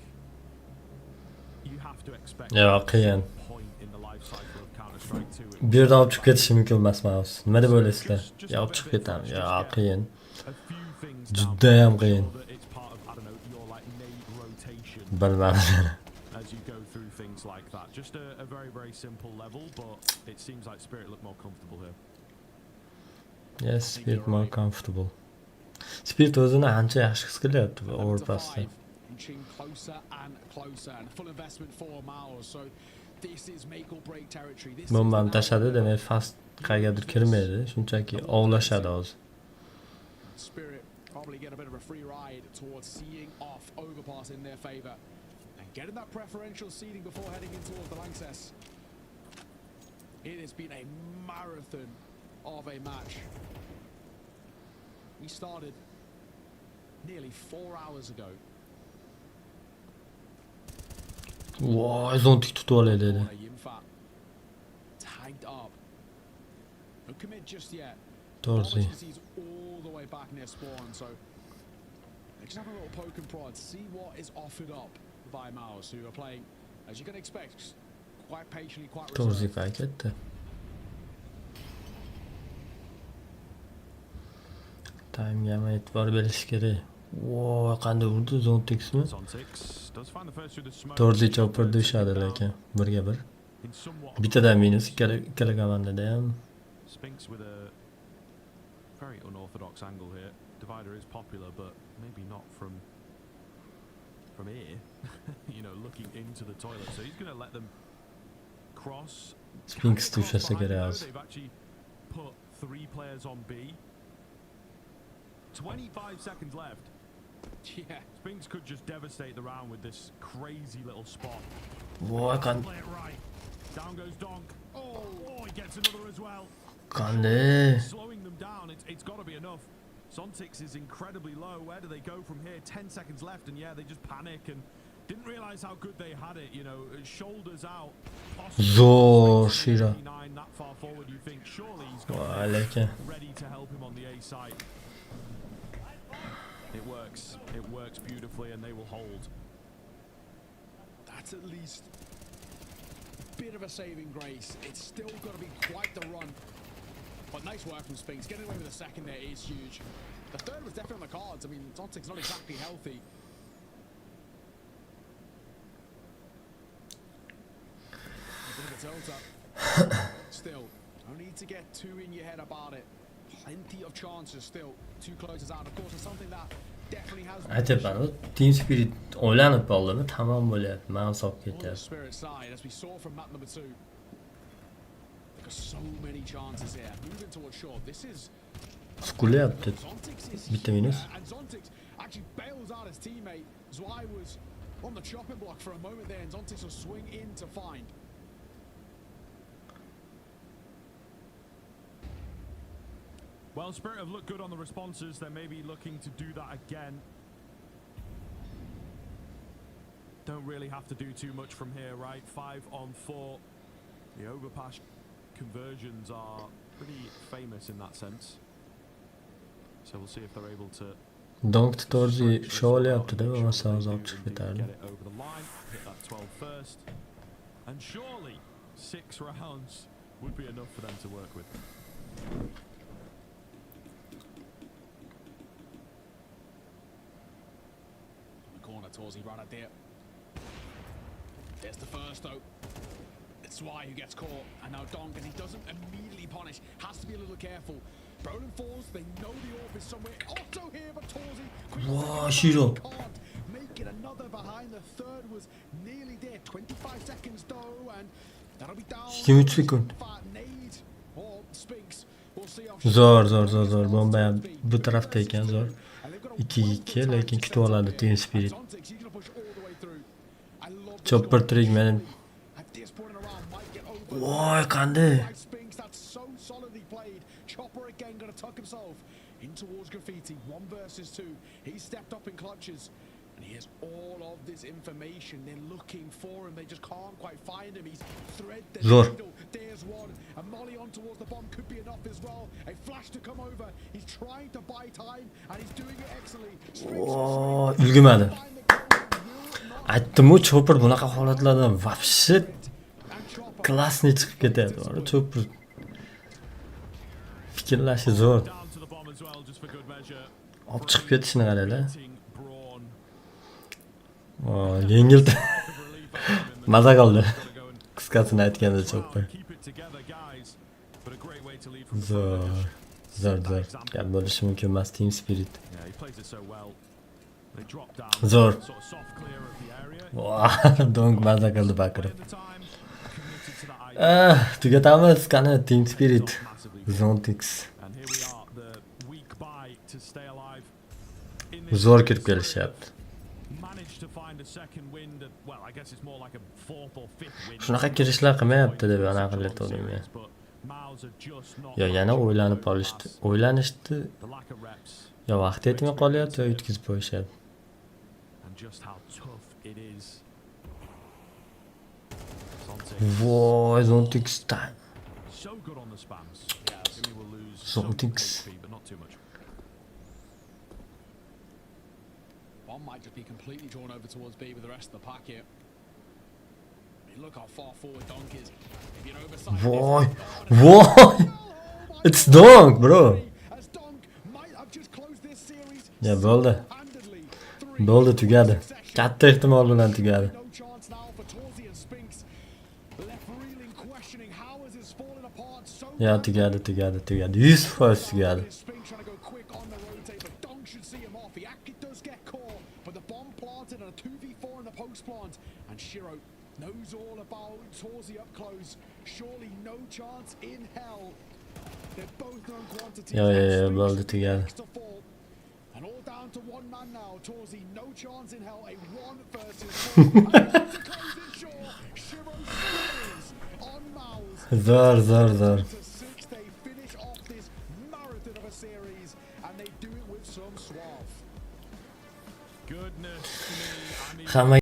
you have to expect
Ya qiyin.
point in the life cycle of Counter-Strike 2.
Bu yerda olib chiqib ketishi mumkin emas MOUZ. Nima deb o'ylaysizlar? Yo olib chiqib ketamiz. Yo qiyin. Juda ham qiyin. Bilmadim.
As you go through things like that, just a very, very simple level, but it seems like Spirit look more comfortable here.
Yes, Spirit more comfortable. Spirit o'zini ancha yaxshi his qilyapti bu overpassda.
Inching closer and closer, and full investment for MOUZ. So this is make or break territory. This
Bombani tashladi, demak fast qayergadir kirmaydi, shunchaki ovlashadi hozir.
Spirit probably get a bit of a free ride towards seeing off overpass in their favor and getting that preferential seeding before heading in towards the Lanxess. It has been a marathon of a match. We started nearly 4 hours ago.
Voy, zontik tutib olay dedi.
Tagged up. No commit just yet.
Torzi.
He's all the way back near spawn, so they just have a little poke and prod, see what is offered up by MOUZ, who are playing, as you can expect, quite patiently, quite
Torzi
reserved.
qaytdi. Time'ga ham e'tibor berish kerak. Voy, qanday urdi Zontixmi? Torzi chopirdi ushadi lekin 1-1. Bittada minus, ikkala komandada ham.
Spinks with a very unorthodox angle here. Divider is popular, but maybe not from here. Looking into the toilet. So he's going to let them cross.
Spinks tushasa kerak hozir.
They've actually put 3 players on B. 25 seconds left.
Yeah.
Spinks could just devastate the round with this crazy little spot.
Voy,
Play it right. Down goes Donk. Oh, he gets another as well.
qanday?
Slowing them down, it's got to be enough. Zontix is incredibly low. Where do they go from here? 10 seconds left, and yeah, they just panic and didn't realize how good they had it. Shoulders out.
Zor Shira.
That far forward, you think surely he's got
Voy, lekin.
ready to help him on the A side. It works. It works beautifully, and they will hold.
That's at least a bit of a saving grace. It's still got to be quite the run. But nice work from Spinks. Getting away with the second there is huge. The third was definitely on the cards. I mean, Zontix's not exactly healthy. A bit of a tilt up. Still, no need to get too in your head about it. Plenty of chances still. 2 closes out. Of course, it's something that definitely has.
Aytibman, Team Spirit o'ylanib qoldimi? Tamom bo'lyapti. MOUZ olib
On the
ketyapti.
Spirit side, as we saw from map number 2. There's so many chances here. Moving towards short. This is.
Skulyapti. Bitta minus.
And Zontix actually bails out his teammate. Zwei was on the chopping block for a moment there, and Zontix will swing in to find.
Well, Spirit have looked good on the responses. They may be looking to do that again. Don't really have to do too much from here, right? 5 on 4. The overpass conversions are pretty famous in that sense. So we'll see if they're able to
Donk Torzi sho'olyapti-da, bo'lmasa hozir olib chiqib ketardi.
get it over the line, hit that 12 first. And surely 6 rounds would be enough for them to work with.
Torzi right at there. There's the first though. It's why who gets caught. And now Donk, as he doesn't immediately punish, has to be a little careful. Brolin falls, they know the orb is somewhere. Also here, but Torzi
Wow, Shiro.
can't make it another behind. The third was nearly there. 25 seconds though, and that'll be down.
23 sekund.
Nade or Spinks. We'll see how
Zo'r. Bomba ham bu tarafda ekan, zo'r. 2-2, lekin kutib oladi Team Spirit. Chopper trick men. Voy, qanday?
Spinks, that's so solidly played. Chopper again gonna tuck himself in towards Graffiti. 1 versus 2. He's stepped up in clutches. And he has all of this information. They're looking for him. They just can't quite find him. He's thread the needle. There's one. A molly on towards the bomb could be enough as well. A flash to come over. He's trying to buy time and he's doing it excellently.
Oh, ulgurmadi. Aytdim-ku, Chopper bunaqa holatlarda вообще klassni chiqib ketadi. Chopper fikrlashi zo'r. Olib chiqib ketishini qaranglar. Yengil maza qildi. Qisqasini aytganda Chopper. Zo'r. Gap bo'lishi mumkin emas Team Spirit. Zo'r. Donk maza qildi bakirib. Tugatamiz qani Team Spirit. Zontix. Zo'r kirib kelishyapti. Shunaqa kirishlar qilmayapti deb anaqa qilyaptim men. Yo, yana o'ylanib qolishdi. O'ylanishdi. Yo, vaqt yetmay qolyapti, yo yutkizib qo'yishadi. Voy, Zontix. Zontix.
One might just be completely drawn over towards B with the rest of the pack here. Look how far forward Donk is. If you're oversized,
Voy. It's Donk, bro.
as Donk might have just closed this series.
Ya bo'ldi. Bo'ldi, tugadi. Katta ehtimol bilan tugadi.
No chance now for Torzi and Spinks. Left reeling, questioning how has this fallen apart so
Ya tugadi. 100% tugadi.
Spinks trying to go quick on the rotate, but Donk should see him off. He actually does get caught, but the bomb planted and a 2v4 in the post plant. And Shiro knows all about Torzi up close. Surely no chance in hell. They're both known quantities.
Ya, bo'ldi, tugadi.
And all down to one man now. Torzi, no chance in hell. A 1 versus 4. And to close it short, Shiro scores on MOUZ.
Zo'r.
To 6, they finish off this marathon of a series, and they do it with some suave.
Goodness me.
Hamma